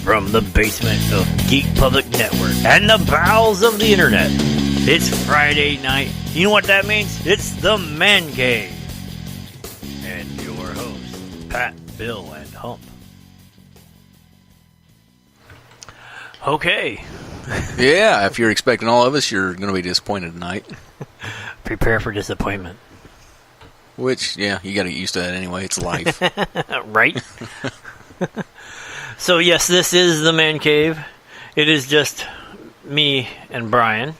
From the basement of Geek Public Network and the bowels of the internet, it's Friday night. You know what that means? It's the ManCave. And your hosts, Pat, Bill, and Hump. Okay. Yeah, if you're expecting all of us, you're going to be disappointed tonight. Prepare for disappointment. Which, yeah, you got to get used to that anyway. It's life. Right? So, yes, this is the ManCave. It is just me and Brian.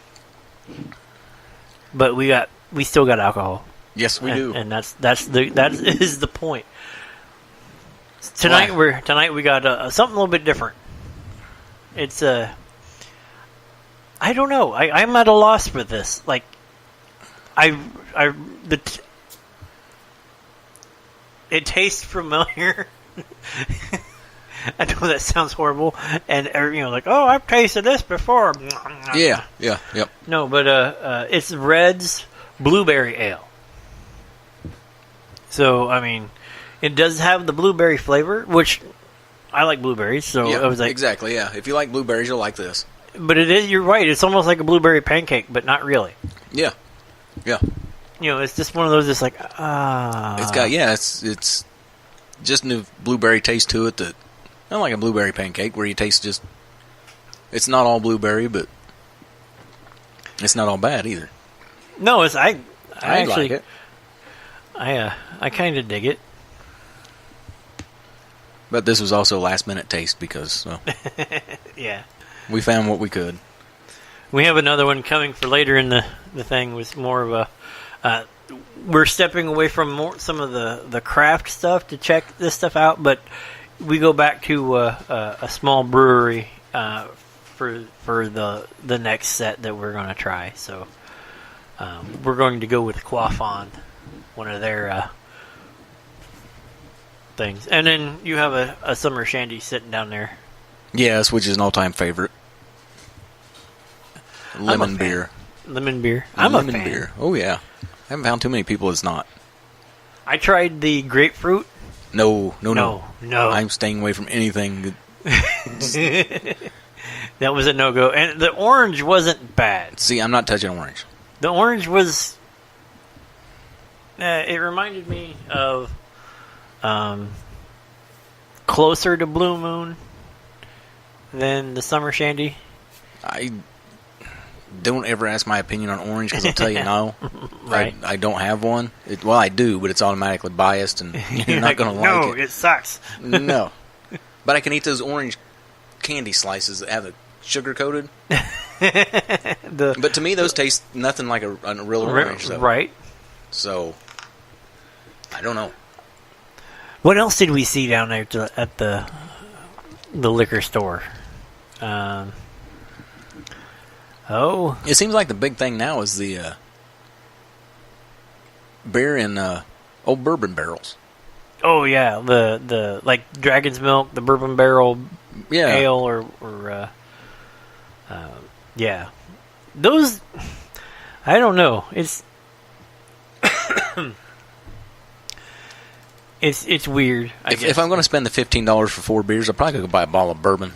But we still got alcohol. Yes, we do. And that is the point. Tonight we got something a little bit different. It's I don't know. I'm at a loss for this. Like it tastes familiar. I know that sounds horrible, and like, oh, I've tasted this before. Yeah, yep. No, but it's Red's Blueberry Ale. So I mean, it does have the blueberry flavor, which I like blueberries. So yeah, I was like, exactly, yeah. If you like blueberries, you'll like this. But it is. You're right. It's almost like a blueberry pancake, but not really. Yeah. It's just one of those. It's like It's got it's just a blueberry taste to it that. Not like a blueberry pancake where you taste just... It's not all blueberry, but it's not all bad either. No, it's I actually like it. I kind of dig it. But this was also last minute taste because yeah, we found what we could. We have another one coming for later in the thing with more of a. We're stepping away from some of the craft stuff to check this stuff out, but. We go back to a small brewery for the next set that we're going to try. So we're going to go with Quaffon, one of their things. And then you have a summer shandy sitting down there. Yes, which is an all-time favorite. Lemon beer. Lemon beer. Lemon a fan. Beer. Oh, yeah. I haven't found too many people that's not. I tried the grapefruit. No. I'm staying away from anything. That was a no-go. And the orange wasn't bad. See, I'm not touching orange. The orange was... it reminded me of closer to Blue Moon than the Summer Shandy. I don't ever ask my opinion on orange because I'll tell you no. Right. I don't have one. I do, but it's automatically biased, and you're not going to like it. No, it sucks. No. But I can eat those orange candy slices that have the sugar coated. But to me, those taste nothing like a real orange. So. Right. So, I don't know. What else did we see down there at the liquor store? It seems like the big thing now is the beer in old bourbon barrels. Oh yeah, the like Dragon's Milk, the bourbon barrel ale, or yeah, those. I don't know. It's it's weird. If I'm going to spend the $15 for 4 beers, I'll probably go buy a bottle of bourbon.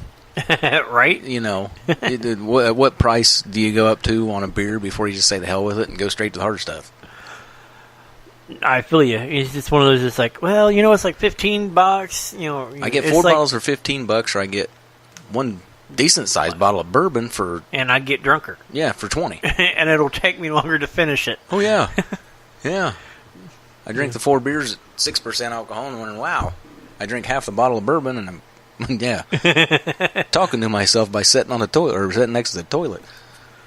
Right? What price do you go up to on a beer before you just say the hell with it and go straight to the hard stuff? I feel you. It's just one of those. It's like, well, it's like $15. I get 4 bottles for $15, or I get one decent sized bottle of bourbon and I get drunker. Yeah, for $20, and it'll take me longer to finish it. Oh yeah, yeah. I drink the 4 beers at 6% alcohol, and wondering, wow, I drink half the bottle of bourbon, and I'm talking to myself by sitting on the toilet or sitting next to the toilet.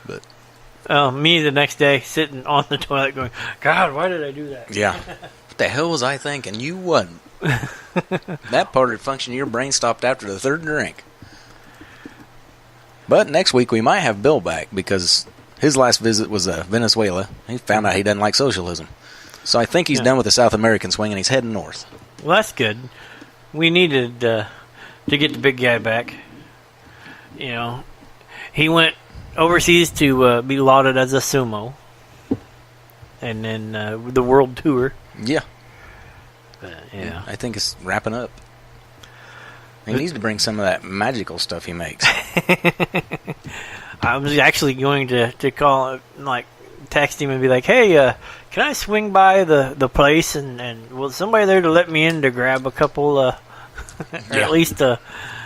But me the next day sitting on the toilet going, God, why did I do that? Yeah. What the hell was I thinking? You wasn't. That part of the function of your brain stopped after the 3rd drink. But next week we might have Bill back because his last visit was Venezuela. He found out he doesn't like socialism. So I think he's done with the South American swing and he's heading north. Well, that's good. We needed to get the big guy back. He went overseas to be lauded as a sumo. And then the world tour. Yeah. Yeah. I think it's wrapping up. He needs to bring some of that magical stuff he makes. I was actually going to call, like, text him and be like, hey, can I swing by the place and was somebody there to let me in to grab a couple, or at least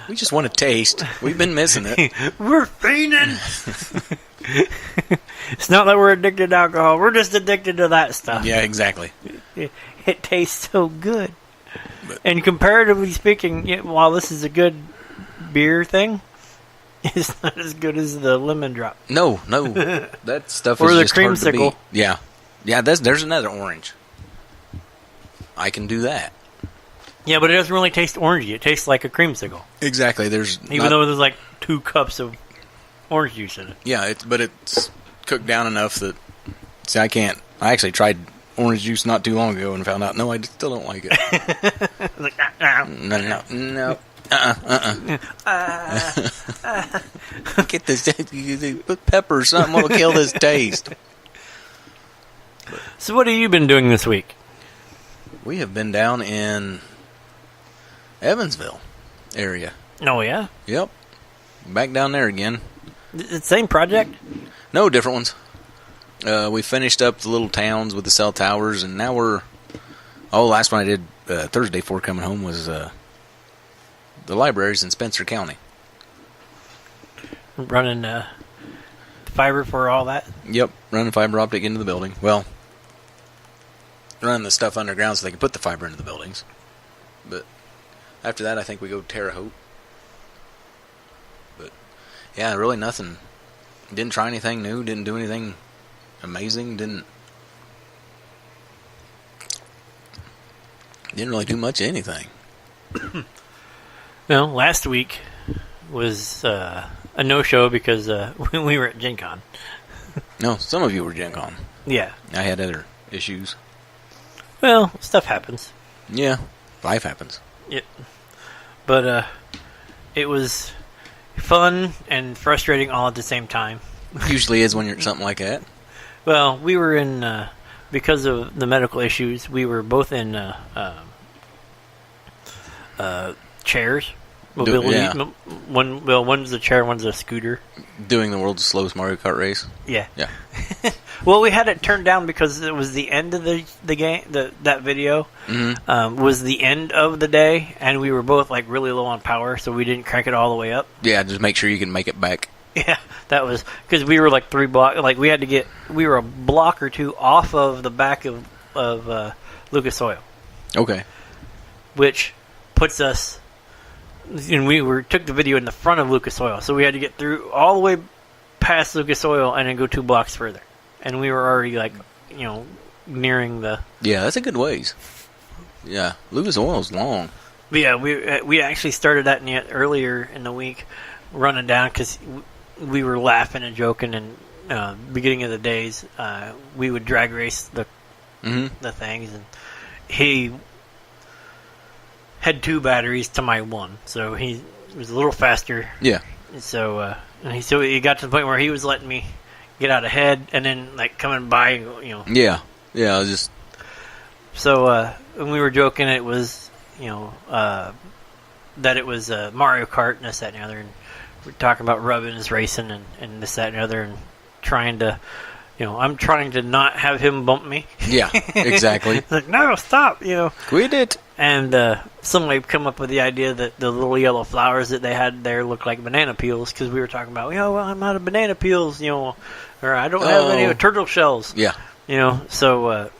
we just want to taste. We've been missing it. We're fiending. It's not that we're addicted to alcohol. We're just addicted to that stuff. Yeah, exactly. It tastes so good. And comparatively speaking, while this is a good beer thing, it's not as good as the lemon drop. No. That stuff or is the just hard to creamsicle. beat. Yeah. There's another orange. I can do that. Yeah, but it doesn't really taste orangey. It tastes like a creamsicle. Exactly. Even though there's like 2 cups of orange juice in it. Yeah, but it's cooked down enough that... See, I can't... I actually tried orange juice not too long ago and found out, no, I still don't like it. Like, No. Get this... Put pepper or something that'll kill this taste. So what have you been doing this week? We have been down in Evansville area. Oh, yeah? Yep. Back down there again. The same project? No, different ones. We finished up the little towns with the cell towers, and now we're... Oh, last one I did Thursday before coming home was the libraries in Spencer County. Running fiber for all that? Yep, running fiber optic into the building. Well, running the stuff underground so they can put the fiber into the buildings. But after that, I think we go Terre Haute. But yeah, really nothing. Didn't try anything new. Didn't do anything amazing. Didn't really do much of anything. Well, last week was a no-show because we were at Gen Con. No, some of you were Gen Con. Yeah. I had other issues. Well, stuff happens. Yeah, life happens. Yeah. But it was fun and frustrating all at the same time. Usually is when you're something like that. Well, we were in, because of the medical issues, we were both in chairs. Mobility. Yeah. One's a chair, one's a scooter. Doing the world's slowest Mario Kart race. Yeah. Yeah. Well, we had it turned down because it was the end of the game. That video was the end of the day, and we were both like really low on power, so we didn't crank it all the way up. Yeah, just make sure you can make it back. Yeah, that was because we were like 3 blocks. Like we were a block or 2 off of the back of Lucas Oil. Okay. Which puts us. And we took the video in the front of Lucas Oil, so we had to get through all the way past Lucas Oil and then go 2 blocks further. And we were already nearing the. Yeah, that's a good ways. Yeah, Lucas Oil's long. But yeah, we actually started that earlier in the week, running down because we were laughing and joking. And beginning of the days, we would drag race the things, and he had 2 batteries to my 1, so he was a little faster. Yeah. So he got to the point where he was letting me get out ahead, and then like coming by, Yeah. Just. So when we were joking, it was that it was Mario Kart and this, that, and the other, and we're talking about rubbing his racing and this, that, and the other, and trying to. I'm trying to not have him bump me. Yeah, exactly. Like, no, stop, Quit it. And somebody come up with the idea that the little yellow flowers that they had there looked like banana peels, because we were talking about, well, I'm out of banana peels, or I don't have any turtle shells. Yeah. So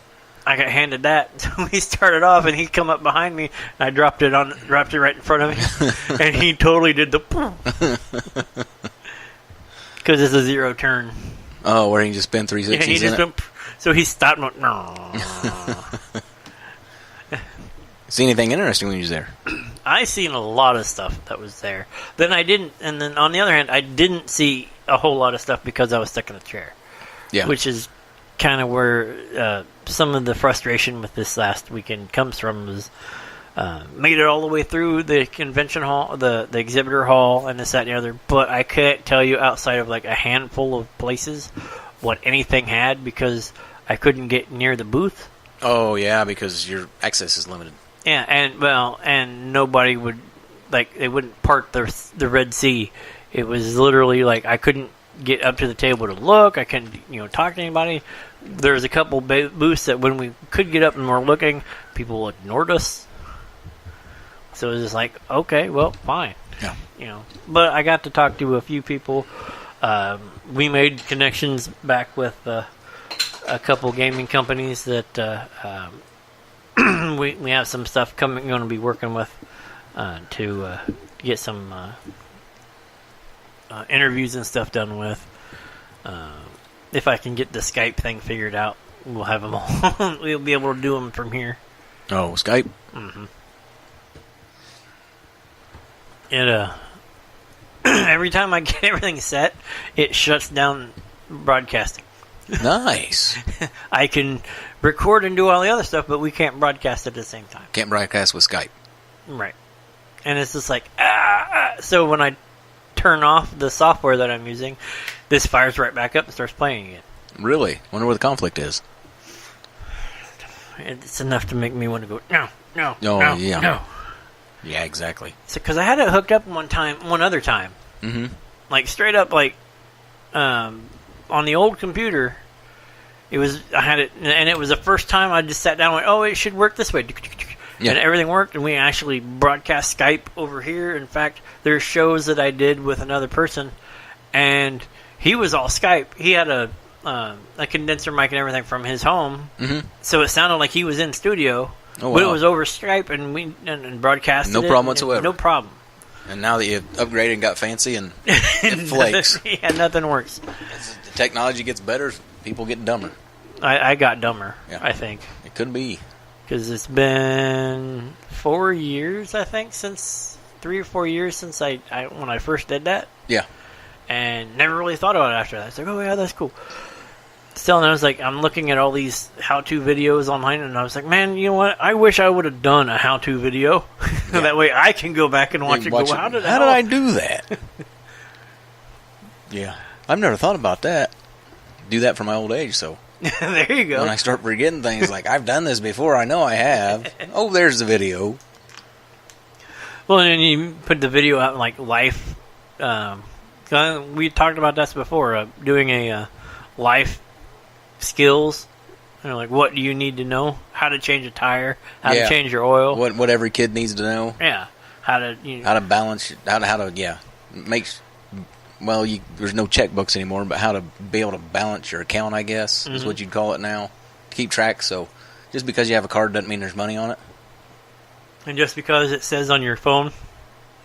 I got handed that. So we started off, and he come up behind me, and I dropped it right in front of me, and he totally did the because it's a 0 turn. Oh, where he can just spin 360s. Yeah, he just went, so he stopped and went, no. See anything interesting when you was there? I seen a lot of stuff that was there. Then I didn't, and then on the other hand, I didn't see a whole lot of stuff because I was stuck in a chair. Yeah. Which is kind of where some of the frustration with this last weekend comes from. Was made it all the way through the convention hall, the exhibitor hall, and this, that, and the other. But I can't tell you outside of like a handful of places what anything had because I couldn't get near the booth. Oh yeah, because your access is limited. Yeah, and nobody would like they wouldn't part the Red Sea. It was literally like I couldn't get up to the table to look. I couldn't talk to anybody. There was a couple booths that when we could get up and were looking, people ignored us. So it was just like, okay, well, fine. Yeah. But I got to talk to a few people. We made connections back with a couple gaming companies that we have some stuff going to be working with to get some interviews and stuff done with. If I can get the Skype thing figured out, we'll have them all. We'll be able to do them from here. Oh, Skype? Mm-hmm. Every time I get everything set, it shuts down broadcasting. Nice. I can record and do all the other stuff, but we can't broadcast at the same time. Can't broadcast with Skype. Right. And it's just like, So when I turn off the software that I'm using, this fires right back up and starts playing again. Really? Wonder where the conflict is. It's enough to make me want to go, no. Yeah, exactly. So, because I had it hooked up one other time. Mm-hmm. Like, straight up, like, on the old computer, I had it, and it was the first time I just sat down and went, oh, it should work this way. Yeah. And everything worked, and we actually broadcast Skype over here. In fact, there's shows that I did with another person, and he was all Skype. He had a condenser mic and everything from his home, so it sounded like he was in studio. Oh, wow. But it was over Skype, and we broadcasted no problem whatsoever. No problem. And now that you've upgraded and got fancy, and it flakes. Yeah, nothing works. As the technology gets better, people get dumber. I got dumber, yeah. I think. It could be. Because it's been 4 years, I think, 3 or 4 years since when I first did that. Yeah. And never really thought about it after that. It's like, oh, yeah, that's cool. Still, and I was like, I'm looking at all these how-to videos online, and I was like, man, you know what? I wish I would have done a how-to video. Yeah. That way I can go back and watch it. How did I do that? Yeah. I've never thought about that. Do that for my old age, so. There you go. When I start forgetting things, like, I've done this before, I know I have. Oh, there's the video. Well, and you put the video out in, like, life. We talked about this before, doing a life skills. Like, what do you need to know? How to change a tire, how to change your oil. What every kid needs to know. Yeah. How to balance, make, well, there's no checkbooks anymore, but how to be able to balance your account, I guess, is what you'd call it now. Keep track, so just because you have a card doesn't mean there's money on it. And just because it says on your phone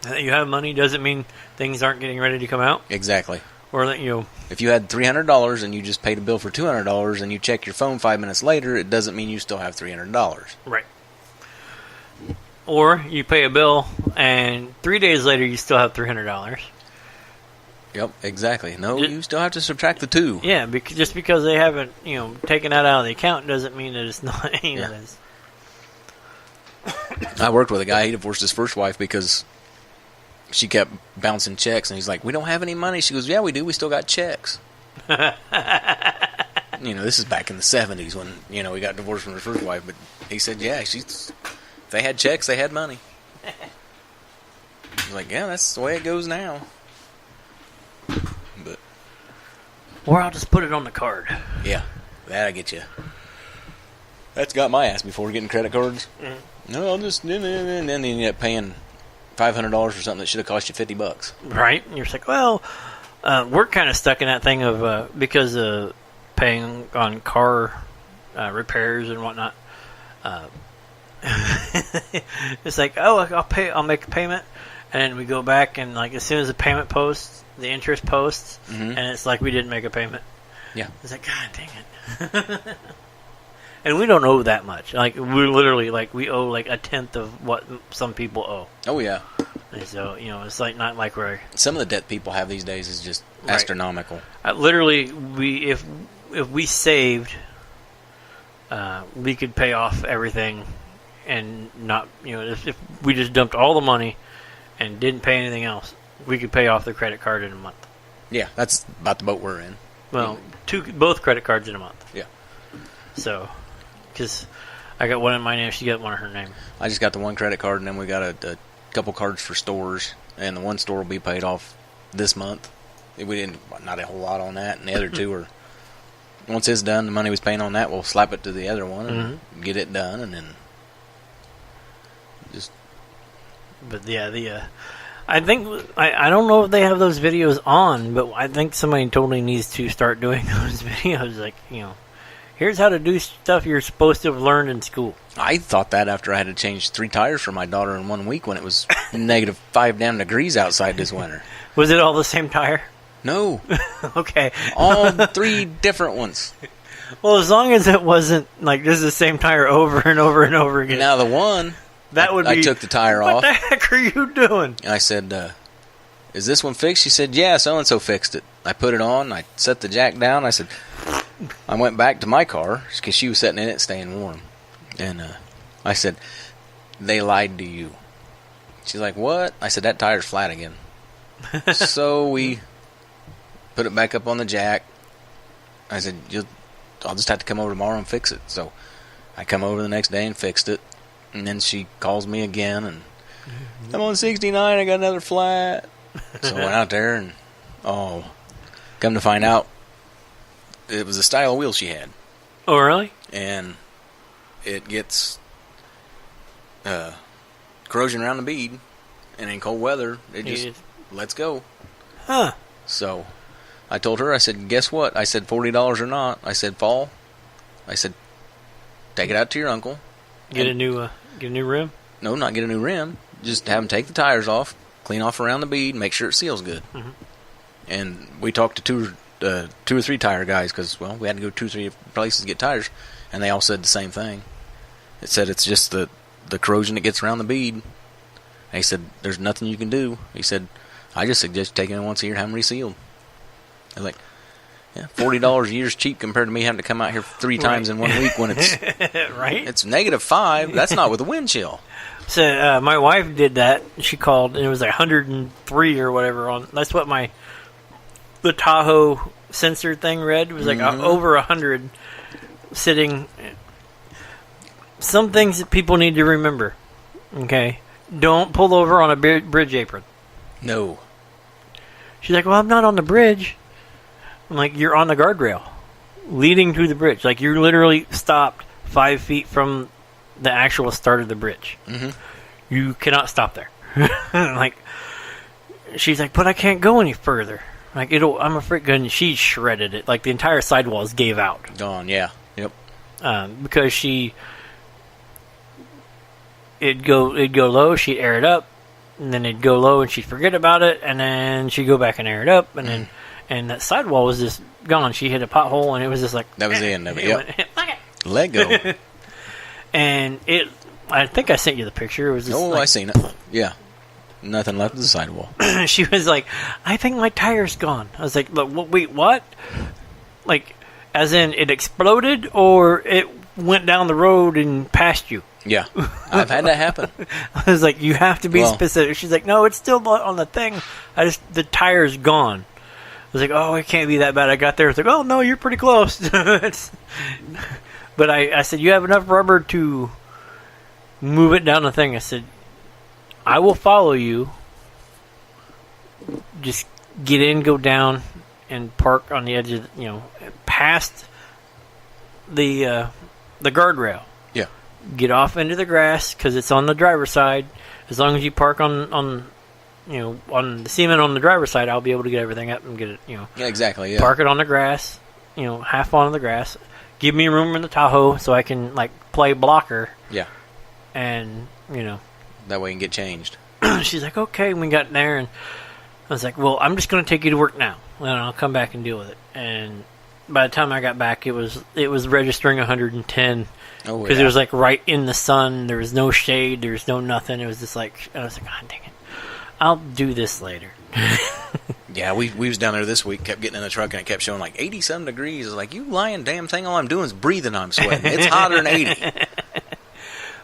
that you have money doesn't mean things aren't getting ready to come out. Exactly. Or that if you had $300 and you just paid a bill for $200 and you check your phone 5 minutes later, it doesn't mean you still have $300. Right. Or you pay a bill and 3 days later you still have $300. Yep, exactly. No, you still have to subtract the two. Yeah, just because they haven't, taken that out of the account doesn't mean that it's not. I worked with a guy. He divorced his first wife because she kept bouncing checks, and he's like, "We don't have any money." She goes, "Yeah, we do. We still got checks." This is back in the 70s when we got divorced from his first wife. But he said, "Yeah, if they had checks, they had money." He's like, "Yeah, that's the way it goes now." But or I'll just put it on the card. Yeah, that I get you. That's got my ass before getting credit cards. Mm-hmm. No, I'll just and then you end up paying $500 for something that should have cost you $50. Right? And you're just like, well, we're kind of stuck in that thing of because of paying on car repairs and whatnot. It's like, oh, I'll make a payment, and we go back and like as soon as the payment posts, the interest posts, and it's like we didn't make a payment. Yeah, it's like, God dang it. And we don't owe that much. Like, we're literally, we owe, a tenth of what some people owe. Oh, yeah. And so, it's not like we're... Some of the debt people have these days is just astronomical. Literally, if we saved, we could pay off everything and not, if we just dumped all the money and didn't pay anything else, we could pay off the credit card in a month. Yeah, that's about the boat we're in. Well, both credit cards in a month. Yeah. So... Because I got one in my name, she got one in her name. I just got the one credit card, and then we got a couple cards for stores, and the one store will be paid off this month. We didn't, not a whole lot on that, and the other two are, once it's done, the money we was paying on that, we'll slap it to the other one and get it done, and then just. But yeah, I think I don't know if they have those videos on, but I think somebody totally needs to start doing those videos. Like, here's how to do stuff you're supposed to have learned in school. I thought that after I had to change 3 tires for my daughter in 1 week when it was negative 5 damn degrees outside this winter. Was it all the same tire? No. Okay. All 3 different ones. Well, as long as it wasn't like this is the same tire over and over and over again. Now the one, I took the tire off. What the heck are you doing? And I said, is this one fixed? She said, yeah, so-and-so fixed it. I put it on. I set the jack down. I went back to my car because she was sitting in it staying warm. And I said, they lied to you. She's like, what? I said, that tire's flat again. So we put it back up on the jack. I said, I'll just have to come over tomorrow and fix it. So I come over the next day and fixed it. And then she calls me again, and I'm on 69, I got another flat. So I went out there, and come to find out, it was the style of wheel she had. Oh, really? And it gets corrosion around the bead, and in cold weather, it just lets go. Huh. So I told her, I said, guess what? I said, $40 or not. I said, fall. I said, take it out to your uncle. Get a new rim? No, not get a new rim. Just have him take the tires off, clean off around the bead, make sure it seals good. Mm-hmm. And we talked to two or three tire guys because, well, we had to go 2 or 3 places to get tires, and they all said the same thing. It said it's just the corrosion that gets around the bead. And he said, there's nothing you can do. He said, I just suggest taking it once a year and have them resealed. I was like, yeah, $40 a year is cheap compared to me having to come out here 3 times in 1 week when it's right. It's -5. That's not with a wind chill. So my wife did that. She called, and it was like 103 or whatever. That's what the Tahoe sensor thing read. It was like over 100 sitting. Some things that people need to remember. Okay, don't pull over on a bridge apron. No. She's like, well, I'm not on the bridge. I'm like, you're on the guardrail leading to the bridge. Like, you're literally stopped 5 feet from the actual start of the bridge. Mm-hmm. You cannot stop there. Like, she's like, but I can't go any further. Like, I'm afraid. And she shredded it. Like, the entire sidewalls gave out. Gone, yeah. Yep. Because it'd go low, she'd air it up, and then it'd go low and she'd forget about it, and then she'd go back and air it up, and then and that sidewall was just gone. She hit a pothole, and it was just like that was the end of it. Yep. Let go. And I think I sent you the picture. It was just I seen it. Yeah, nothing left of the sidewall. She was like, I think my tire's gone. I was like, wait, what? Like, as in it exploded, or it went down the road and passed you? Yeah, I've had that happen. I was like, you have to be specific. She's like, no, it's still on the thing. The tire's gone. I was like, oh, it can't be that bad. I got there. It's like, oh, no, you're pretty close. But I said, you have enough rubber to move it down the thing. I said, I will follow you. Just get in, go down, and park on the edge of, past the guardrail. Yeah. Get off into the grass because it's on the driver's side. As long as you park on the cement on the driver's side, I'll be able to get everything up and get it, Yeah, exactly, yeah. Park it on the grass, half on the grass. Give me room in the Tahoe so I can, play blocker. Yeah. And, that way you can get changed. She's like, okay. And we got there, and I was like, well, I'm just going to take you to work now, and I'll come back and deal with it. And by the time I got back, it was registering 110. Oh, because it was, right in the sun. There was no shade. There was no nothing. It was just I was like, God dang it. I'll do this later. Yeah, we was down there this week, kept getting in the truck, and it kept showing 80-some degrees. I was like, you lying damn thing, all I'm doing is breathing, I'm sweating. It's hotter than 80.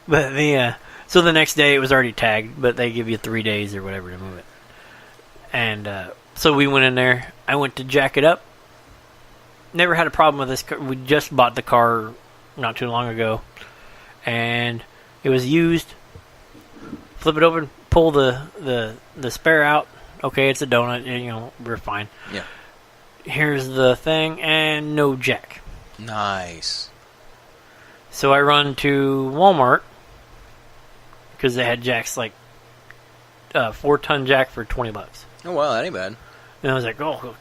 But so the next day it was already tagged, but they give you 3 days or whatever to move it. And so we went in there. I went to jack it up. Never had a problem with this car. We just bought the car not too long ago. And it was used. Flip it open, pull the spare out. Okay, it's a donut. You know, we're fine. Yeah. Here's the thing, and no jack. Nice. So I run to Walmart because they had jacks like 4-ton jack for $20. Oh wow, that ain't bad. And I was like, oh,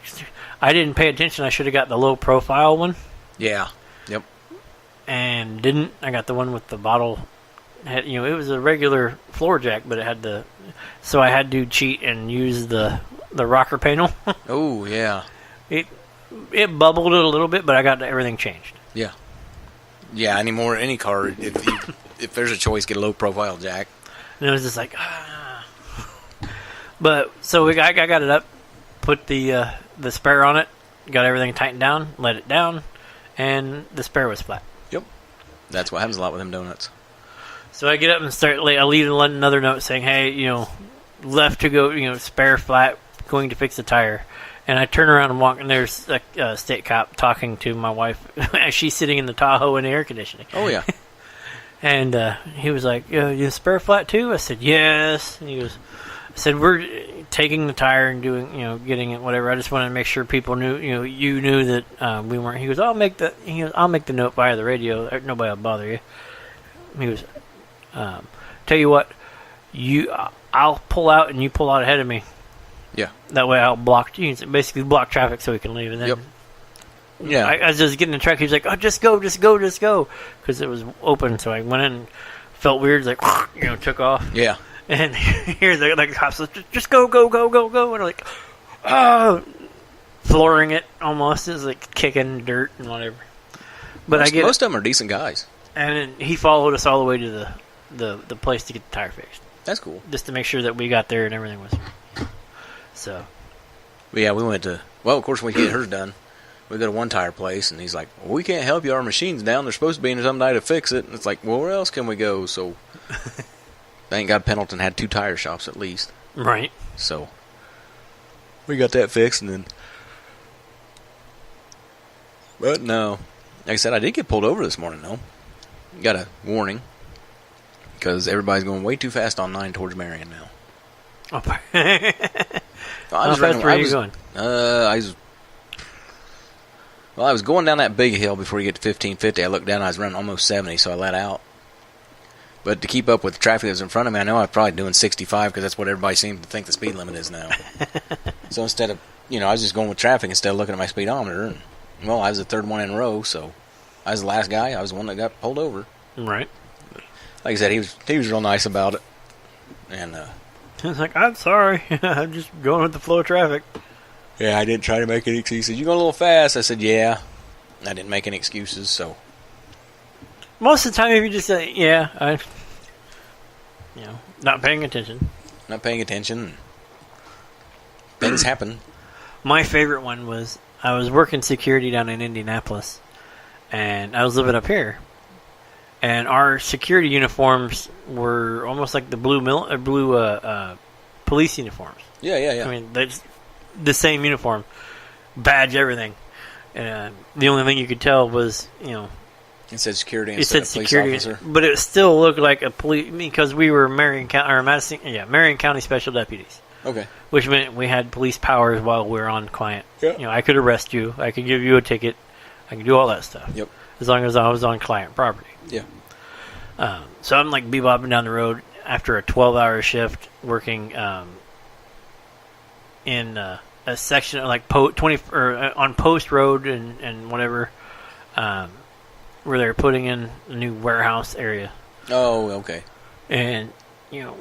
I didn't pay attention. I should have got the low profile one. Yeah. Yep. And didn't. I got the one with the bottle. It was a regular floor jack, but it had the. So I had to cheat and use the rocker panel. Oh yeah. It bubbled it a little bit, but I got everything changed. Yeah. Yeah. Any car, if there's a choice, get a low profile jack. And it was just like, But so I got it up, put the spare on it, got everything tightened down, let it down, and the spare was flat. Yep. That's what happens a lot with them donuts. So I get up and I leave another note saying, hey, left to go, spare flat, going to fix the tire. And I turn around and walk, and there's a state cop talking to my wife as she's sitting in the Tahoe in the air conditioning. Oh, yeah. And he was like, you spare flat too? I said, yes. And he goes, I said, we're taking the tire and doing, getting it, whatever. I just wanted to make sure people knew, you knew that we weren't. He goes, I'll make the note via the radio. Nobody will bother you. He goes, tell you what, I'll pull out and you pull out ahead of me. Yeah. That way I'll basically block traffic so we can leave. And then, yep. Yeah. I was just getting in the truck. He was like, oh, just go. Because it was open. So I went in, felt weird, like, took off. Yeah. And here the cops like, just go. And I'm like, oh, flooring it almost. It was like kicking dirt and whatever. But most of them are decent guys. And he followed us all the way to the place to get the tire fixed. That's cool. Just to make sure that we got there and everything was. So. But yeah, we went to, well, of course, when we get hers done, we go to one tire place, and he's like, well, we can't help you. Our machine's down. They're supposed to be in somebody to fix it. And it's like, well, where else can we go? So, thank God Pendleton had 2 tire shops at least. Right. So, we got that fixed, and then, but no. Like I said, I did get pulled over this morning, though. Got a warning, because everybody's going way too fast on 9 towards Marion now. Oh, How fast were you going? I was going down that big hill before you get to 1550. I looked down, I was running almost 70, so I let out. But to keep up with the traffic that was in front of me, I know I was probably doing 65 because that's what everybody seems to think the speed limit is now. So instead of, I was just going with traffic instead of looking at my speedometer. And, well, I was the third one in a row, so I was the last guy. I was the one that got pulled over. Right. Like I said, he was real nice about it. And I was like, I'm sorry. I'm just going with the flow of traffic. Yeah, I didn't try to make any excuses. You going a little fast? I said, yeah. I didn't make any excuses, so. Most of the time, if you just say, yeah, not paying attention. Not paying attention. Things happen. My favorite one was, I was working security down in Indianapolis, and I was living up here. And our security uniforms were almost like the blue police uniforms. Yeah. I mean, that's the same uniform, badge, everything. The only thing you could tell was, it said security instead of police officer. But it still looked like a police, because we were Marion County Special Deputies. Okay. Which meant we had police powers while we were on client. Yeah. I could arrest you. I could give you a ticket. I could do all that stuff. Yep. As long as I was on client property. Yeah. So I'm like bebopping down the road after a 12-hour shift working in a section like on Post Road and whatever, where they're putting in a new warehouse area. Oh, okay. And I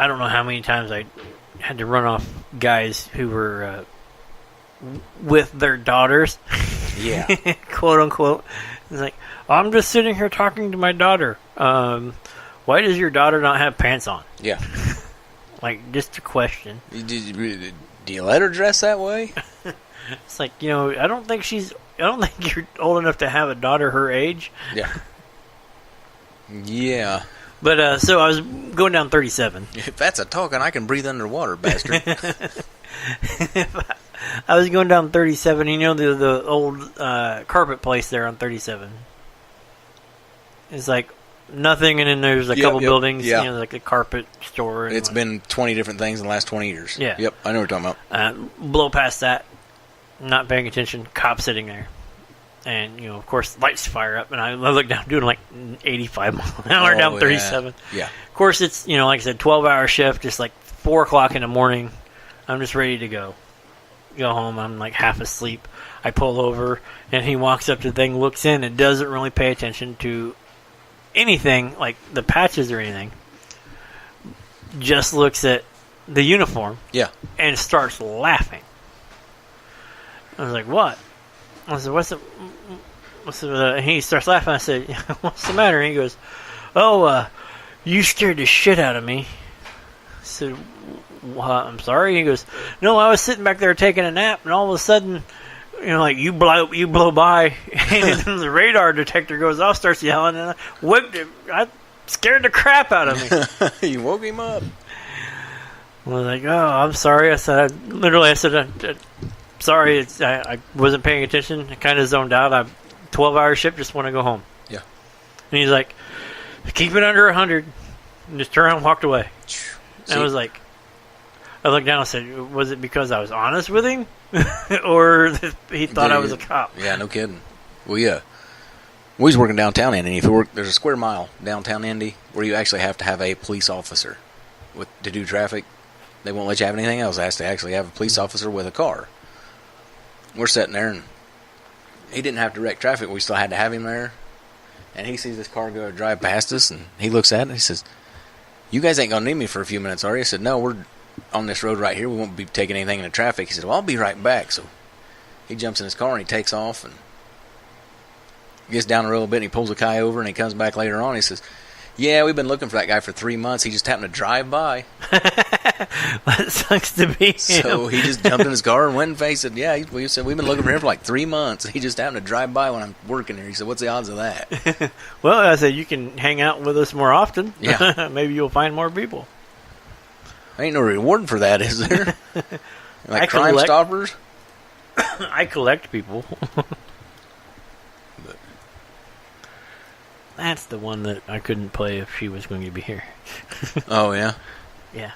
don't know how many times I had to run off guys who were with their daughters. Yeah. Quote unquote. It's like, I'm just sitting here talking to my daughter. Why does your daughter not have pants on? Yeah. Like, just a question. Do you let her dress that way? It's like, I don't think you're old enough to have a daughter her age. Yeah. Yeah. But, so I was going down 37. If that's a token, I can breathe underwater, bastard. I was going down 37. The old carpet place there on 37. It's like nothing, and then there's a couple buildings, yeah. like a carpet store. And it's been 20 different things in the last 20 years. Yeah. Yep, I know what you're talking about. Blow past that, not paying attention, cop sitting there. And, of course, lights fire up, and I look down, doing like 85 miles an hour down 37. Yeah. Of course, it's, like I said, 12-hour shift, just like 4 o'clock in the morning. I'm just ready to go home. I'm like half asleep. I pull over, and he walks up to the thing, looks in, and doesn't really pay attention to anything, like the patches or anything. Just looks at the uniform. Yeah. And starts laughing. I was like, what? I said, what's the he starts laughing. I said, what's the matter? And he goes, you scared the shit out of me. I said, what? I'm sorry. He goes, no, I was sitting back there taking a nap, and all of a sudden, like you blow by, and then the radar detector goes off, starts yelling, and I scared the crap out of me. You woke him up. I was like, oh, I'm sorry. I said, sorry, I wasn't paying attention. I kind of zoned out. 12-hour shift, just want to go home. Yeah. And he's like, keep it under 100. And just turned around and walked away. And I was like, I looked down and said, was it because I was honest with him? Or he thought I was a cop? Yeah, no kidding. Well, yeah. We was working downtown Indy. There's a square mile downtown Indy where you actually have to have a police officer to do traffic. They won't let you have anything else. It has to actually have a police officer with a car. We're sitting there, and he didn't have direct traffic. We still had to have him there. And he sees this car drive past us, and he looks at it, and he says, you guys ain't going to need me for a few minutes, are you? I said, no, we're on this road right here. We won't be taking anything into traffic. He said, well, I'll be right back. So he jumps in his car, and he takes off, and gets down the road a bit, and he pulls a guy over, and he comes back later on. He says, yeah, we've been looking for that guy for 3 months. He just happened to drive by. That sucks to be him. So he just jumped in his car and went and faced it. Yeah, we said, we've been looking for him for like 3 months. He just happened to drive by when I'm working here. He said, what's the odds of that? Well, I said, you can hang out with us more often. Yeah. Maybe you'll find more people. Ain't no reward for that, is there? Like Crime Stoppers? I collect people. But that's the one that I couldn't play if she was going to be here. Oh, yeah? Yeah.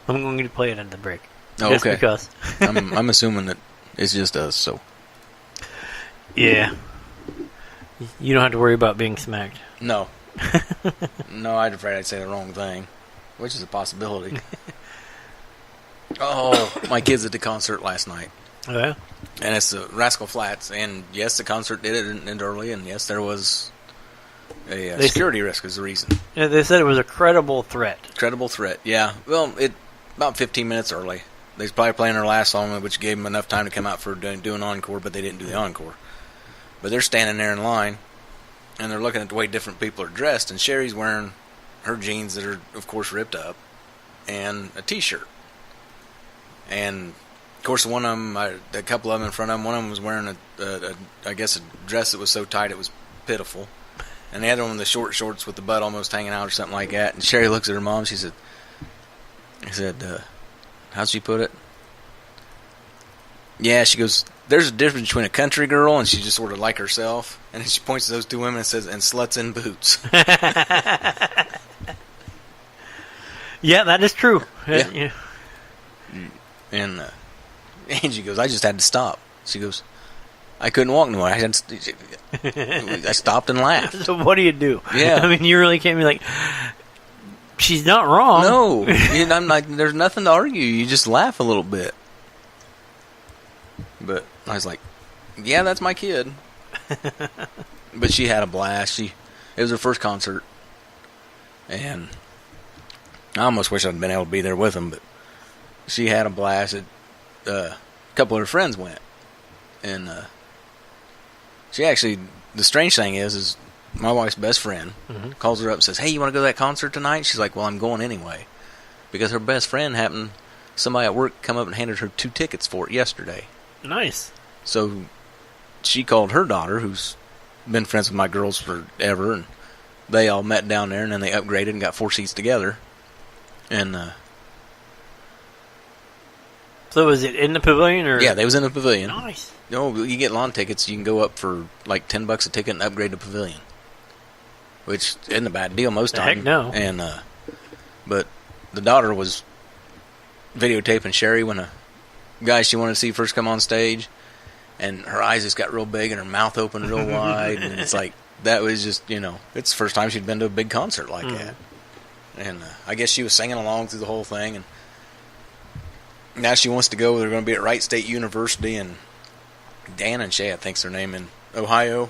I'm going to play it at the break. Oh, just okay. Because. I'm assuming that it's just us, so. Yeah. You don't have to worry about being smacked. No. No, I'm afraid I'd say the wrong thing, which is a possibility. Oh, my kids at the concert last night. Oh, yeah? And it's the Rascal Flatts, and yes, the concert did end early, and yes, there was a security risk is the reason. Yeah, they said it was a credible threat. Credible threat, yeah. Well, about 15 minutes early. They was probably playing their last song, which gave them enough time to come out for do an encore, but they didn't do the encore. But they're standing there in line, and they're looking at the way different people are dressed, and Sherry's wearing her jeans that are, of course, ripped up, and a T-shirt. And, of course, one of them, a couple of them in front of them, one of them was wearing I guess a dress that was so tight it was pitiful. And the other one, the short shorts with the butt almost hanging out or something like that. And Sherry looks at her mom. She said, how'd she put it? Yeah, she goes, there's a difference between a country girl and she's just sort of like herself. And then she points to those two women and says, and sluts in boots. Yeah, that is true. Yeah. And Angie goes, I just had to stop. She goes, I couldn't walk no more. I stopped and laughed. So what do you do? Yeah. I mean, you really can't be like, she's not wrong. No. I'm like, there's nothing to argue. You just laugh a little bit. But I was like, yeah, that's my kid. But she had a blast. It was her first concert. And I almost wish I'd been able to be there with them, but she had a blast. A couple of her friends went. And she actually, the strange thing is my wife's best friend calls her up and says, hey, you want to go to that concert tonight? She's like, well, I'm going anyway. Because her best friend somebody at work come up and handed her 2 tickets for it yesterday. Nice. So she called her daughter, who's been friends with my girls forever, and they all met down there, and then they upgraded and got 4 seats together. And so was it in the pavilion? Or? Yeah, they was in the pavilion. Nice. No, you get lawn tickets. You can go up for like $10 a ticket and upgrade the pavilion. which isn't a bad deal most times. Heck no. And but the daughter was videotaping Sherry when a guy she wanted to see first come on stage, and her eyes just got real big and her mouth opened real wide, and it's like that was just it's the first time she'd been to a big concert like that, and I guess she was singing along through the whole thing, and now she wants to go. They're going to be at Wright State University, and Dan and Shay, I think's their name, in Ohio,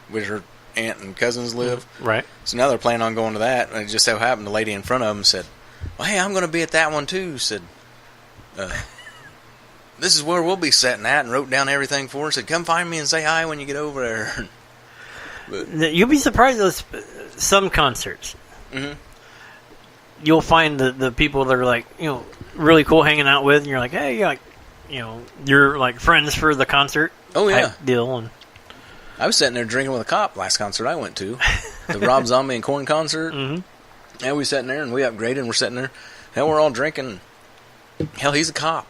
where her aunt and cousins live. Right. So now they're planning on going to that, and it just so happened the lady in front of them said, "Well, hey, I'm going to be at that one too." Said, "This is where we'll be sitting at," and wrote down everything for her. Said, "Come find me and say hi when you get over there." But, you'll be surprised at some concerts. mm-hmm. You'll find the people that are like really cool hanging out with, and you're like, hey, you're like friends for the concert. Oh yeah, type deal. And I was sitting there drinking with a cop last concert I went to, the Rob Zombie and Korn concert. Mm-hmm. And we sitting there and we upgraded and we're sitting there. Hell, we're all drinking. Hell, he's a cop.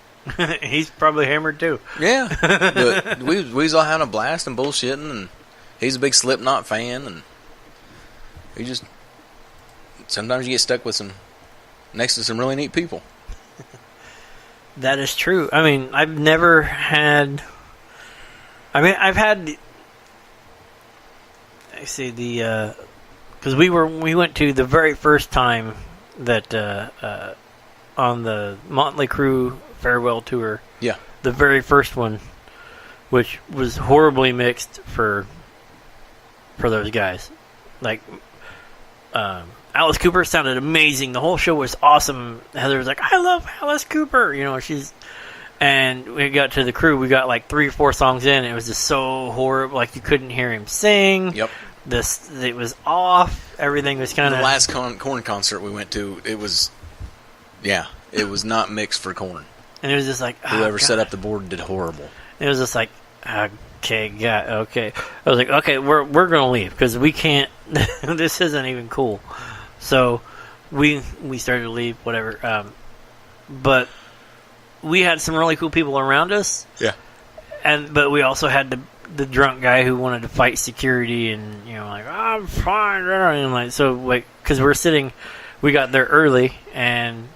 He's probably hammered too. Yeah, but we was all having a blast and bullshitting, and he's a big Slipknot fan, and he just sometimes you get stuck with next to some really neat people. That is true. I mean, I've never had. I mean, I've had. I see because we went to the very first time that on the Motley Crue farewell tour. Yeah, the very first one, which was horribly mixed for those guys. Like, Alice Cooper sounded amazing. The whole show was awesome. Heather was like, "I love Alice Cooper." And we got to the Crew. We got like 3 or 4 songs in. And it was just so horrible. Like, you couldn't hear him sing. Yep. It was off. Everything was kind of... The last Korn concert we went to, it was not mixed for Korn. And it was just like... Whoever set up the board did horrible. It was just like, okay, okay. I was like, okay, we're going to leave because we can't... this isn't even cool. So we started to leave, whatever. But we had some really cool people around us. Yeah. But we also had the drunk guy who wanted to fight security and, like, I'm fine. And like, so, like, because we got there early and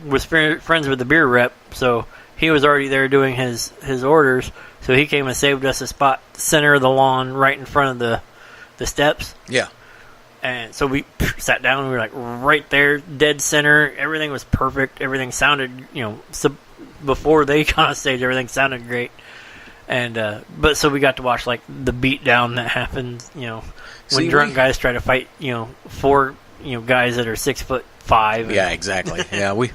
was friends with the beer rep. So he was already there doing his orders. So he came and saved us a spot, center of the lawn, right in front of the steps. Yeah. And so we sat down and we were like right there, dead center. Everything was perfect. Everything sounded, before they got on stage, everything sounded great. And but so we got to watch like the beat down that happens, when drunk guys try to fight, 4 guys that are 6'5". Yeah, exactly. Yeah, we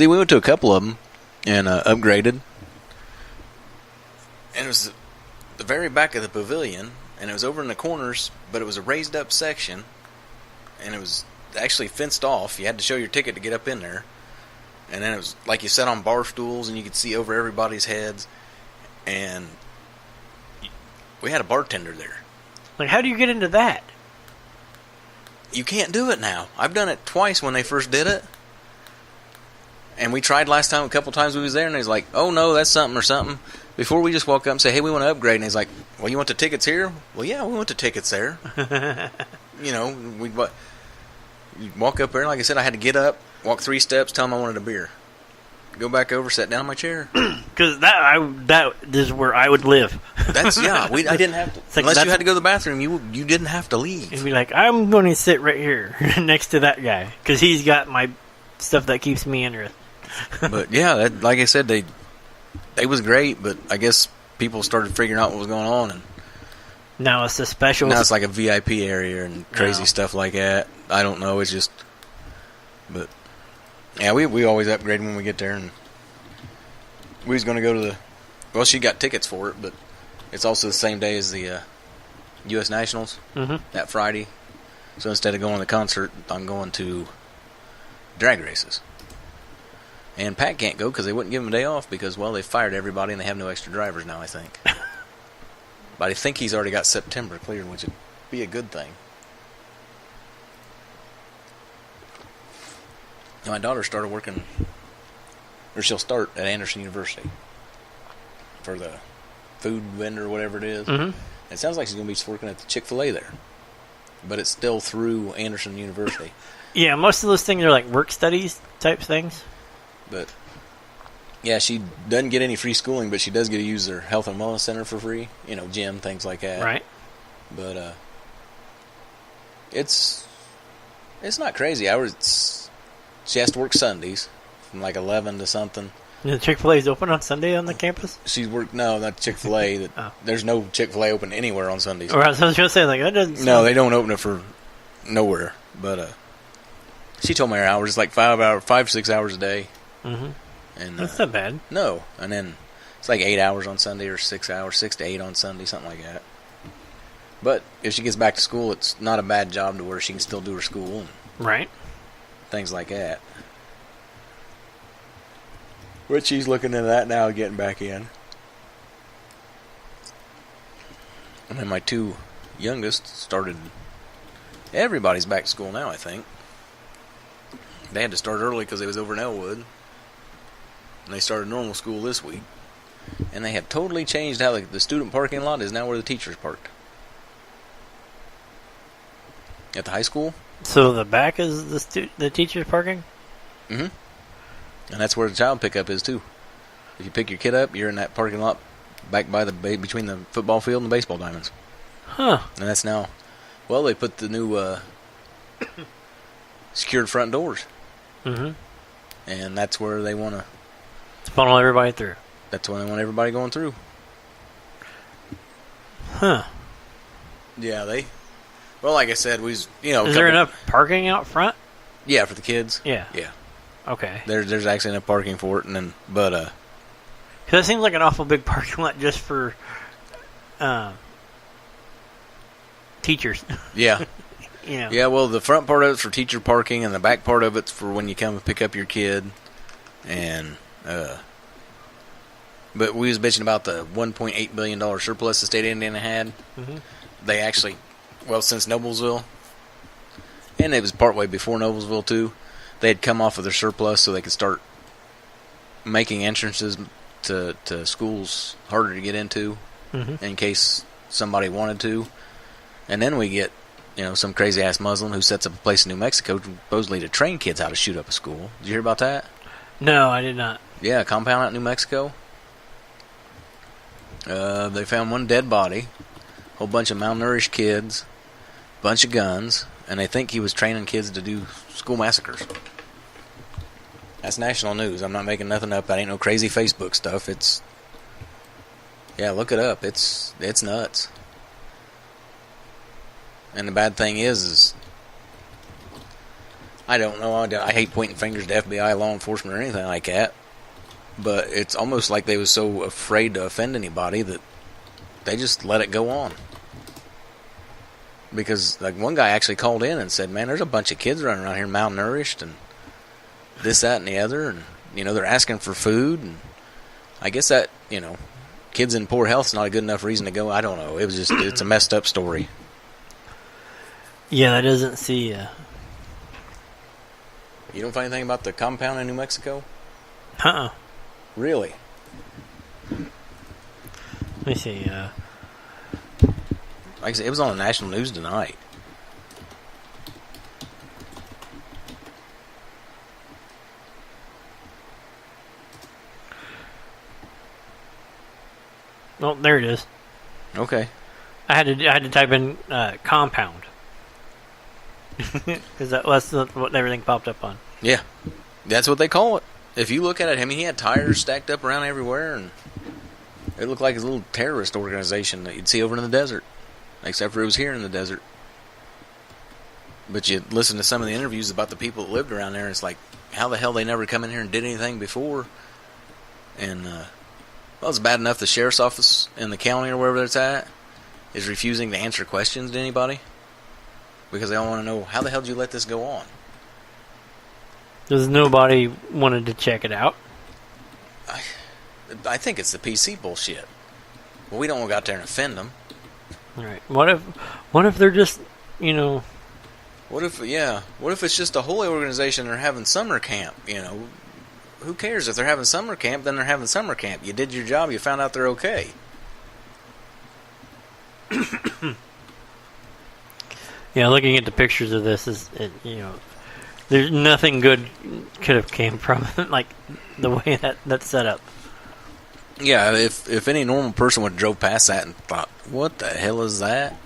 went to a couple of them and upgraded, and it was the very back of the pavilion, and it was over in the corners, but it was a raised up section, and it was actually fenced off. You had to show your ticket to get up in there, and then it was like you sat on bar stools, and you could see over everybody's heads. And we had a bartender there. Like, how do you get into that? You can't do it now. I've done it twice when they first did it. And we tried last time, a couple times we was there, and he's like, "Oh no, that's something or something." Before we just walk up and say, "Hey, we want to upgrade," and he's like, "Well, you want the tickets here?" Well, yeah, we want the tickets there. We walk up there, and like I said, I had to get up, walk 3 steps, tell him I wanted a beer. Go back over, sit down in my chair. Because that is where I would live. That's I didn't have to. Like, unless you had to go to the bathroom, you didn't have to leave. It'd be like, I'm going to sit right here next to that guy because he's got my stuff that keeps me interested. But yeah, like I said, they was great. But I guess people started figuring out what was going on, and now it's a special. Now it's like a VIP area and crazy stuff like that. I don't know. It's just, but. Yeah, we always upgrade when we get there, and we was going to go to well, she got tickets for it, but it's also the same day as the U.S. Nationals, that Friday. So instead of going to the concert, I'm going to drag races. And Pat can't go because they wouldn't give him a day off because, well, they fired everybody and they have no extra drivers now, I think. But I think he's already got September cleared, which would be a good thing. My daughter started working, or she'll start at Anderson University for the food vendor or whatever it is. Mm-hmm. It sounds like she's going to be working at the Chick-fil-A there. but it's still through Anderson University. Yeah, most of those things are like work studies type things. But yeah, she doesn't get any free schooling, but she does get to use their health and wellness center for free. Gym, things like that. Right. But it's not crazy hours. She has to work Sundays from like 11 to something. The Chick-fil-A's open on Sunday on the campus? She's worked. No, not Chick-fil-A. There's no Chick-fil-A open anywhere on Sundays. Or I was going to say, like, that doesn't. No, they don't open it for nowhere. But she told me her hours. It's like 5 6 hours a day. Mm-hmm. And that's not bad. No, and then it's like 8 hours on Sunday or 6 hours, 6 to 8 on Sunday, something like that. But if she gets back to school, it's not a bad job to where she can still do her school and right, things like that. But she's looking into that now, getting back in. And then my 2 youngest started. Everybody's back to school now, I think. They had to start early because they was over in Elwood. And they started normal school this week. And they have totally changed how the student parking lot is now where the teachers parked. At the high school. So the back is the teacher's parking? Mm-hmm. And that's where the child pickup is, too. If you pick your kid up, you're in that parking lot back by between the football field and the baseball diamonds. Huh. And that's now... Well, they put the new secured front doors. Mm-hmm. And that's where they want to... funnel everybody through. That's when they want everybody going through. Huh. Yeah, they... Well, like I said, is there enough parking out front? Yeah, for the kids. Yeah. Yeah. Okay. There's actually enough parking for it, but because that seems like an awful big parking lot just for teachers. Yeah. Yeah, well, the front part of it's for teacher parking, and the back part of it's for when you come and pick up your kid. And but we was bitching about the $1.8 billion surplus the state of Indiana had. Mm-hmm. They actually, since Noblesville, and it was partway before Noblesville too, they had come off of their surplus so they could start making entrances to schools harder to get into, mm-hmm. in case somebody wanted to. And then we get, some crazy ass Muslim who sets up a place in New Mexico supposedly to train kids how to shoot up a school. Did you hear about that? No, I did not. Yeah, a compound out in New Mexico. They found one dead body, a whole bunch of malnourished kids, a bunch of guns, and they think he was training kids to do school massacres. That's national news. I'm not making nothing up. That ain't no crazy Facebook stuff. Yeah, look it up. It's nuts. And the bad thing is I don't know. I hate pointing fingers to FBI, law enforcement, or anything like that. But it's almost like they was so afraid to offend anybody that they just let it go on. Because like one guy actually called in and said, "Man, there's a bunch of kids running around here malnourished and this, that, and the other, and they're asking for food." And I guess that kids in poor health is not a good enough reason to go. I don't know. It's a messed up story. Yeah, that doesn't see. You don't find anything about the compound in New Mexico? Really? Let me see. Like I said, it was on the national news tonight. Oh, there it is. Okay. I had to type in compound because that's what everything popped up on. Yeah, that's what they call it. If you look at it, I mean, he had tires stacked up around everywhere, and it looked like a little terrorist organization that you'd see over in the desert, except for it was here in the desert. But you listen to some of the interviews about the people that lived around there, and it's like, how the hell they never come in here and did anything before? And, it's bad enough the sheriff's office in the county or wherever it's at is refusing to answer questions to anybody because they all want to know, how the hell did you let this go on? Because nobody wanted to check it out. I think it's the PC bullshit. Well, we don't want to go out there and offend them. Right. What if they're just, What if it's just a holy organization and they're having summer camp, Who cares? If they're having summer camp, then they're having summer camp. You did your job, you found out they're okay. Yeah, looking at the pictures of this there's nothing good could have came from like the way that's set up. Yeah, if any normal person would have drove past that and thought, "What the hell is that?"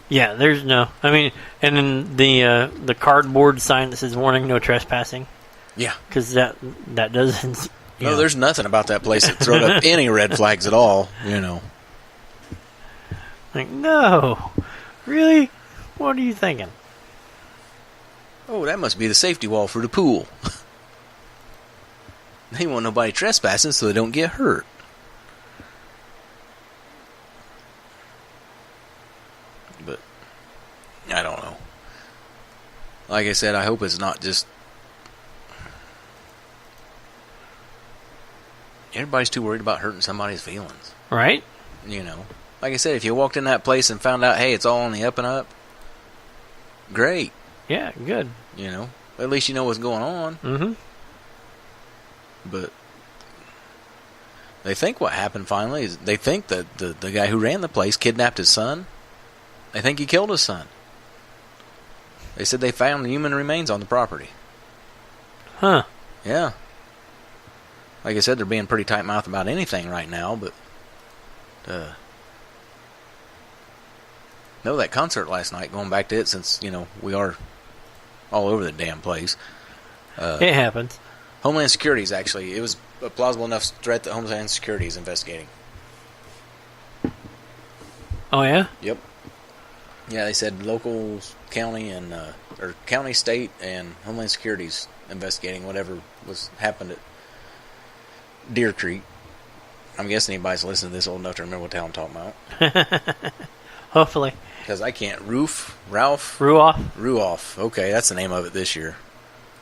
Yeah, there's no. I mean, and then the cardboard sign that says "Warning: No trespassing." Yeah, because that doesn't. No, there's nothing about that place that throws up any red flags at all. Like, no, really? What are you thinking? Oh, that must be the safety wall for the pool. They want nobody trespassing so they don't get hurt. But I don't know. Like I said, I hope it's not just... Everybody's too worried about hurting somebody's feelings. Right? Like I said, if you walked in that place and found out, hey, it's all on the up and up, great. Yeah, good. At least you know what's going on. Mm-hmm. But they think what happened finally is they think that the guy who ran the place kidnapped his son. They think he killed his son. They said they found human remains on the property. Huh. Yeah. Like I said, they're being pretty tight-mouthed about anything right now, but... No, that concert last night, going back to it since, we are all over the damn place. It happens. Homeland Security's actually, it was a plausible enough threat that Homeland Security is investigating. Oh, yeah? Yep. Yeah, they said local, county, and or county, state, and Homeland Security's investigating whatever happened at Deer Creek. I'm guessing anybody's listening to this old enough to remember what the hell I'm talking about. Hopefully. Because I can't. Ralph? Ruoff. Okay, that's the name of it this year.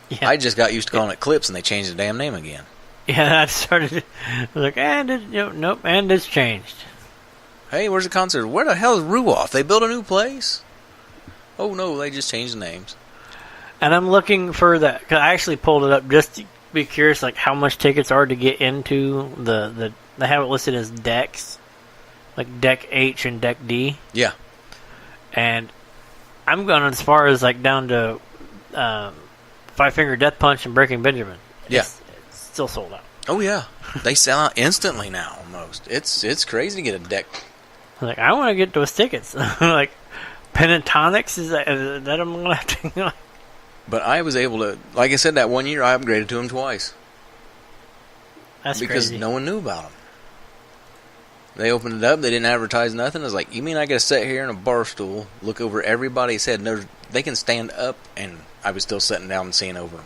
Yeah. I just got used to calling it Clips, and they changed the damn name again. Yeah, I started. I was like, nope, and it's changed. Hey, where's the concert? Where the hell is Ruoff? They built a new place? Oh, no, they just changed the names. And I'm looking for that, because I actually pulled it up just to be curious, like how much tickets are to get into the they have it listed as decks, like Deck H and Deck D. Yeah. And I'm going as far as like down to Five Finger Death Punch and Breaking Benjamin. Yeah. It's still sold out. Oh, yeah. They sell out instantly now, almost. It's crazy to get a deck. I'm like, I want to get those tickets. Like, Pentatonics, is that I'm going to have to... But I was able to, like I said, that one year I upgraded to them twice. That's because crazy. No one knew about them. They opened it up, they didn't advertise nothing. I was like, you mean I got to sit here in a bar stool, look over everybody's head, and they can stand up, and I was still sitting down and seeing over them.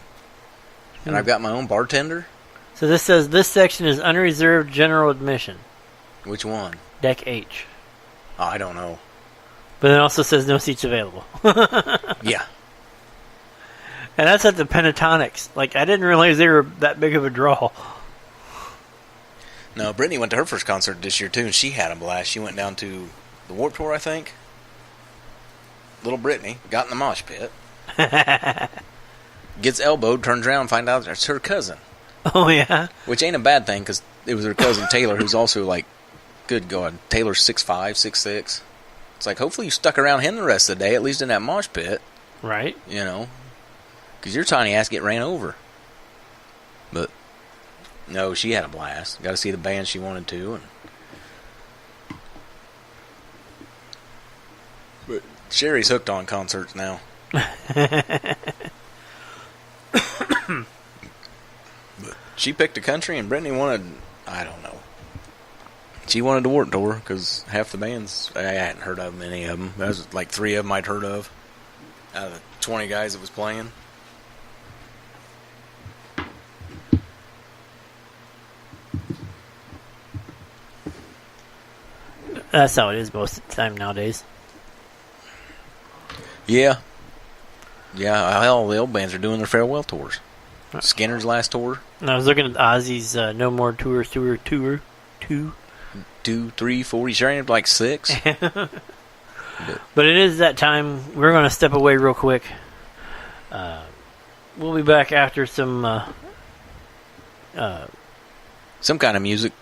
And I've got my own bartender. So this says this section is unreserved general admission. Which one? Deck H. Oh, I don't know. But it also says no seats available. Yeah. And that's at the Pentatonics. Like, I didn't realize they were that big of a draw. No, Brittany went to her first concert this year, too, and she had a blast. She went down to the Warped Tour, I think. Little Brittany got in the mosh pit. Gets elbowed, turns around, and finds out it's her cousin. Oh, yeah? Which ain't a bad thing, because it was her cousin Taylor, who's also, like, good God, Taylor's 6'5", 6'6". It's like, hopefully you stuck around him the rest of the day, at least in that mosh pit. Right. Because your tiny ass get ran over. But, no, she had a blast. Got to see the band she wanted to. But Sherry's hooked on concerts now. But she picked a country, and Brittany wanted, I don't know. She wanted the Warped Tour, because half the bands, I hadn't heard of any of them. There was like 3 of them I'd heard of, out of the 20 guys that was playing. That's how it is most of the time nowadays. Yeah. Yeah, hell, the old bands are doing their farewell tours. Skinner's last tour. And I was looking at Ozzy's No More Tours Tour 2. 2, 3, 4. He's sharing like 6. But it is that time. We're going to step away real quick. We'll be back after some kind of music.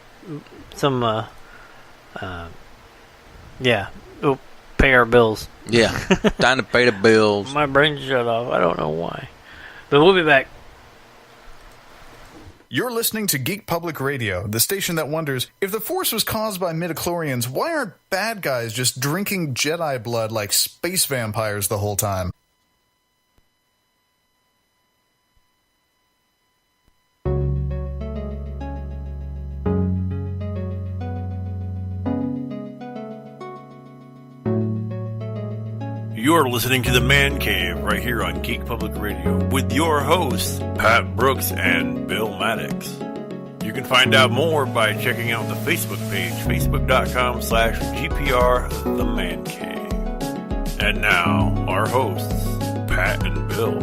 Yeah, we'll pay our bills. Yeah, time to pay the bills. My brain shut off. I don't know why. But we'll be back. You're listening to Geek Public Radio, the station that wonders, if the Force was caused by midichlorians, why aren't bad guys just drinking Jedi blood like space vampires the whole time? You're listening to the Man Cave right here on Geek Public Radio with your hosts, Pat Brooks and Bill Maddox. You can find out more by checking out the Facebook page, facebook.com/GPR The Man Cave. And now, our hosts, Pat and Bill.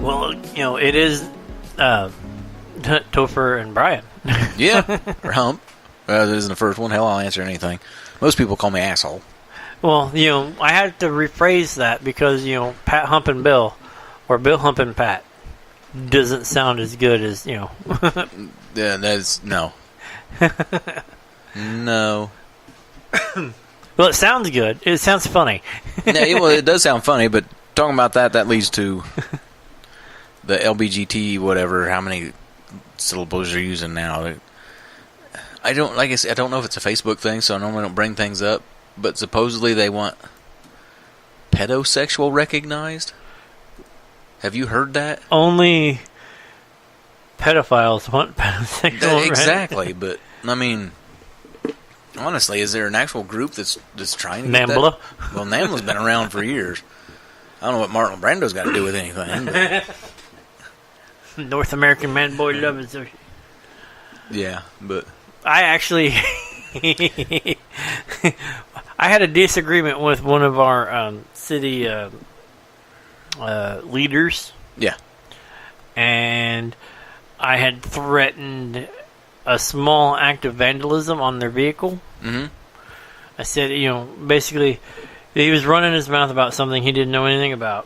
Well, it is Topher and Brian. Yeah, or Hump. This isn't the first one. Hell, I'll answer anything. Most people call me asshole. Well, I had to rephrase that because, Pat humping Bill, or Bill humping Pat, doesn't sound as good as, Yeah, that's, no. No. Well, it sounds good. It sounds funny. Yeah, well, it does sound funny, but talking about that leads to the LBGT, whatever, how many syllables you're using now. I don't know if it's a Facebook thing, so I normally don't bring things up, but supposedly they want pedosexual recognized. Have you heard that? Only pedophiles want pedosexual. Exactly, but I mean, honestly, is there an actual group that's trying to get NAMBLA? that? Well, NAMBLA's been around for years. I don't know what Marlon Brando's got to do with anything. But... North American Man Boy Love Association. Yeah, but I actually I had a disagreement with one of our city leaders. Yeah. And I had threatened a small act of vandalism on their vehicle. Mm-hmm. I said, basically, he was running his mouth about something he didn't know anything about.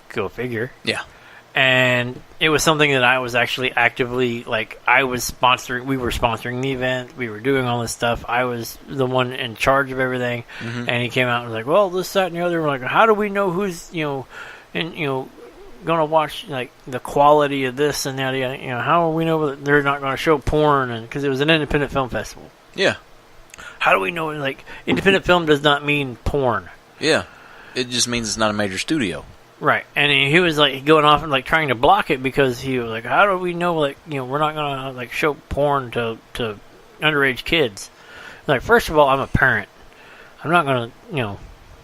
Go figure. Yeah. And it was something that I was actually actively, we were sponsoring the event, we were doing all this stuff, I was the one in charge of everything, and he came out and was like, well, this, that, and the other, we're like, how do we know who's, gonna watch, the quality of this and that, how do we know that they're not gonna show porn, and because it was an independent film festival. Yeah. How do we know, independent film does not mean porn. Yeah. It just means it's not a major studio. Right, and he was going off and trying to block it because he was like, "How do we know? We're not gonna show porn to underage kids." First of all, I'm a parent. I'm not gonna,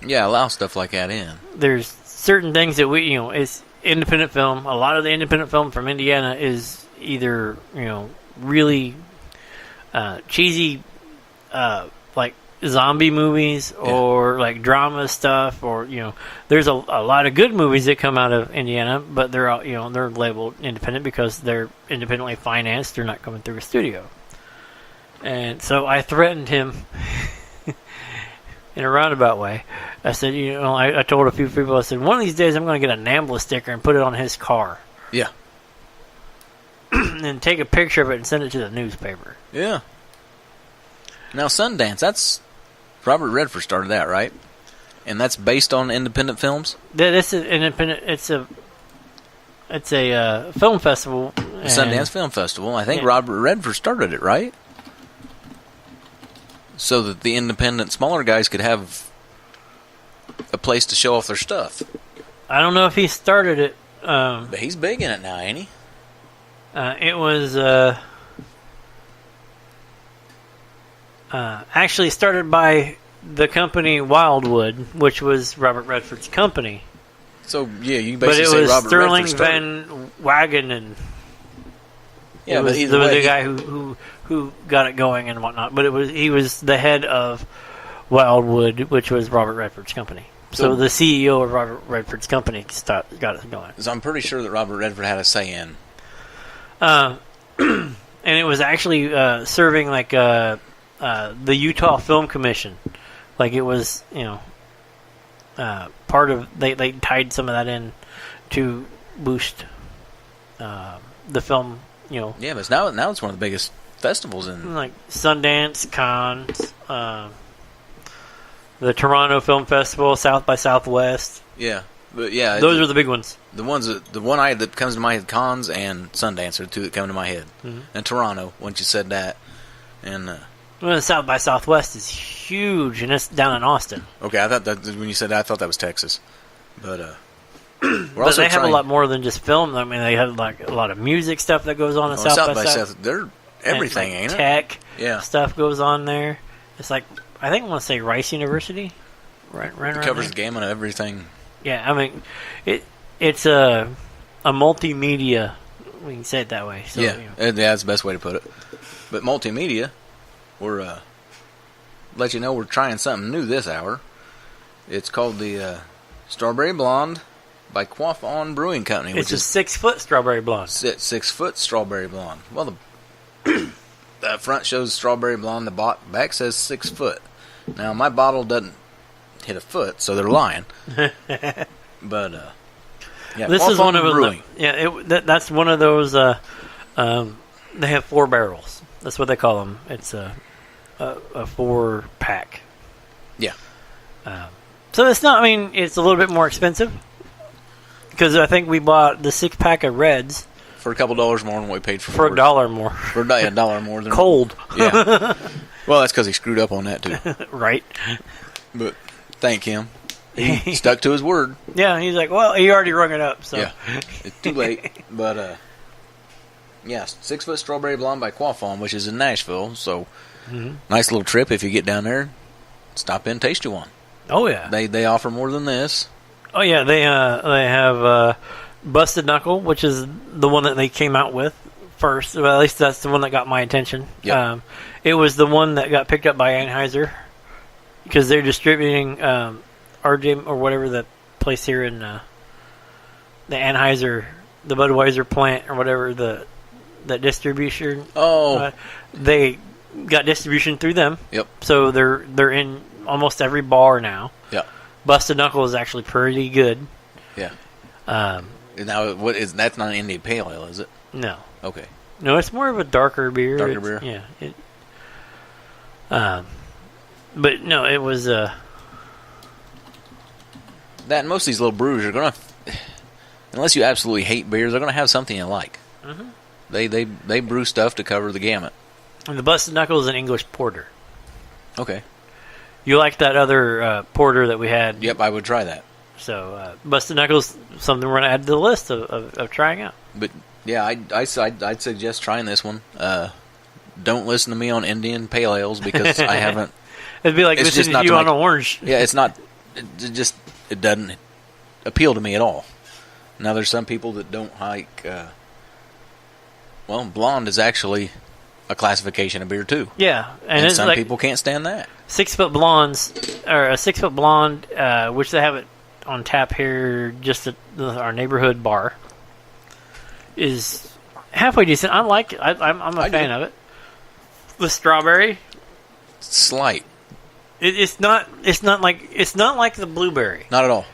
Yeah, allow stuff like that in. There's certain things that we, it's independent film. A lot of the independent film from Indiana is either really cheesy, zombie movies or drama stuff, or there's a lot of good movies that come out of Indiana, but they're all, they're labeled independent because they're independently financed. They're not coming through a studio. And so I threatened him in a roundabout way. I said, I told a few people, I said, one of these days I'm going to get a NAMBLA sticker and put it on his car. Yeah. And take a picture of it and send it to the newspaper. Yeah. Now Sundance, that's Robert Redford started that, right? And that's based on independent films? This is independent. It's a film festival. The Sundance Film Festival. I think Robert Redford started it, right? So that the independent, smaller guys could have a place to show off their stuff. I don't know if he started it. But he's big in it now, ain't he? It was actually started by the company Wildwood, which was Robert Redford's company. So yeah, you can basically say But it was Robert Sterling Redford started. Van Wagen, Yeah, but but there was the guy who got it going and whatnot. But he was the head of Wildwood, which was Robert Redford's company. So the CEO of Robert Redford's company got it going. So I'm pretty sure that Robert Redford had a say in. And it was actually serving the Utah Film Commission. It was, part of, they tied some of that in to boost the film, Yeah, but now it's one of the biggest festivals in like Sundance, Cannes, the Toronto Film Festival, South by Southwest. Yeah, but yeah, Those are the big ones. the ones that comes to my head, Cannes and Sundance are the two that come to my head, and Toronto. Once you said that, and Well, South by Southwest is huge, and it's down in Austin. okay, I thought that when you said that, I thought that was Texas, but we're But also they have a trying- lot more than just film. I mean, they have like a lot of music stuff that goes on in South by South. They're everything, And, ain't it? Tech Yeah. stuff goes on there. It's like, I think I want to say Rice University. Right It around covers there. the gamut of everything. Yeah, I mean, it's a multimedia. We can say it that way. So, Yeah, you know. that's the best way to put it. But multimedia, we're let you know we're trying something new this hour. It's called the Strawberry Blonde by Quaff On Brewing Company, It's which a is 6-foot strawberry blonde. 6-foot strawberry blonde. Well, the front shows strawberry blonde. The back says 6 foot. Now my bottle doesn't hit a foot, so they're lying. But yeah, This Quaff is one On of brewing. them. Yeah, that's one of those. They have 4 barrels. That's what they call them. It's a 4-pack. Yeah, So it's not. I mean, it's a little bit more expensive because I think we bought the 6-pack of Reds for a couple dollars more than what we paid for for $1 more. For $1 more than Cold, Yeah. Well, that's because he screwed up on that too. right? But thank him. He stuck to his word. Yeah, he's like, well, he already rung it up. So Yeah, it's too late. But yeah, 6-foot strawberry blonde by Quaff On, which is in Nashville. So nice little trip if you get down there. Stop in, taste you one. Oh yeah. They offer more than this. Oh yeah. They have Busted Knuckle, which is the one that they came out with first. Well, at least that's the one that got my attention. Yep. It was the one that got picked up by Anheuser because they're distributing RJ or whatever the place here in the Anheuser, the Budweiser plant or whatever that distribution. Oh, They got distribution through them. yep, So they're in almost every bar now. yep, Busted Knuckle is actually pretty good. yeah. Um, Now, that's not an Indian Pale Ale, is it? no, Okay. no, it's more of a darker beer. Darker It's- beer? Yeah. But no, it was. That and most of these little breweries are gonna, unless you absolutely hate beers, they're gonna have something you like. Mhm. They brew stuff to cover the gamut. And the Busted Knuckle is an English porter. Okay. You like that other porter that we had? Yep, I would try that. So Busted Knuckle's something we're gonna add to the list of trying out. But yeah, I'd suggest trying this one. Don't listen to me on Indian Pale Ales because I haven't. It'd be like It's just listening not to you to on my- an orange. Yeah, it's not. It doesn't appeal to me at all. Now there's some people that don't like. Well, blonde is actually a classification of beer too, Yeah, and it's some like people can't stand that. 6-foot blondes or a 6-foot blonde, which they have it on tap here, just at our neighborhood bar, is halfway decent. I like it. I'm a I fan do. of it. The strawberry, Slight, it's not like the blueberry not at all.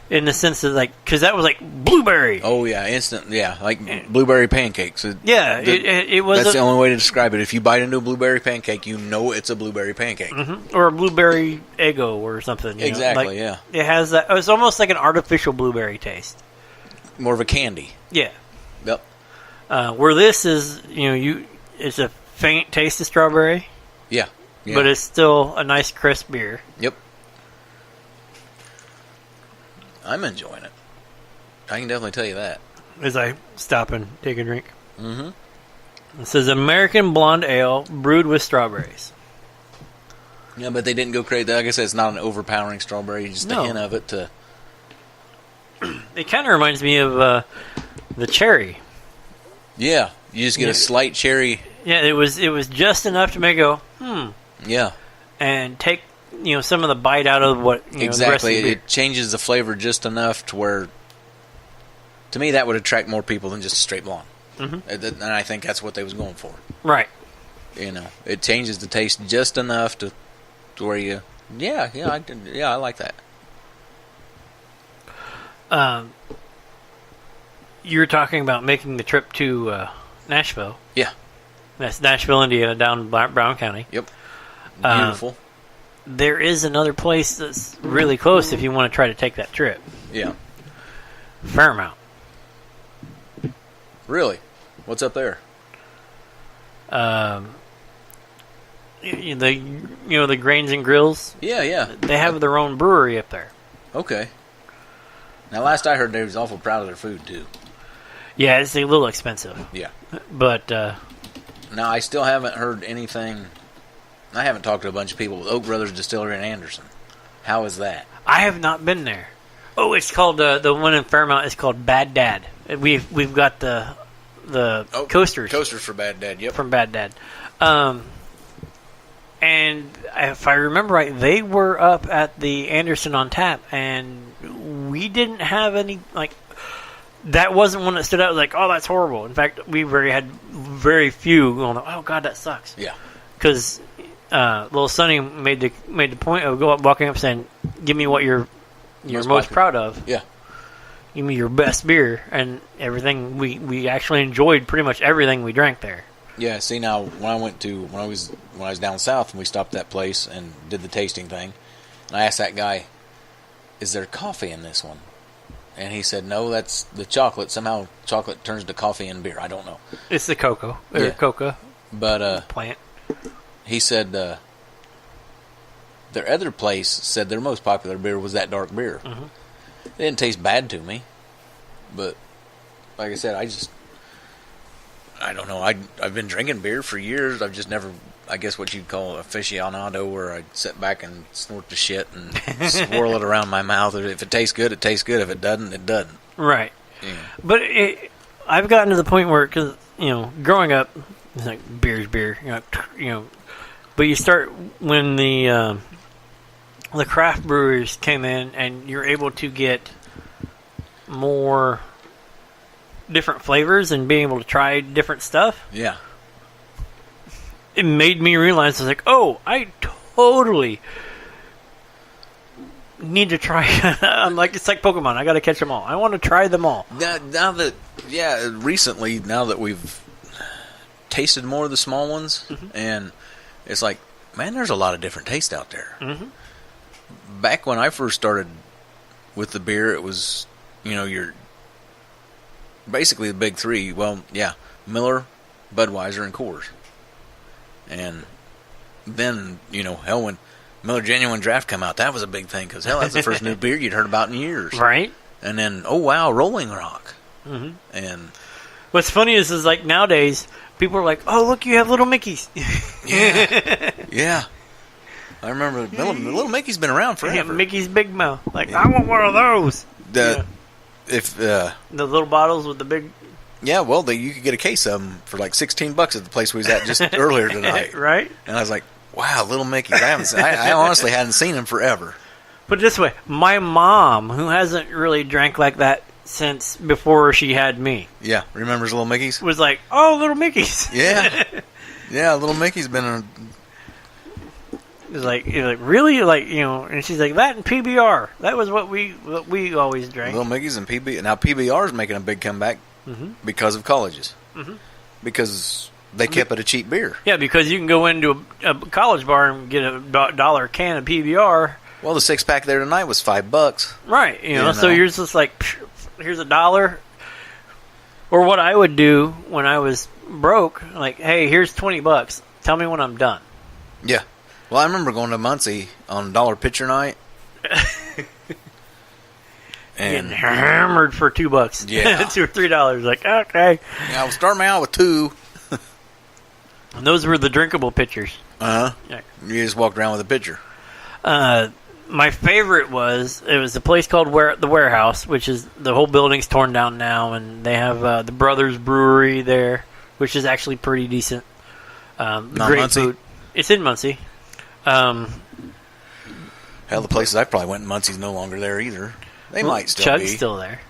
in the sense of like because that was like blueberry. Oh yeah, instant. Yeah, like blueberry pancakes. Yeah, it was That's the only way to describe it. If you bite into a blueberry pancake, you know it's a blueberry pancake. or a blueberry Eggo or something. you know? Exactly. Like, Yeah, it has that. It's almost like an artificial blueberry taste. more of a candy. Yeah. Yep. Where this is, it's a faint taste of strawberry, Yeah. Yeah. but it's still a nice crisp beer. Yep. I'm enjoying it. I can definitely tell you that. As I stop and take a drink. Mm-hmm. It says American Blonde Ale brewed with strawberries. Yeah, but they didn't go crazy. Like I said, it's not an overpowering strawberry. Just No. a hint of it to. It kind of reminds me of the cherry. Yeah, you just get Yeah. a slight cherry. Yeah, it was just enough to make it go Yeah, and take some of the bite out of what the rest of exactly. the beer. It changes the flavor just enough to where, to me, that would attract more people than just a straight blonde. Mhm. And I think that's what they was going for. Right. It changes the taste just enough to where you, I like that. You were talking about making the trip to Nashville. Yeah. That's Nashville, Indiana, down in Brown County. Yep. Beautiful. There is another place that's really close if you want to try to take that trip. Yeah. Fairmount. Really? What's up there? The the Grains and Grills. Yeah. They have their own brewery up there. Okay. Now, last I heard, they was awful proud of their food too. Yeah, it's a little expensive. Yeah. But now I still haven't heard anything. I haven't talked to a bunch of people with Oak Brothers Distillery in Anderson. How is that? I have not been there. Oh, it's called the one in Fairmount is called Bad Dad. We've got the coasters. Coasters for Bad Dad. Yep. From Bad Dad. And if I remember right, they were up at the Anderson on Tap, and we didn't have any, like, that wasn't one that stood out like, oh, that's horrible. In fact, we had very few going, oh, God, that sucks. Yeah. Because little Sonny made the point of walking up saying, give me what you're most proud of. Yeah. Give me your best beer, and everything. We actually enjoyed pretty much everything we drank there. Yeah, see, now when I was down south and we stopped at that place and did the tasting thing, and I asked that guy, "Is there coffee in this one?" And he said, "No, that's the chocolate. Somehow chocolate turns to coffee in beer. I don't know. It's the cocoa or coca, but plant." He said their other place said their most popular beer was that dark beer. Mm-hmm. It didn't taste bad to me, but like I said, I don't know. I've been drinking beer for years. I've just never, I guess what you'd call aficionado, where I'd sit back and snort the shit and swirl it around my mouth. If it tastes good, it tastes good. If it doesn't, it doesn't. Right. Yeah. But I've gotten to the point where, because, growing up, it's like beer's beer, but you start when the craft brewers came in and you're able to get more different flavors and being able to try different stuff. Yeah. It made me realize, I was like, oh, I totally need to try. I'm like, it's like Pokemon. I got to catch them all. I want to try them all. Recently, now that we've tasted more of the small ones, mm-hmm. and it's like, man, there's a lot of different tastes out there. Mm-hmm. Back when I first started with the beer, it was, your basically the big three. Well, yeah, Miller, Budweiser, and Coors. And then, hell, when Miller Genuine Draft come out, that was a big thing, because hell, that's the first new beer you'd heard about in years. Right. And then, oh wow, Rolling Rock. Mm-hmm. And what's funny is like nowadays, people are like, oh, look, you have Little Mickeys. Yeah. Yeah. I remember Little Mickey's been around forever. Yeah, Mickey's Big Mouth. Like, I want one of those. The little bottles with the big... Yeah, well, you could get a case of them for like $16 at the place we was at just earlier tonight. Right? And I was like, wow, Little Mickey's. I honestly hadn't seen them forever. Put it this way, my mom, who hasn't really drank like that since before she had me. Yeah, remembers Little Mickey's? Was like, oh, Little Mickey's. Yeah. Yeah, Little Mickey's been a... It's like really, and she's like, that and PBR. That was what we always drank. Little Mickey's and PBR. Now PBR is making a big comeback because of colleges, because they kept it a cheap beer. Yeah, because you can go into a college bar and get a $1 can of PBR. Well, the 6-pack there tonight was $5. Right, so you're just like, here's $1. Or what I would do when I was broke, like, hey, here's $20. Tell me when I'm done. Yeah. Well, I remember going to Muncie on $1 pitcher night. And getting hammered for $2. Yeah. $2 or $3. Like, okay. Yeah, I'll start me out with 2. And those were the drinkable pitchers. Uh-huh. Yeah. You just walked around with a pitcher. My favorite was a place called the Warehouse, which is the whole building's torn down now, and they have the Brothers Brewery there, which is actually pretty decent. Not great Muncie? Food. It's in Muncie. Hell, the places I probably went in Muncie's no longer there either. They might still Chug's be. still there.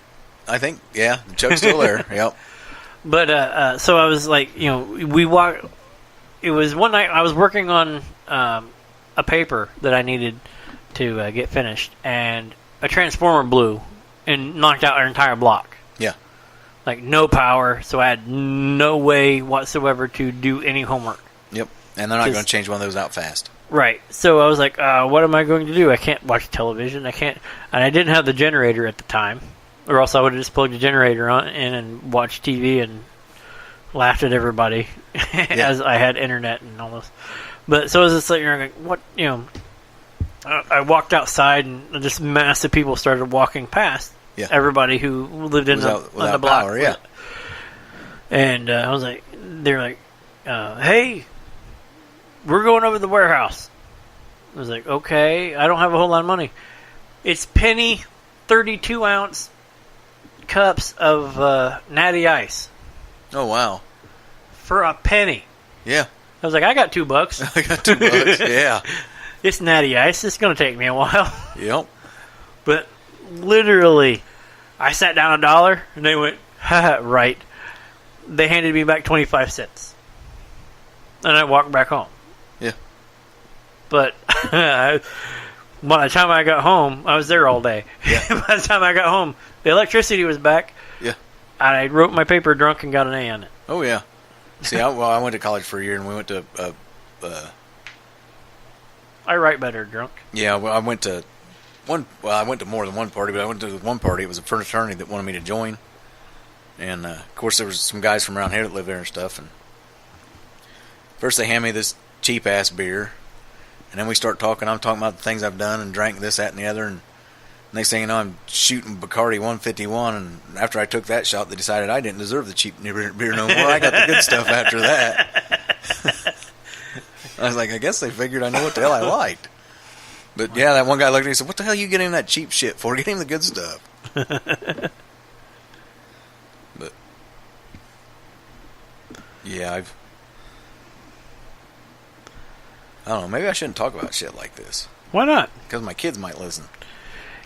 I think, yeah, the Chug's still there. Yep. But so I was like, we walked. It was one night I was working on a paper that I needed to get finished, and a transformer blew and knocked out our entire block. Yeah. like no power, so I had no way whatsoever to do any homework. Yep, and they're not going to change one of those out fast. Right. So I was like, what am I going to do? I can't watch television. I can't, and I didn't have the generator at the time, or else I would have just plugged the generator in and watched TV and laughed at everybody as I had internet and all this. But so I was just like, what, I walked outside and this mass of people started walking past. Yeah. Everybody who lived in the block. Power, yeah. And I was like, they're like, hey, we're going over to the warehouse. I was like, okay, I don't have a whole lot of money. It's penny 32-ounce cups of Natty Ice. Oh, wow. For a penny. Yeah. I was like, I got $2. I got $2, yeah. It's Natty Ice. It's going to take me a while. Yep. But literally, I sat down $1, and they went, haha, right. They handed me back 25 cents. And I walked back home. Yeah. But by the time I got home, I was there all day. Yeah. By the time I got home, the electricity was back. Yeah. I wrote my paper drunk and got an A on it. Oh, yeah. See, I went to college for a year, and we went to... I write better drunk. Yeah, well, I went to more than one party, but I went to one party. It was a fraternity that wanted me to join. And, of course, there was some guys from around here that lived there and stuff. And first they hand me this cheap-ass beer. And then we start talking. I'm talking about the things I've done and drank this, that, and the other. And next thing you know, I'm shooting Bacardi 151. And after I took that shot, they decided I didn't deserve the cheap beer no more. I got the good stuff after that. I was like, I guess they figured I knew what the hell I liked. But, yeah, that one guy looked at me and said, what the hell are you getting that cheap shit for? Get him the good stuff. But, yeah, I don't know. Maybe I shouldn't talk about shit like this. Why not? Because my kids might listen.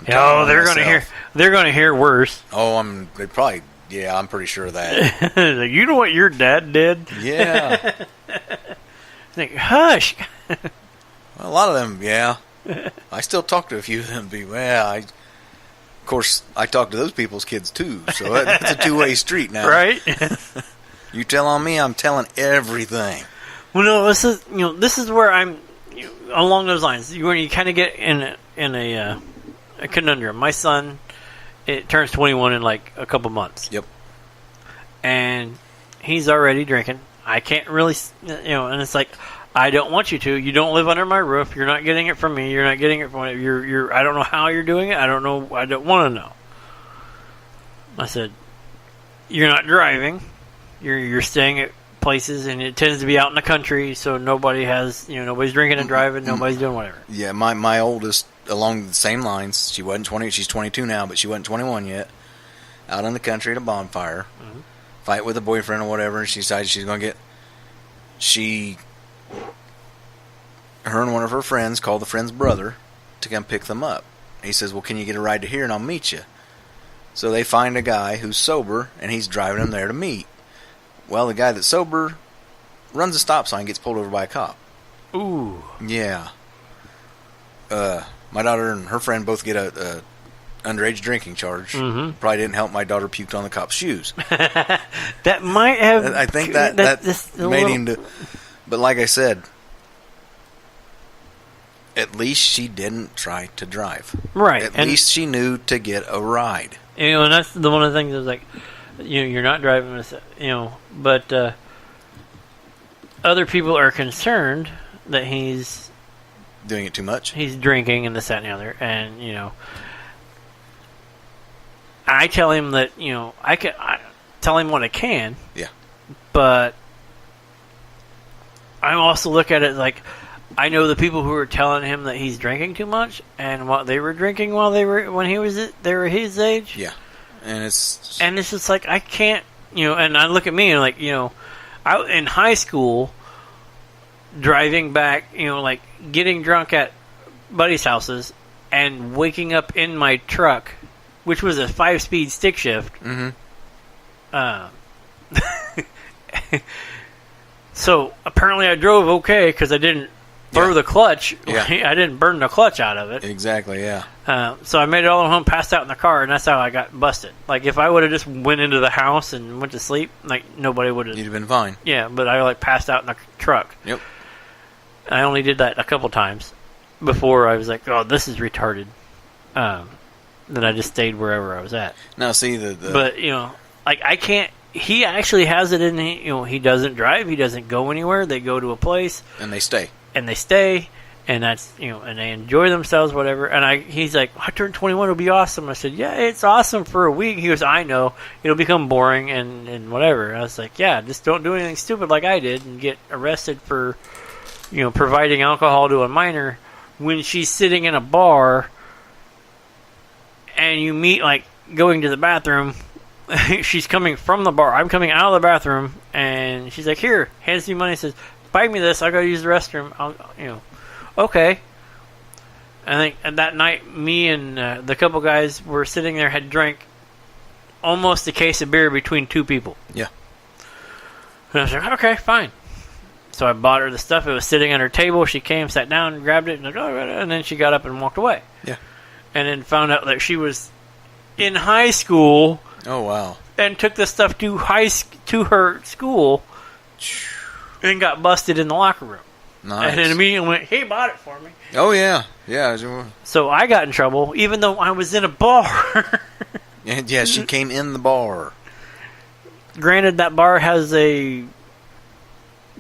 Oh, they're going to hear. They're going to hear worse. Oh, they probably. Yeah, I'm pretty sure of that. You know what your dad did? Yeah. Think, hush. Well, a lot of them, yeah. I still talk to a few of them people. Yeah, of course, I talk to those people's kids too. So that's a two-way street now, right? You tell on me, I'm telling everything. Well, no, this is where I'm along those lines. When you kind of get in a conundrum. My son, it turns 21 in like a couple months. Yep. And he's already drinking. I can't really, and it's like, I don't want you to. You don't live under my roof. You're not getting it from me. You're not getting it from I don't know how you're doing it. I don't know. I don't want to know. I said, you're not driving. You're staying at places, and it tends to be out in the country, so nobody's drinking and driving. Nobody's doing whatever. Yeah, my oldest, along the same lines, she wasn't 20. She's 22 now, but she wasn't 21 yet. Out in the country at a bonfire. Mm-hmm. Fight with a boyfriend or whatever, and she decides she's going to get... Her and one of her friends called the friend's brother to come pick them up. He says, well, can you get a ride to here and I'll meet you? So they find a guy who's sober, and he's driving them there to meet. Well, the guy that's sober runs a stop sign, gets pulled over by a cop. Ooh. Yeah. My daughter and her friend both get a underage drinking charge. Mm-hmm. Probably didn't help. My daughter puked on the cop's shoes. That might have... I think that made him to... But like I said, at least she didn't try to drive. Right. At least she knew to get a ride. And that's one of the things that's like, you're not driving, but other people are concerned that he's... Doing it too much? He's drinking and this, that, and the other. And, I tell him that, I tell him what I can. Yeah. But I also look at it like, I know the people who are telling him that he's drinking too much and what they were drinking when they were his age. Yeah. And it's just like, I can't, and I look at me and like, I in high school, driving back, like getting drunk at buddies' houses and waking up in my truck, which was a 5-speed stick shift. Mm-hmm. So apparently I drove okay because I didn't throw the clutch. Yeah. I didn't burn the clutch out of it. Exactly, yeah. So I made it all the way home, passed out in the car, and that's how I got busted. Like, if I would have just went into the house and went to sleep, like, nobody would have... You'd have been fine. Yeah, but I, like, passed out in the truck. Yep. I only did that a couple times before I was like, oh, this is retarded. Then I just stayed wherever I was at. Now, see, But, you know, like, I can't... He actually has it in... You know, he doesn't drive. He doesn't go anywhere. They go to a place. And they stay. And they stay. And that's, you know, and they enjoy themselves, whatever. And he's like, I turned 21, it'll be awesome. I said, yeah, it's awesome for a week. He goes, I know. It'll become boring and whatever. And I was like, yeah, just don't do anything stupid like I did and get arrested for, you know, providing alcohol to a minor when she's sitting in a bar and you meet, like, going to the bathroom. She's coming from the bar. I'm coming out of the bathroom, and she's like, here, hands me money, says, buy me this. I'll go use the restroom. I'll, you know. Okay. I think that night, me and the couple guys were sitting there, had drank almost a case of beer between two people. Yeah. And I was like, okay, fine. So I bought her the stuff. It was sitting on her table. She came, sat down, grabbed it, and, like, oh, and then she got up and walked away. Yeah. And then found out that she was in high school. Oh, wow. And took the stuff to her school and got busted in the locker room. Nice. And then immediately went, he bought it for me. Oh, yeah. Yeah. So I got in trouble, even though I was in a bar. And yeah, she came in the bar. Granted, that bar it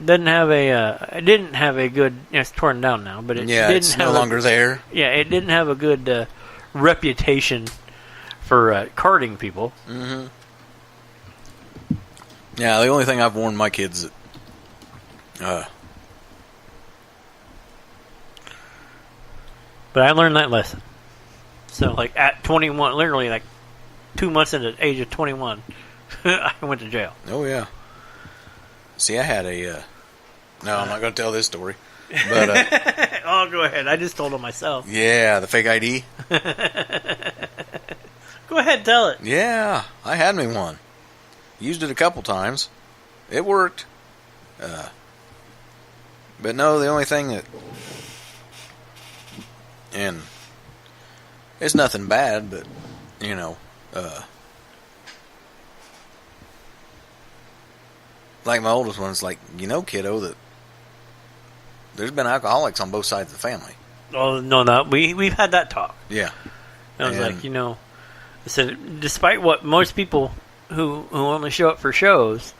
didn't have a good, it's torn down now, but it's no longer there. Yeah, it didn't have a good reputation for carding people. Mm-hmm. Yeah, the only thing I've warned my kids but I learned that lesson. So, like, at 21, literally, like, 2 months into the age of 21, I went to jail. Oh, yeah. See, I had a... no, I'm not going to tell this story. But oh, go ahead. I just told him myself. Yeah, the fake ID. Go ahead, tell it. Yeah, I had me one. Used it a couple times. It worked. But no, the only thing that... And it's nothing bad, but, you know, like my oldest one's like, you know, kiddo, that there's been alcoholics on both sides of the family. Oh, no, we've had that talk. Yeah. I was like, you know, I said, despite what most people who only show up for shows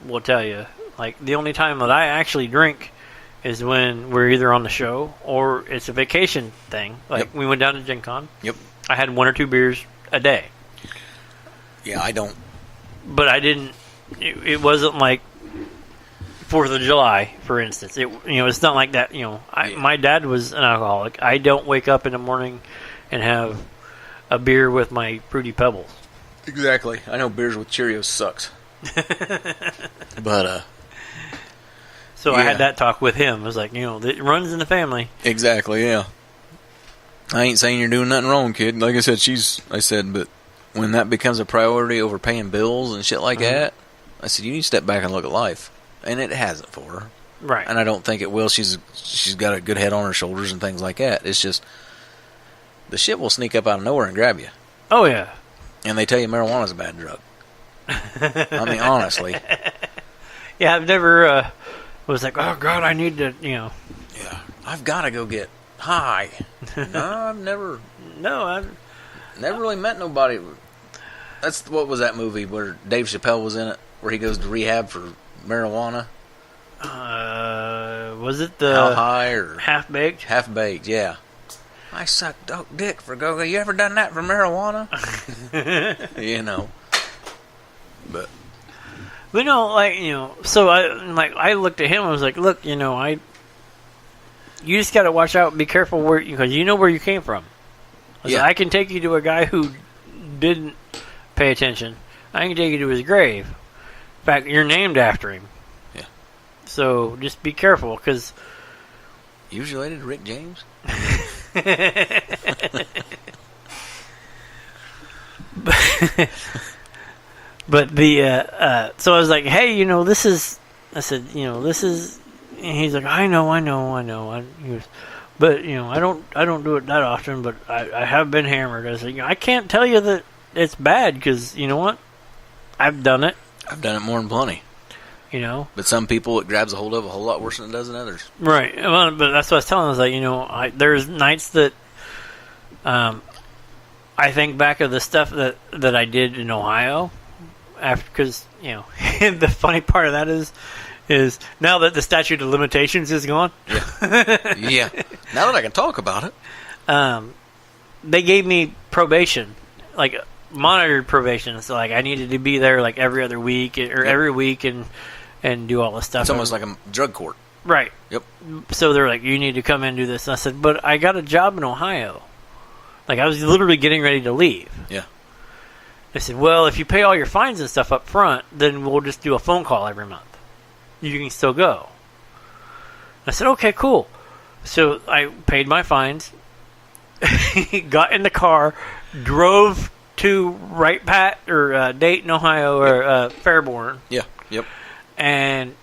will tell you, like, the only time that I actually drink is when we're either on the show or it's a vacation thing. Like, we went down to Gen Con. Yep. I had 1 or 2 beers a day. Yeah, I don't. But I didn't... It wasn't like 4th of July, for instance. It's not like that. You know, my dad was an alcoholic. I don't wake up in the morning and have a beer with my Fruity Pebbles. Exactly. I know beers with Cheerios sucks. But, So I had that talk with him. I was like, you know, it runs in the family. Exactly, yeah. I ain't saying you're doing nothing wrong, kid. Like I said, but when that becomes a priority over paying bills and shit like that, I said, you need to step back and look at life. And it hasn't for her. Right. And I don't think it will. She's got a good head on her shoulders and things like that. It's just, the shit will sneak up out of nowhere and grab you. Oh, yeah. And they tell you marijuana's a bad drug. I mean, honestly. Yeah, I've never... was like, oh, God, I need to, you know. Yeah, I've got to go get high. No, I've never really met nobody. What was that movie where Dave Chappelle was in it, where he goes to rehab for marijuana? Was it the... How High or... Half-Baked? Half-Baked, yeah. I suck dick for go-go. You ever done that for marijuana? You know. But no, like, you know, so I looked at him and was like, look, you know, you just got to watch out and be careful because you know where you came from. I can take you to a guy who didn't pay attention. I can take you to his grave. In fact, you're named after him. Yeah. So just be careful because... You was related to Rick James? But so I was like, hey, you know, I said, you know, this is And he's like, I know. He goes, but I don't do it that often, but I have been hammered. I said, I can't tell you that it's bad because you know what? I've done it. I've done it more than plenty. But some people it grabs a hold of a whole lot worse than it does in others. Right. Well, but that's what I was telling. I was like, there's nights that, I think back of the stuff that I did in Ohio, because the funny part of that is now that the statute of limitations is gone. Yeah. Yeah. Now that I can talk about it, they gave me probation, like monitored probation. So like I needed to be there like every other week or every week and do all this stuff. It's almost like a drug court. Right. Yep. So they're like, you need to come in and do this. And I said, but I got a job in Ohio. Like, I was literally getting ready to leave. Yeah. They said, well, if you pay all your fines and stuff up front, then we'll just do a phone call every month. You can still go. I said, okay, cool. So I paid my fines, got in the car, drove to Wright Pat or Dayton, Ohio, or Fairborn. Yeah. Yep. And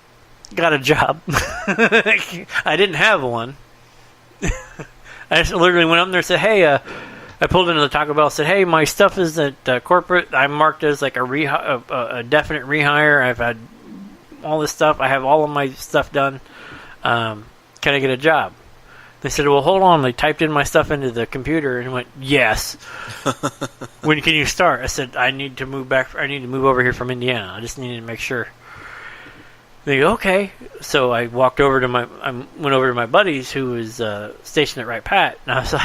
got a job. I didn't have one. I just literally went up there and said, hey, I pulled into the Taco Bell and said, hey, my stuff is at corporate. I'm marked as like a definite rehire. I've had all this stuff. I have all of my stuff done. Can I get a job? They said, well, hold on. They typed in my stuff into the computer and went, yes. When can you start? I said, I need to move back. I need to move over here from Indiana. I just needed to make sure. They go, okay. So I went over to my buddies who was stationed at Wright Pat, and I was like,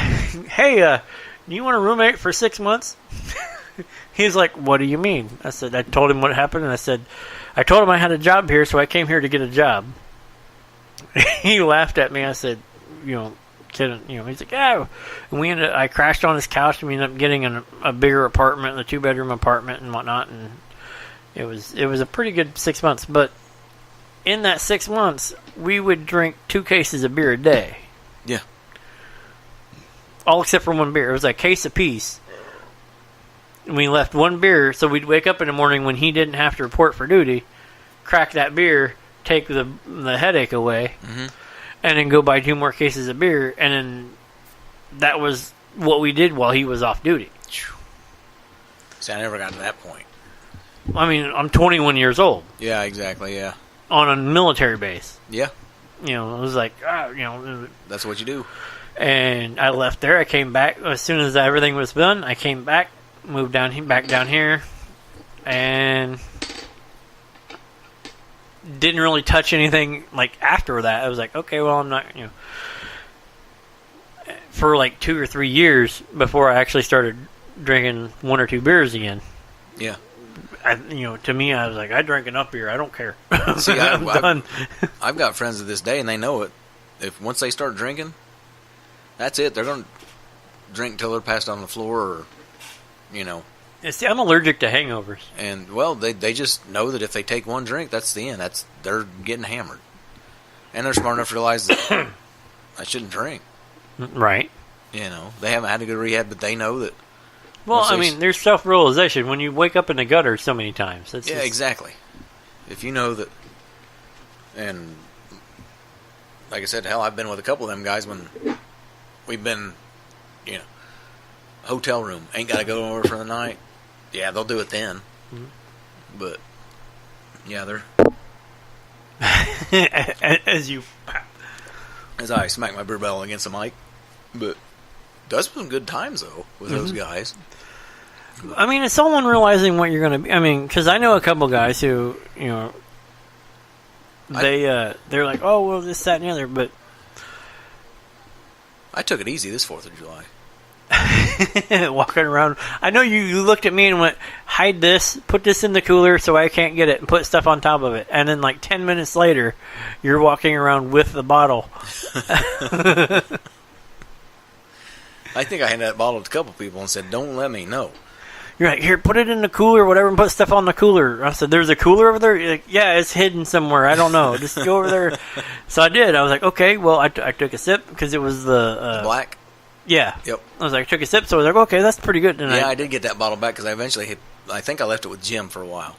hey, do you want a roommate for 6 months? He's like, what do you mean? I said, I told him what happened, and I said, I told him I had a job here, so I came here to get a job. He laughed at me. I said, kidding, he's like, yeah. And I crashed on his couch, and we ended up getting a bigger apartment, a 2-bedroom apartment and whatnot, and it was a pretty good 6 months, but in that 6 months, we would drink 2 cases of beer a day. Yeah. All except for one beer. It was a case apiece. And we left one beer, so we'd wake up in the morning when he didn't have to report for duty, crack that beer, take the headache away, and then go buy 2 more cases of beer, and then that was what we did while he was off duty. See, I never got to that point. I mean, I'm 21 years old. Yeah, exactly, yeah. On a military base. Yeah. It was like, that's what you do. And I left there. I came back as soon as everything was done. I came back, moved back down here, and didn't really touch anything like after that. I was like, okay, well, I'm not, for like 2 or 3 years before I actually started drinking 1 or 2 beers again. Yeah. To me, I was like, I drank enough beer. I don't care. See, I'm done. I've got friends to this day, and they know it. If once they start drinking, that's it. They're going to drink till they're passed on the floor, or, See, I'm allergic to hangovers. And, well, they just know that if they take one drink, that's the end. They're getting hammered. And they're smart enough to realize that I shouldn't drink. Right. They haven't had to go to rehab, but they know that. Well, I mean, there's self-realization when you wake up in the gutter so many times. Exactly. If you know that, and like I said, hell, I've been with a couple of them guys when we've been, hotel room, ain't got to go over for the night. Yeah, they'll do it then. Mm-hmm. But, yeah, they're... As I smack my beer barrel against the mic. But does some good times, though, with those guys. I mean, it's all in realizing what you're going to be. I mean, because I know a couple guys who, they're like, oh, well, this, that, and the other, but... I took it easy this 4th of July. Walking around. I know you looked at me and went, hide this, put this in the cooler so I can't get it, and put stuff on top of it. And then, like, 10 minutes later, you're walking around with the bottle. I think I handed that bottle to a couple people and said, don't let me know. You're like, here, put it in the cooler, whatever, and put stuff on the cooler. I said, there's a cooler over there? You're like, yeah, it's hidden somewhere. I don't know. Just go over there. So I did. I was like, okay, well, I took a sip because it was the black? Yeah. Yep. I was like, I took a sip, so I was like, okay, that's pretty good. And I did get that bottle back because I think I left it with Jim for a while.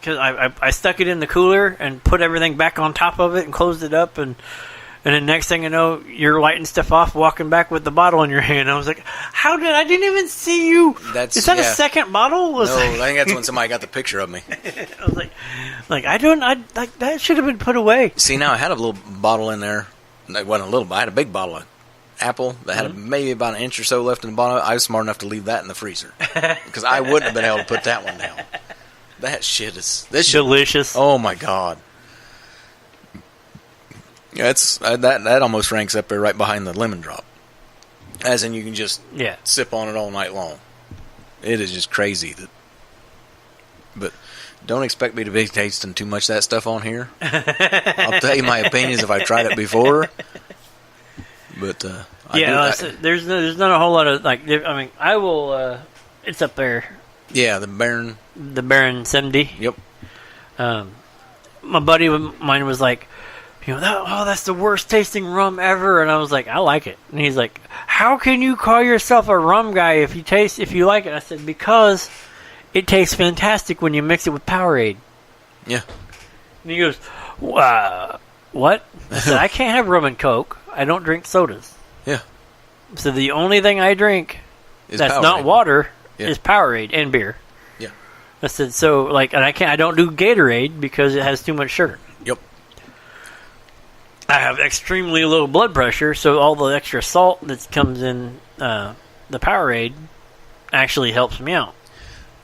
because I stuck it in the cooler and put everything back on top of it and closed it up, and then next thing you know, you're lighting stuff off, walking back with the bottle in your hand. I was like, I didn't even see you. Is that a second bottle? No, I think that's when somebody got the picture of me. I was like, that should have been put away. See, now I had a little bottle in there. It wasn't a little, but I had a big bottle of apple that had maybe about an inch or so left in the bottom. I was smart enough to leave that in the freezer because I wouldn't have been able to put that one down. That shit is delicious. Oh my god! Yeah, it's that almost ranks up there right behind the lemon drop. As in, you can just sip on it all night long. It is just crazy but don't expect me to be tasting too much of that stuff on here. I'll tell you my opinions if I've tried it before. But there's not a whole lot of I will. It's up there. Yeah, the Baron 70. Yep. My buddy of mine was like, that's the worst tasting rum ever, and I was like, I like it. And he's like, how can you call yourself a rum guy if you like it? I said, because it tastes fantastic when you mix it with Powerade. Yeah. And he goes, what? I said, I can't have rum and Coke. I don't drink sodas. Yeah. So the only thing I drink that's Powerade. Not water is Powerade and beer. Yeah. I said, and I don't do Gatorade because it has too much sugar. Yep. I have extremely low blood pressure, so all the extra salt that comes in the Powerade actually helps me out.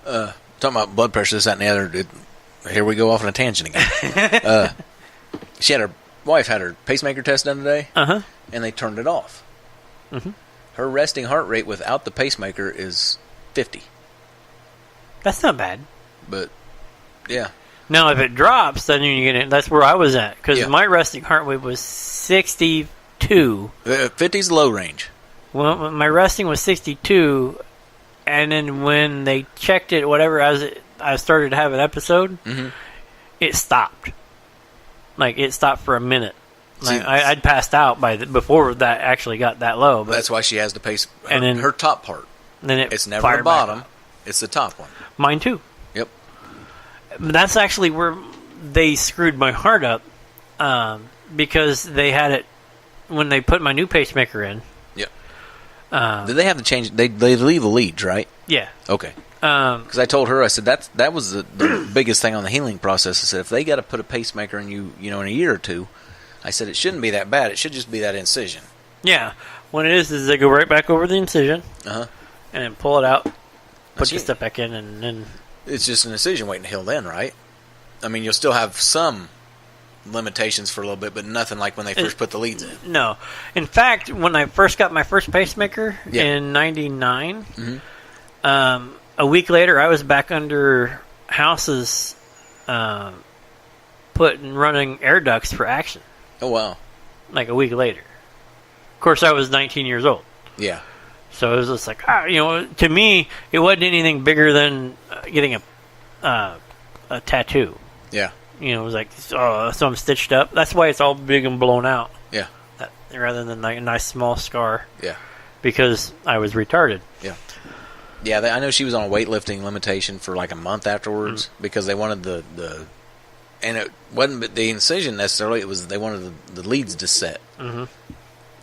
Talking about blood pressure, this, that, and the other. Here we go off on a tangent again. Her wife had her pacemaker test done today, and they turned it off. Mm-hmm. Her resting heart rate without the pacemaker is 50. That's not bad. But, yeah. Now, if it drops, then you get it. That's where I was at, because my resting heart rate was 62. 50 is low range. Well, my resting was 62, and then when they checked it, I started to have an episode, it stopped. It stopped for a minute. I'd passed out before that actually got that low. But that's why she has the pace. And then her top part. Then it's never the bottom. It's the top one. Mine too. Yep. But that's actually where they screwed my heart up, because they had it when they put my new pacemaker in. Yep. Did they have to change? They leave the leads, right? Yeah. Okay. Because I told her, I said that was the biggest thing on the healing process. I said if they got to put a pacemaker in you, in a year or two, I said it shouldn't be that bad. It should just be that incision. Yeah. What it is they go right back over the incision, and then pull it out, put your stuff back in, and then it's just an incision waiting to heal. Then, right? I mean, you'll still have some limitations for a little bit, but nothing like when they first put the leads in. No. In fact, when I first got my first pacemaker in '99. A week later, I was back under houses, running air ducts for action. Oh, wow. A week later. Of course, I was 19 years old. Yeah. So it was just like, to me, it wasn't anything bigger than getting a tattoo. Yeah. It was like, so I'm stitched up. That's why it's all big and blown out. Yeah. Rather than a nice small scar. Yeah. Because I was retarded. Yeah. Yeah, I know she was on a weightlifting limitation for a month afterwards because they wanted the and it wasn't the incision necessarily. It was they wanted the leads to set. And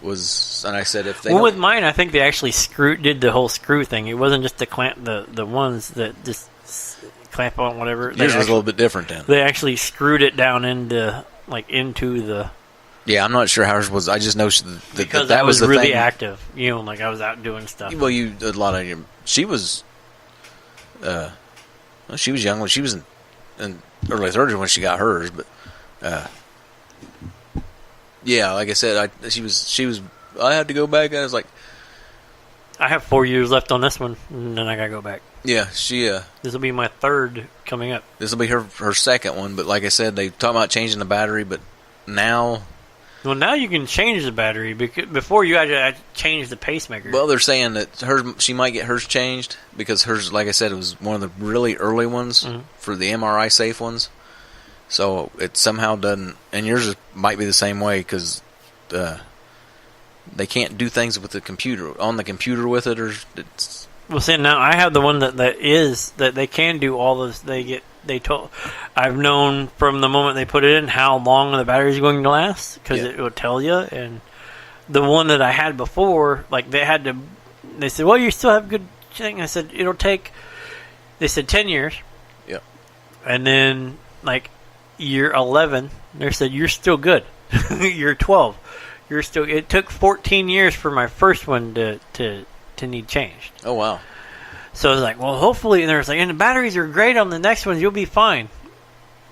I said if they with mine, I think they actually did the whole screw thing. It wasn't just the clamp the ones that just clamp on whatever. Yours was a little bit different then. They actually screwed it down into the. Yeah, I'm not sure how hers was. I just know because that I was the really thing. Active. I was out doing stuff. Well, she was, she was young when she was in early 30s when she got hers, but, yeah, like I said, she was. I had to go back, and I was like, I have 4 years left on this one, and then I gotta go back. Yeah, she. This will be my third coming up. This will be her second one, but like I said, they talk about changing the battery, but now. Well, now you can change the battery. Because before you had to change the pacemaker. Well, they're saying that she might get hers changed because hers, like I said, it was one of the really early ones for the MRI safe ones. So it somehow doesn't, and yours might be the same way because they can't do things with the computer on the computer with it, or it's. Well, see, now I have the one that they can do all those. They get I've known from the moment they put it in how long the battery is going to last because Yeah. it will tell you. And the one that I had before, like they said, well, you still have good thing. I said it'll take. They said 10 years. Yep. And then like year 11, they said you're still good. You're 12. You're still. It took 14 years for my first one to need changed. Oh wow. So I was like, well, hopefully, and there's like, and the batteries are great on the next ones. You'll be fine.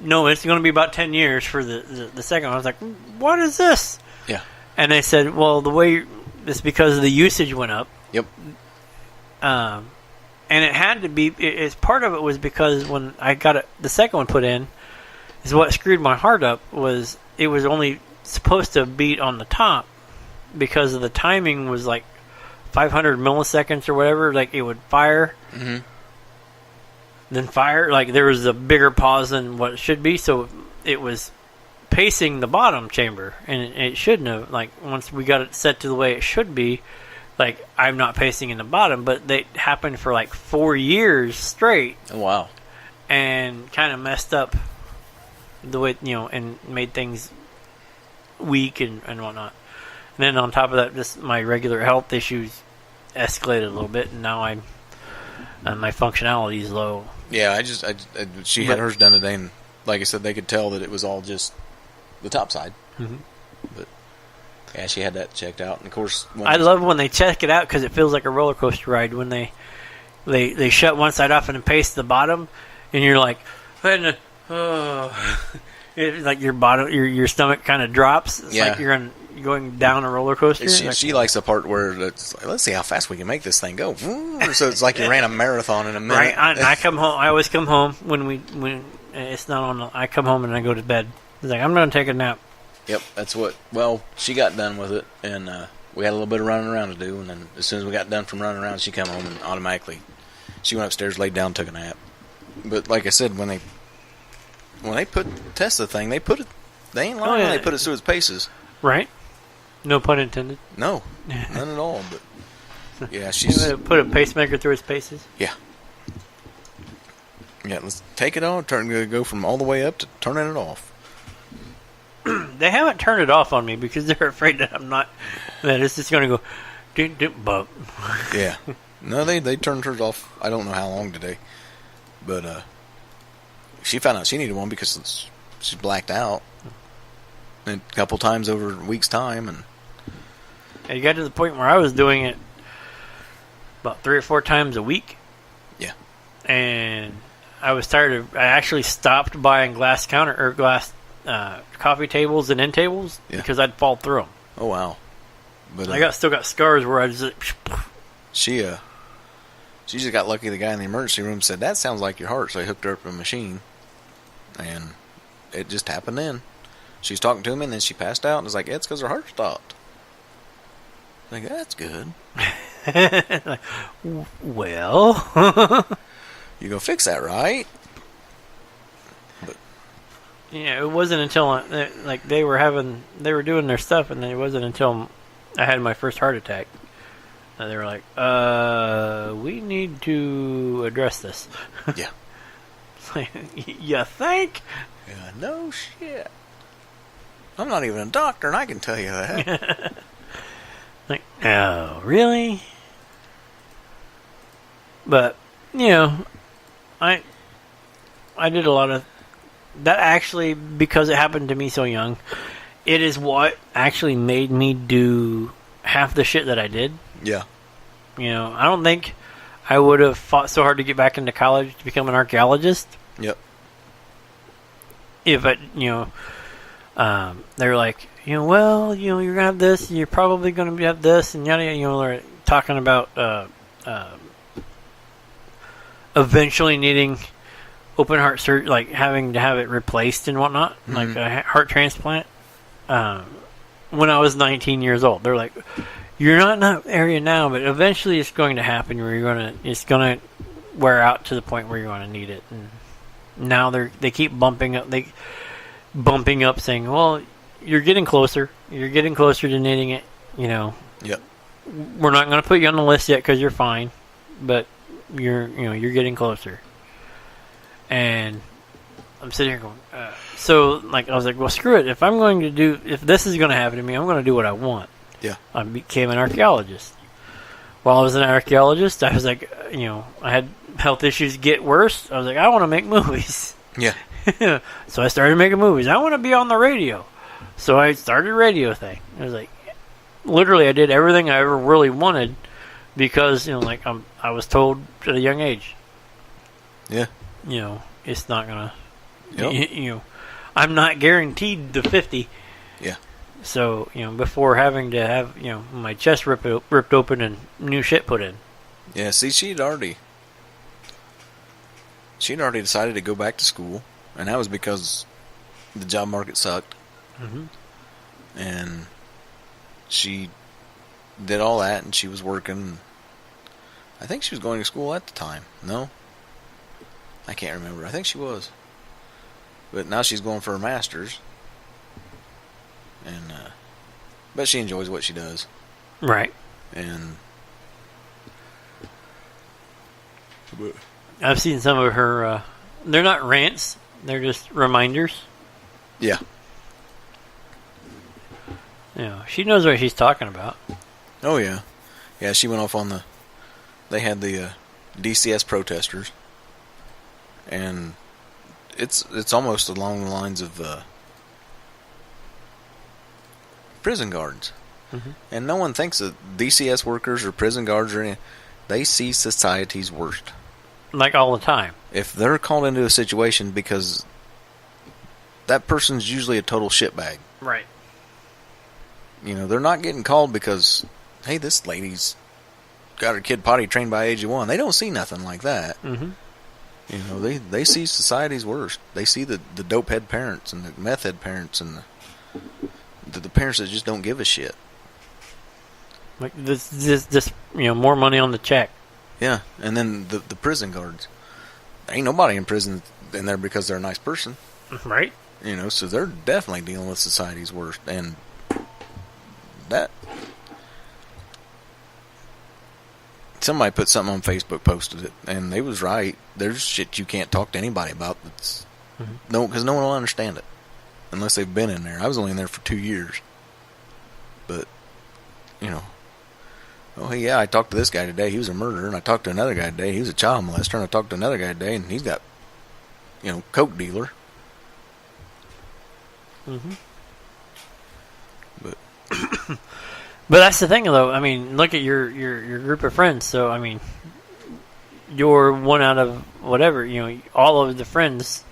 No, it's going to be about 10 years for the second one. I was like, what is this? Yeah. And they said, well, the way it's because the usage went up. Yep. And it had to be. It's part of it was because when I got the second one put in, is what screwed my heart up was it was only supposed to beat on the top because of the timing was like 500 milliseconds or whatever, like it would fire, then fire. Like there was a bigger pause than what it should be, so it was pacing the bottom chamber, and it shouldn't have. Like once we got it set to the way it should be, like I'm not pacing in the bottom, but they happened for like 4 years straight. Oh wow. And kind of messed up the way and made things weak and whatnot. And then on top of that, just my regular health issues escalated a little bit, and now my functionality is low. Yeah, she had hers done today, and like I said, they could tell that it was all just the top side. Mm-hmm. But yeah, she had that checked out, and of course, I love when they check it out because it feels like a roller coaster ride when they shut one side off and then paste the bottom, and you're like, it's like your stomach kind of drops. It's like you're going down a roller coaster. She likes the part where it's like, let's see how fast we can make this thing go. So it's like you ran a marathon in a minute. Right. I come home. I always come home when it's not on. I come home and I go to bed. It's like I'm going to take a nap. Yep, that's what. Well, she got done with it, and we had a little bit of running around to do. And then as soon as we got done from running around, she come home and automatically she went upstairs, laid down, took a nap. But like I said, when they test the thing, they put it. They ain't lying. Oh, yeah. They put it through its paces. Right. No pun intended. No, none at all. But yeah, she's put a pacemaker through its paces. Yeah. Let's take it on. Go from all the way up to turning it off. They haven't turned it off on me because they're afraid that that it's just going to go ding ding bump. Yeah. No, they turned hers off. I don't know how long today, but she found out she needed one because she's blacked out a couple times over a week's time, and it got to the point where I was doing it about 3 or 4 times a week. Yeah. And I was tired I actually stopped buying glass coffee tables and end tables because I'd fall through them. Oh wow! But I still got scars where I just. She just got lucky. The guy in the emergency room said that sounds like your heart, so he hooked her up to a machine, and it just happened then. She was talking to him, and then she passed out, and it's like it's because her heart stopped. Like that's good. Well, you go fix that, right? But yeah, it wasn't until they were doing their stuff, and it wasn't until I had my first heart attack. And they were like, we need to address this. Yeah. It's like, you think? Yeah, no shit. I'm not even a doctor, and I can tell you that. Like, oh, really? But, I did a lot of... That actually, because it happened to me so young, it is what actually made me do half the shit that I did. Yeah. I don't think I would have fought so hard to get back into college to become an archaeologist. Yep. If they're like, well, you're going to have this, you're probably going to have this, and yada, they're talking about eventually needing open heart surgery, like having to have it replaced and whatnot, like a heart transplant. When I was 19 years old, they're like, you're not in that area now, but eventually it's going to happen where it's going to wear out to the point where you're going to need it. And now they keep bumping up, saying, well, you're getting closer. You're getting closer to needing it. Yep. We're not going to put you on the list yet because you're fine, but you're getting closer. And I'm sitting here going, so like I was like, well, screw it. If this is going to happen to me, I'm going to do what I want. Yeah. I became an archaeologist. While I was an archaeologist, I was like, I had health issues get worse. I was like, I want to make movies. Yeah. So I started making movies. I want to be on the radio. So I started a radio thing. I was like, literally, I did everything I ever really wanted because, I was told at a young age. Yeah. It's not going to, Yep. I'm not guaranteed the 50. Yeah. So, before having to have, my chest ripped open and new shit put in. Yeah, see, she'd already decided to go back to school, and that was because the job market sucked. Mm-hmm. And she did all that, and she was working. I think she was going to school at the time. No? I can't remember. I think she was. But now she's going for her master's. And, but she enjoys what she does. Right. And I've seen some of her, they're not rants, they're just reminders. yeah. She knows what she's talking about. Oh, yeah. Yeah, she went off on they had the DCS protesters. And it's almost along the lines of prison guards. Mm-hmm. And no one thinks that DCS workers or prison guards or anything. They see society's worst. Like all the time. If they're called into a situation because that person's usually a total shitbag. Right. They're not getting called because, hey, this lady's got her kid potty trained by age of 1. They don't see nothing like that. Mm-hmm. They see society's worst. They see the dope head parents and the meth head parents and the parents that just don't give a shit. Like this more money on the check. Yeah, and then the prison guards. Ain't nobody in prison in there because they're a nice person. Right. So they're definitely dealing with society's worst. And that... Somebody put something on Facebook, posted it, and they was right. There's shit you can't talk to anybody about. That's because no one will understand it unless they've been in there. I was only in there for 2 years, but oh yeah, I talked to this guy today. He was a murderer, and I talked to another guy today. He was a child molester, and I talked to another guy today, and he's got coke dealer. Mm-hmm. But. But that's the thing, though. I mean, look at your group of friends. So, I mean, you're one out of whatever. All of the friends,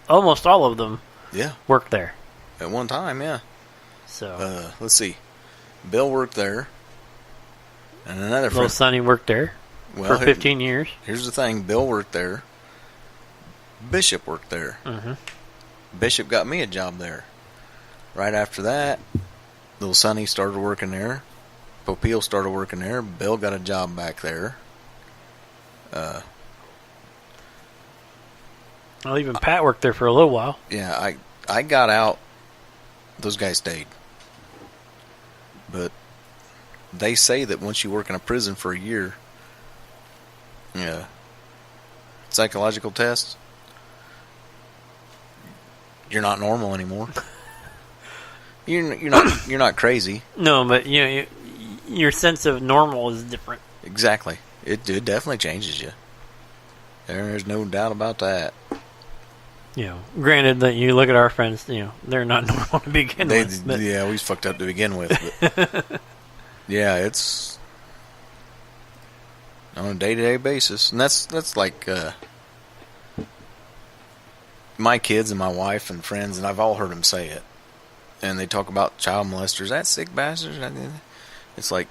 almost all of them, work there. At one time, yeah. So, let's see. Bill worked there, and another friend. Little Sonny worked there for 15 years. Here's the thing: Bill worked there. Bishop worked there. Mm-hmm. Bishop got me a job there. Right after that. Little Sonny started working there. Popeil started working there. Bill got a job back there. Well, even Pat worked there for a little while. Yeah, I got out. Those guys stayed. But they say that once you work in a prison for a year, psychological tests, you're not normal anymore. You're not crazy. No, but your sense of normal is different. Exactly. It definitely changes you. There's no doubt about that. Granted that you look at our friends, they're not normal to begin with. But. Yeah, we was fucked up to begin with. But yeah, it's on a day-to-day basis, and that's like my kids and my wife and friends, and I've all heard them say it. And they talk about child molesters. That sick bastard. It's like,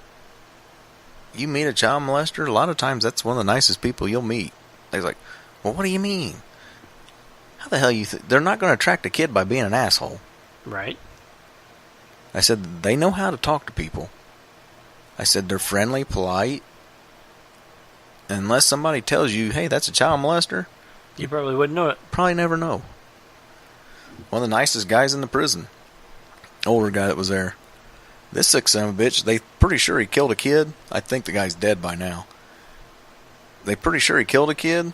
you meet a child molester, a lot of times that's one of the nicest people you'll meet. They're like, well, what do you mean? How the hell you think? They're not going to attract a kid by being an asshole. Right. I said, they know how to talk to people. I said, they're friendly, polite. Unless somebody tells you, hey, that's a child molester. You probably wouldn't know it. Probably never know. One of the nicest guys in the prison. Older guy that was there. This sick son of a bitch, they pretty sure he killed a kid. I think the guy's dead by now. They pretty sure he killed a kid,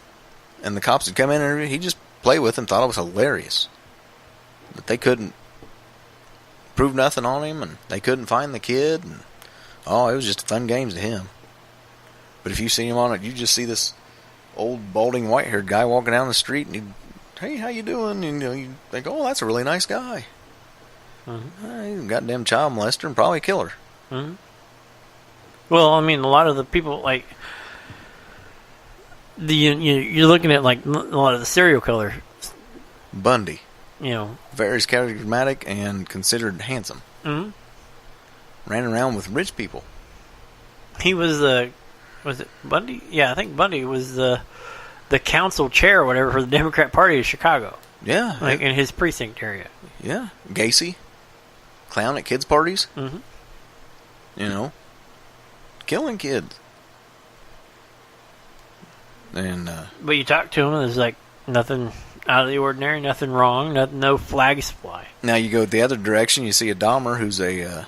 and the cops had come in and he just play with him, thought it was hilarious. But they couldn't prove nothing on him, and they couldn't find the kid. And, it was just fun games to him. But if you see him on it, you just see this old, balding, white-haired guy walking down the street, and hey, how you doing? And you think, oh, that's a really nice guy. Mm-hmm. He's a goddamn child molester and probably a killer. Mm-hmm. Well, I mean, a lot of the people, like, you're looking at, like, a lot of the serial killers. Bundy. Very charismatic and considered handsome. Mm-hmm. Ran around with rich people. He was was it Bundy? Yeah, I think Bundy was the council chair or whatever for the Democrat Party of Chicago. Yeah. Like in his precinct area. Yeah. Gacy. Clown at kids' parties. Mm-hmm. Killing kids. And but you talk to him, and there's like nothing out of the ordinary, nothing wrong, no flags fly. Now you go the other direction, you see a Dahmer who's a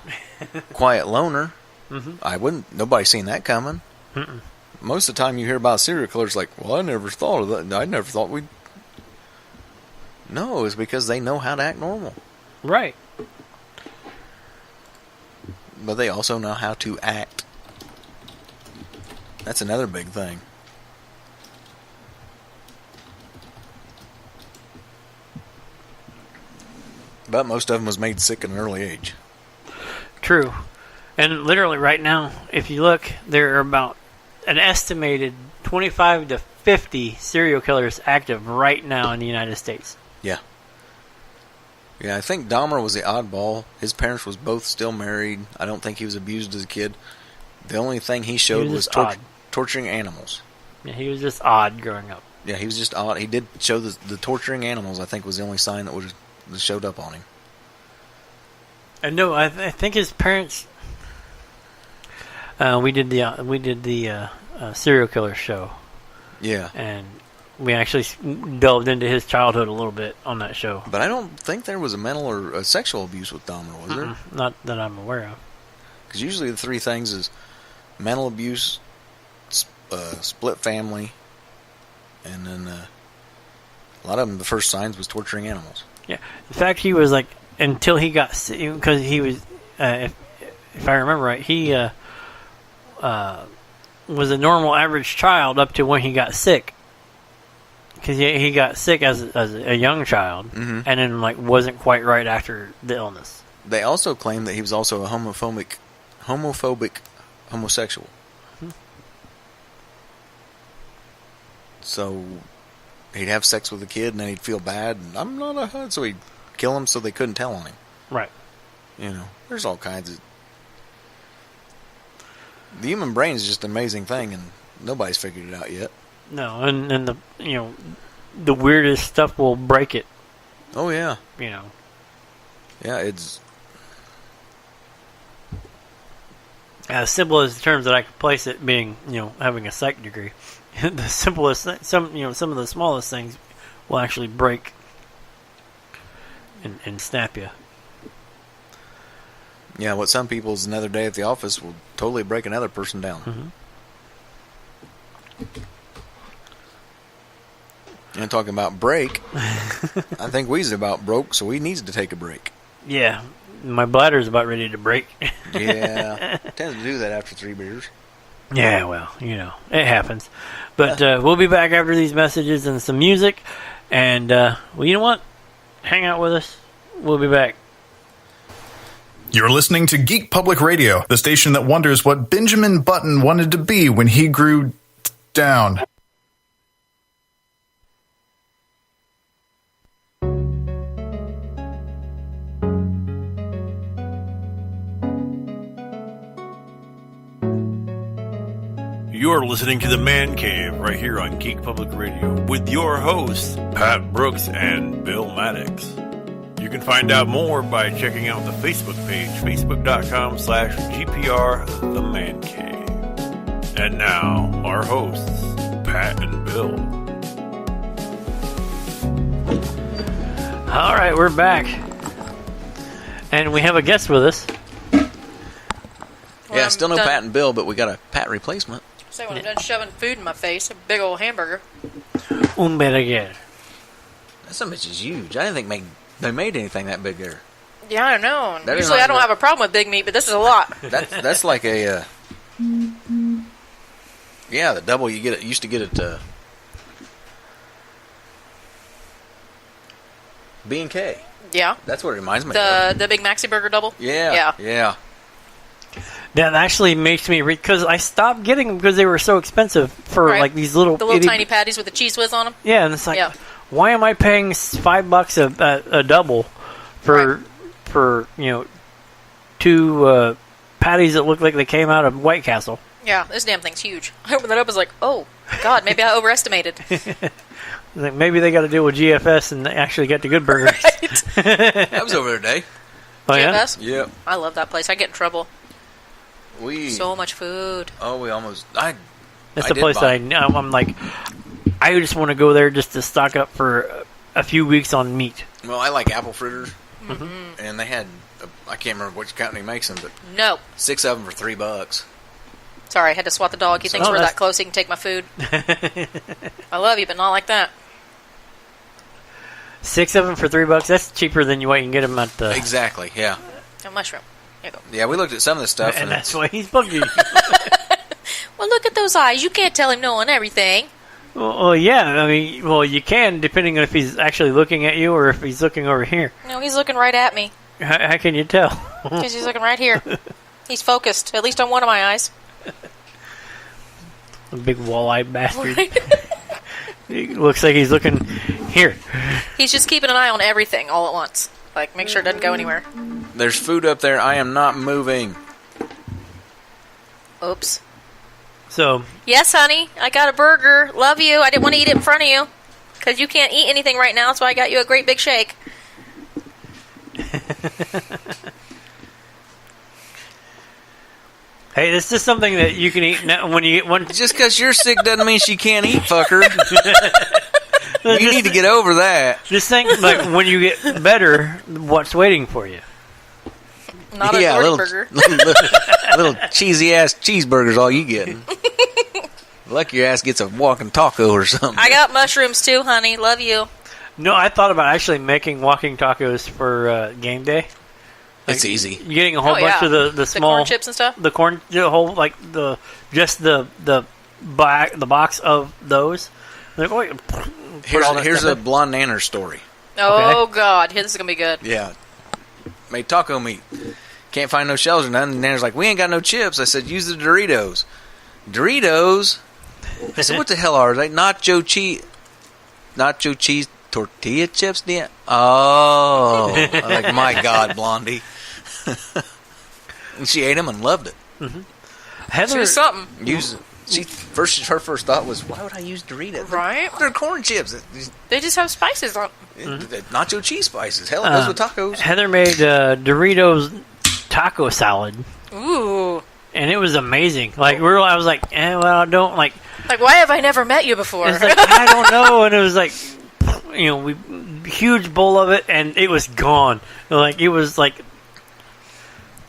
quiet loner. Mm-hmm. Nobody's seen that coming. Mm-mm. Most of the time you hear about serial killers like, well, I never thought of that. I never thought we'd... No, it's because they know how to act normal. Right. But they also know how to act. That's another big thing. But most of them was made sick at an early age. True. And literally right now, if you look, there are about an estimated 25 to 50 serial killers active right now in the United States. Yeah. Yeah, I think Dahmer was the oddball. His parents was both still married. I don't think he was abused as a kid. The only thing he showed was torturing animals. Yeah, he was just odd growing up. Yeah, he was just odd. He did show the torturing animals, I think, was the only sign that showed up on him. And no, I think his parents... we did the serial killer show. Yeah. And we actually delved into his childhood a little bit on that show. But I don't think there was a mental or a sexual abuse with Dahmer, was there? Not that I'm aware of. Because usually the three things is mental abuse, split family, and then a lot of them, the first signs was torturing animals. Yeah. In fact, he was like, until he got sick, because he was, if I remember right, he was a normal average child up to when he got sick. Because he got sick as a young child, mm-hmm. and then like wasn't quite right after the illness. They also claim that he was also a homophobic homosexual. Mm-hmm. So he'd have sex with a kid, and then he'd feel bad, and I'm not a HUD, so he'd kill him so they couldn't tell on him. Right. There's all kinds of... The human brain is just an amazing thing, and nobody's figured it out yet. No, and the the weirdest stuff will break it. Oh yeah. Yeah, it's as simple as the terms that I could place it being, having a psych degree. The simplest, some of the smallest things will actually break and snap you. Yeah, what some people's another day at the office will totally break another person down. Mm-hmm. And talking about break, I think we's about broke, so we needs to take a break. Yeah, my bladder's about ready to break. Yeah, it tends to do that after 3 beers. Yeah, well, it happens. But we'll be back after these messages and some music. And, well, you know what? Hang out with us. We'll be back. You're listening to Geek Public Radio, the station that wonders what Benjamin Button wanted to be when he grew down. You're listening to the Man Cave right here on Geek Public Radio with your hosts, Pat Brooks and Bill Maddox. You can find out more by checking out the Facebook page, facebook.com/GPR The Man Cave. And now, our hosts, Pat and Bill. All right, we're back. And we have a guest with us. Yeah, still no Pat and Bill, but we got a Pat replacement. So when I'm done shoving food in my face, a big old hamburger. Un burger. That son of a bitch is huge. I didn't think they made anything that big there. Yeah, I don't know. That Usually I don't have a problem with big meat, but this is a lot. That's like a yeah, the double you get. Used to get at B&K. Yeah. That's what it reminds me of. The Big Maxi Burger double? Yeah. That actually makes me because I stopped getting them because they were so expensive for like these little tiny patties with the cheese whiz on them. Yeah, and it's like, why am I paying $5 a double for two patties that look like they came out of White Castle? Yeah, this damn thing's huge. I opened that up, I was like, oh God, maybe I overestimated. Like maybe they got to deal with GFS and they actually get the good burgers. Right. I was over there today. Oh GFS? Yeah. Yep. I love that place. I get in trouble. So much food. Oh, we almost. That's the place that I'm like, I just want to go there just to stock up for a few weeks on meat. Well, I like apple fritters, Mm-hmm. and they had. I can't remember which company makes them, but no, 6 of them for $3. Sorry, I had to swat the dog. He thinks we're that close he can take my food. I love you, but not like that. 6 of them for $3. That's cheaper than what you can get them at the. Exactly. Yeah. A mushroom. Here you go. Yeah, we looked at some of this stuff, and that's why he's bugging you. Well, look at those eyes. You can't tell him no on everything. Well, yeah. I mean, you can, depending on if he's actually looking at you or if he's looking over here. No, he's looking right at me. How can you tell? Because he's looking right here. He's focused, at least on one of my eyes. A big wall-eyed bastard. He looks like he's looking here. He's just keeping an eye on everything all at once. Like, make sure it doesn't go anywhere. There's food up there. I am not moving. Oops. So. Yes, honey. I got a burger. Love you. I didn't want to eat it in front of you. Because you can't eat anything right now, so I got you a great big shake. Hey, this is something that you can eat now when you get one. Just because you're sick doesn't mean she can't eat, fucker. You need to get over that. Just think, like, when you get better, what's waiting for you? Not a Gordon burger. Little cheesy-ass cheeseburgers all you getting. Lucky your ass gets a walking taco or something. I got mushrooms, too, honey. Love you. No, I thought about actually making walking tacos for game day. Like, it's easy. You're getting a whole bunch of the small corn chips and stuff. The corn, the whole the box of those. Like, here's a blonde nanner story. Oh God, this is gonna be good. Yeah, made taco meat. Can't find no shells or nothing. And Nanner's like, we ain't got no chips. I said, use the Doritos. Doritos. I said, what the hell are they? Nacho cheese tortilla chips? Yeah. Oh, I'm like, my God, Blondie. And she ate them and loved it. Mm-hmm. Heather, she's something. Her first thought was, why would I use Doritos? Right? They're corn chips. They just have spices on. Nacho cheese spices. Hell, it goes with tacos. Heather made Doritos taco salad. Ooh. And it was amazing. Like I was like, I don't like. Like, why have I never met you before? It's like, I don't know. And it was like, huge bowl of it, and it was gone. Like it was like,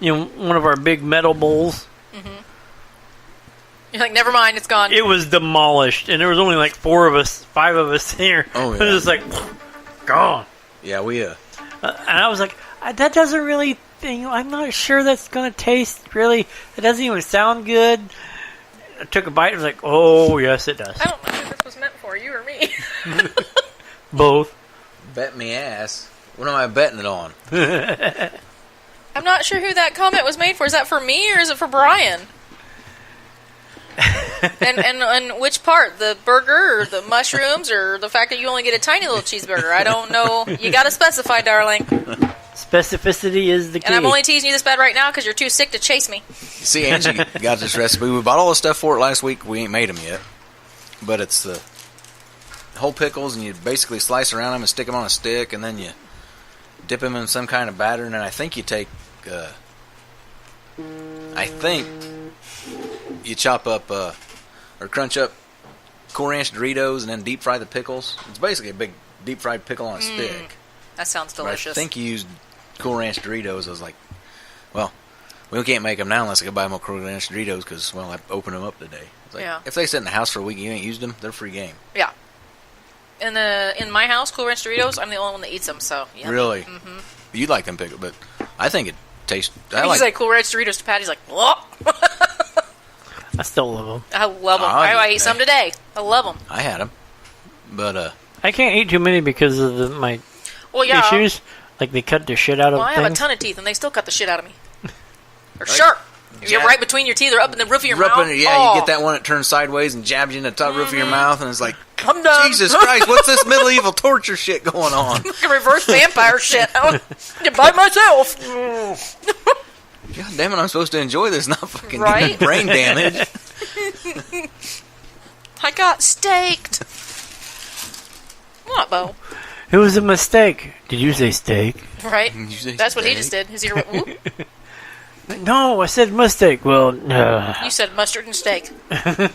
one of our big metal bowls. Mm-hmm. You're like, never mind, it's gone. It was demolished, and there was only like 5 of us here. Oh yeah. It was just like gone. Yeah, we. And I was like, that doesn't really. I'm not sure that's gonna taste really. It doesn't even sound good. I took a bite and was like, oh yes, it does. I don't know who this was meant for, you or me. Both. Bet me ass. What am I betting it on? I'm not sure who that comment was made for. Is that for me or is it for Brian? and which part? The burger or the mushrooms or the fact that you only get a tiny little cheeseburger? I don't know. You got to specify, darling. Specificity is the key. And I'm only teasing you this bad right now because you're too sick to chase me. See, Angie got this recipe. We bought all the stuff for it last week. We ain't made them yet. But it's the whole pickles, and you basically slice around them and stick them on a stick, and then you dip them in some kind of batter, and then I think you take... you chop up or crunch up Cool Ranch Doritos and then deep fry the pickles. It's basically a big deep fried pickle on a stick. That sounds delicious. But I think you used Cool Ranch Doritos. I was like, well, we can't make them now unless I go buy more Cool Ranch Doritos because, well, I opened them up today. It's like, if they sit in the house for a week and you ain't used them, they're free game. Yeah. in my house, Cool Ranch Doritos, I'm the only one that eats them. So yeah. Really? Mm-hmm. You like them pickle, but I think it tastes. He's like Cool Ranch Doritos to Patty's like, whoa. I still love them. I love them. I ate some today. I love them. I had them, but I can't eat too many because of my issues. Like they cut the shit out of. Well, I have a ton of teeth, and they still cut the shit out of me. They're sharp. You're right between your teeth, or up in the roof of your mouth. You get that one that turns sideways and jabs you in the top roof of your mouth, and it's like, I'm done. Jesus Christ, what's this medieval torture shit going on? Reverse vampire shit. I by myself. God damn it, I'm supposed to enjoy this, not fucking right? brain damage. I got staked. What, Bo? It was a mistake. Did you say steak? Right. That's what he just did. His ear went, whoop. No, I said mistake. Well, You said mustard and steak. That's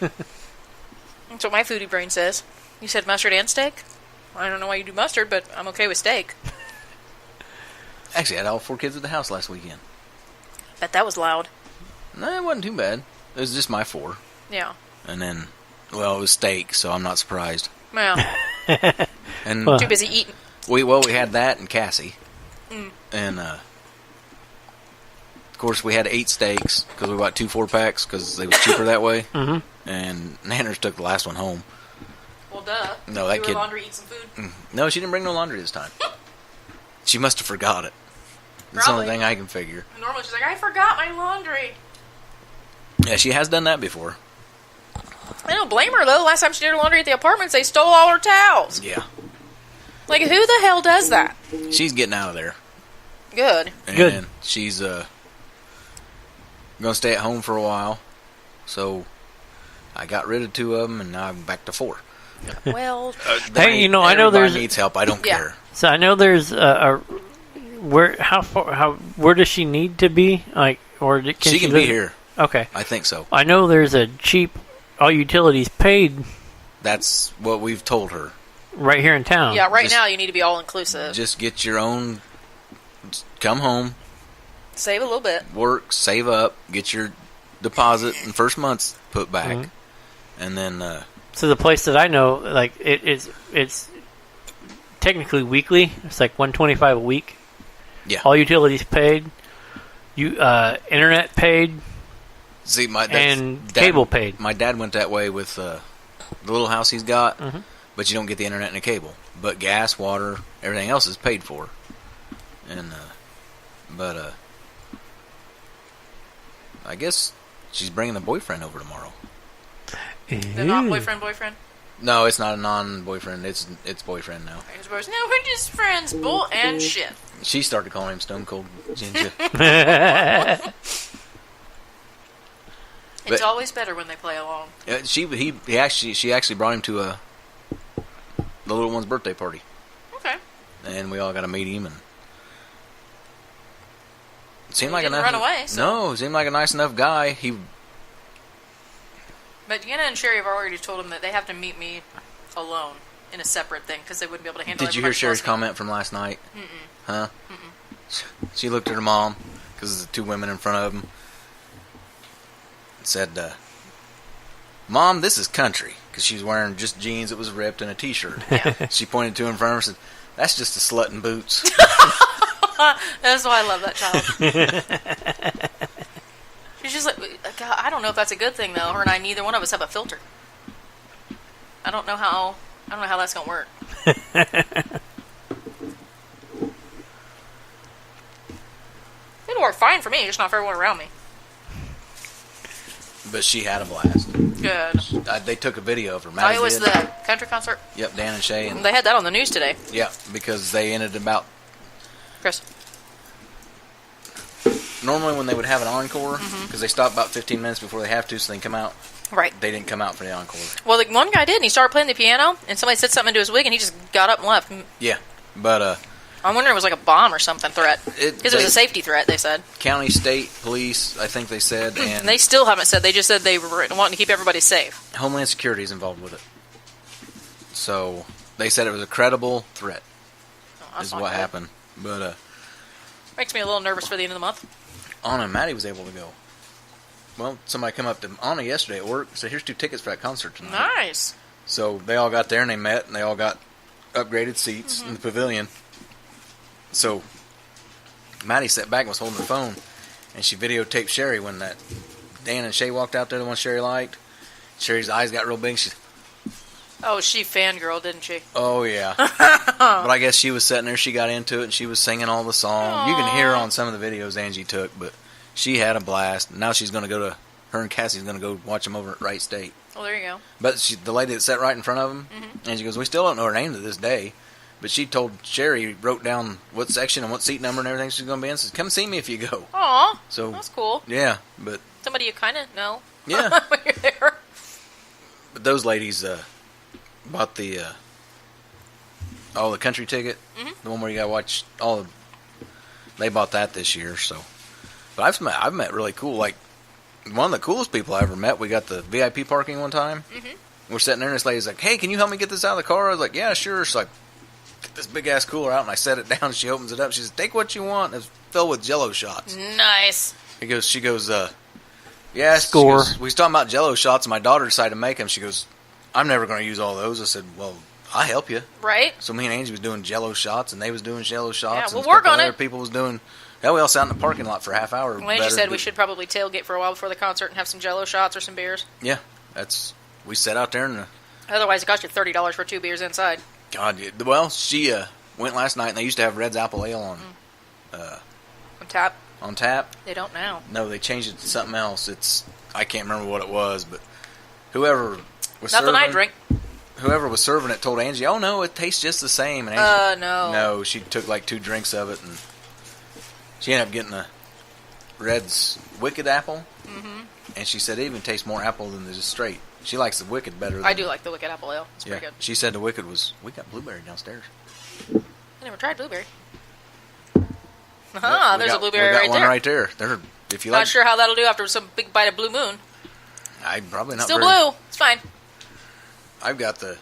what my foodie brain says. You said mustard and steak? I don't know why you do mustard, but I'm okay with steak. Actually, I had all 4 kids at the house last weekend. Bet that was loud. No, it wasn't too bad. It was just my 4. Yeah. And then, well, it was steak, so I'm not surprised. Well. And too busy eating. We had that and Cassie. And, of course, we had 8 steaks because we bought 2 4-packs because they was cheaper that way. Mm-hmm. And Nanners took the last one home. Well, duh. No, that kid. Laundry, eat some food. No, she didn't bring no laundry this time. She must have forgot it. That's the only thing I can figure. Normally, she's like, I forgot my laundry. Yeah, she has done that before. I don't blame her, though. Last time she did her laundry at the apartments, they stole all her towels. Yeah. Like, who the hell does that? She's getting out of there. Good. And she's going to stay at home for a while. So I got rid of 2 of them, and now I'm back to 4. Well, hey, I know there's needs help. I don't care. So I know there's where does she need to be? Like, or can she can be here? Okay, I think so. I know there's a cheap all utilities paid. That's what we've told her. Right here in town. Yeah, now you need to be all inclusive. Just get your own. Come home. Save a little bit. Work, save up, get your deposit and first month's put back, and then. So the place that I know, like it's technically weekly. It's like $125 a week. Yeah. All utilities paid. Internet paid. See, cable paid. My dad went that way with the little house he's got, but you don't get the internet and the cable. But gas, water, everything else is paid for. And I guess she's bringing the boyfriend over tomorrow. The non-boyfriend? No, it's not a non-boyfriend. It's boyfriend now. No, we're just friends. Bull and shit. She started calling him Stone Cold Ginger. It's always better when they play along. She actually brought him to the little one's birthday party. Okay. And we all got to meet him, and it seemed like run away. So. No, seemed like a nice enough guy. But Deanna and Sherry have already told him that they have to meet me alone in a separate thing because they wouldn't be able to handle it. Did you hear Sherry's comment from last night? Huh? She looked at her mom because there's 2 women in front of them. Said, Mom, this is country. Because she was wearing just jeans that was ripped and a t-shirt. Yeah. She pointed to her in front of her and said, that's just a slut in boots. That's why I love that child. She's just like, God, I don't know if that's a good thing, though. Her and I, neither one of us have a filter. I don't know how that's going to work. It'll work fine for me, just not for everyone around me. But she had a blast. Good. They took a video of her. Oh, it was the country concert? Yep, Dan and Shay. And they had that on the news today. Yeah, because they ended about... Chris. Normally when they would have an encore, because they stop about 15 minutes before they have to, so they can come out. Right. They didn't come out for the encore. Well, the one guy did, and he started playing the piano, and somebody said something into his wig, and he just got up and left. Yeah, but... I'm wondering if it was like a bomb or something threat. Because it was a safety threat, they said. County, state, police, I think they said. And they still haven't said. They just said they were wanting to keep everybody safe. Homeland Security is involved with it. So they said it was a credible threat is what happened. But makes me a little nervous for the end of the month. Anna and Maddie was able to go. Well, somebody come up to Anna yesterday at work and said, here's 2 tickets for that concert tonight. Nice. So they all got there and they met and they all got upgraded seats in the pavilion. So Maddie sat back and was holding her phone, and she videotaped Sherry when that Dan and Shay walked out there, the one Sherry liked. Sherry's eyes got real big. She fangirl, didn't she? Oh, yeah. But I guess she was sitting there, she got into it, and she was singing all the songs. You can hear her on some of the videos Angie took, but she had a blast. Now she's going to go to, her and Cassie's going to go watch them over at Wright State. Oh, there you go. But the lady that sat right in front of them, and she goes, we still don't know her name to this day. But she told Sherry, wrote down what section and what seat number and everything she's going to be in. Says, come see me if you go. Aw, so that's cool. Yeah, but Somebody you kind of know. Yeah. when you're there. But those ladies bought the country ticket, the one where you got to watch they bought that this year. So, but I've met really cool, like one of the coolest people I ever met. We got the VIP parking one time. We're sitting there, and this lady's like, "Hey, can you help me get this out of the car?" I was like, "Yeah, sure." She's like, "Get this big ass cooler out," and I set it down. She opens it up. She says, "Take what you want." It's filled with Jello shots. Nice. She goes, yeah. Score. We was talking about Jello shots, and my daughter decided to make them. She goes, I'm never going to use all those. I said, well, I'll help you. Right. So me and Angie was doing Jello shots, and they was doing Jello shots. Yeah, we'll and work on other it. People was doing. Yeah, we all sat in the parking lot for a half hour. Well, Angie said we should probably tailgate for a while before the concert and have some Jello shots or some beers. Yeah, we sat out there and. Otherwise, it cost you $30 for 2 beers inside. God, well, she went last night, and they used to have Red's Apple Ale on. On tap. On tap. They don't now. No, they changed it to something else. I can't remember what it was, but whoever was Nothing serving, I drink. Whoever was serving it told Angie, "Oh no, it tastes just the same." And Angie, no. No, she took like 2 drinks of it, and she ended up getting a Red's Wicked Apple. And she said it even tastes more apple than just straight. She likes the Wicked better. I do like the Wicked Apple Ale. It's pretty good. She said the Wicked was. We got blueberry downstairs. I never tried blueberry. There's a blueberry we got right one there. right there. There, if you Not like. sure how that'll do after some big bite of Blue Moon. I probably not. Still very, blue. It's fine. I've got the.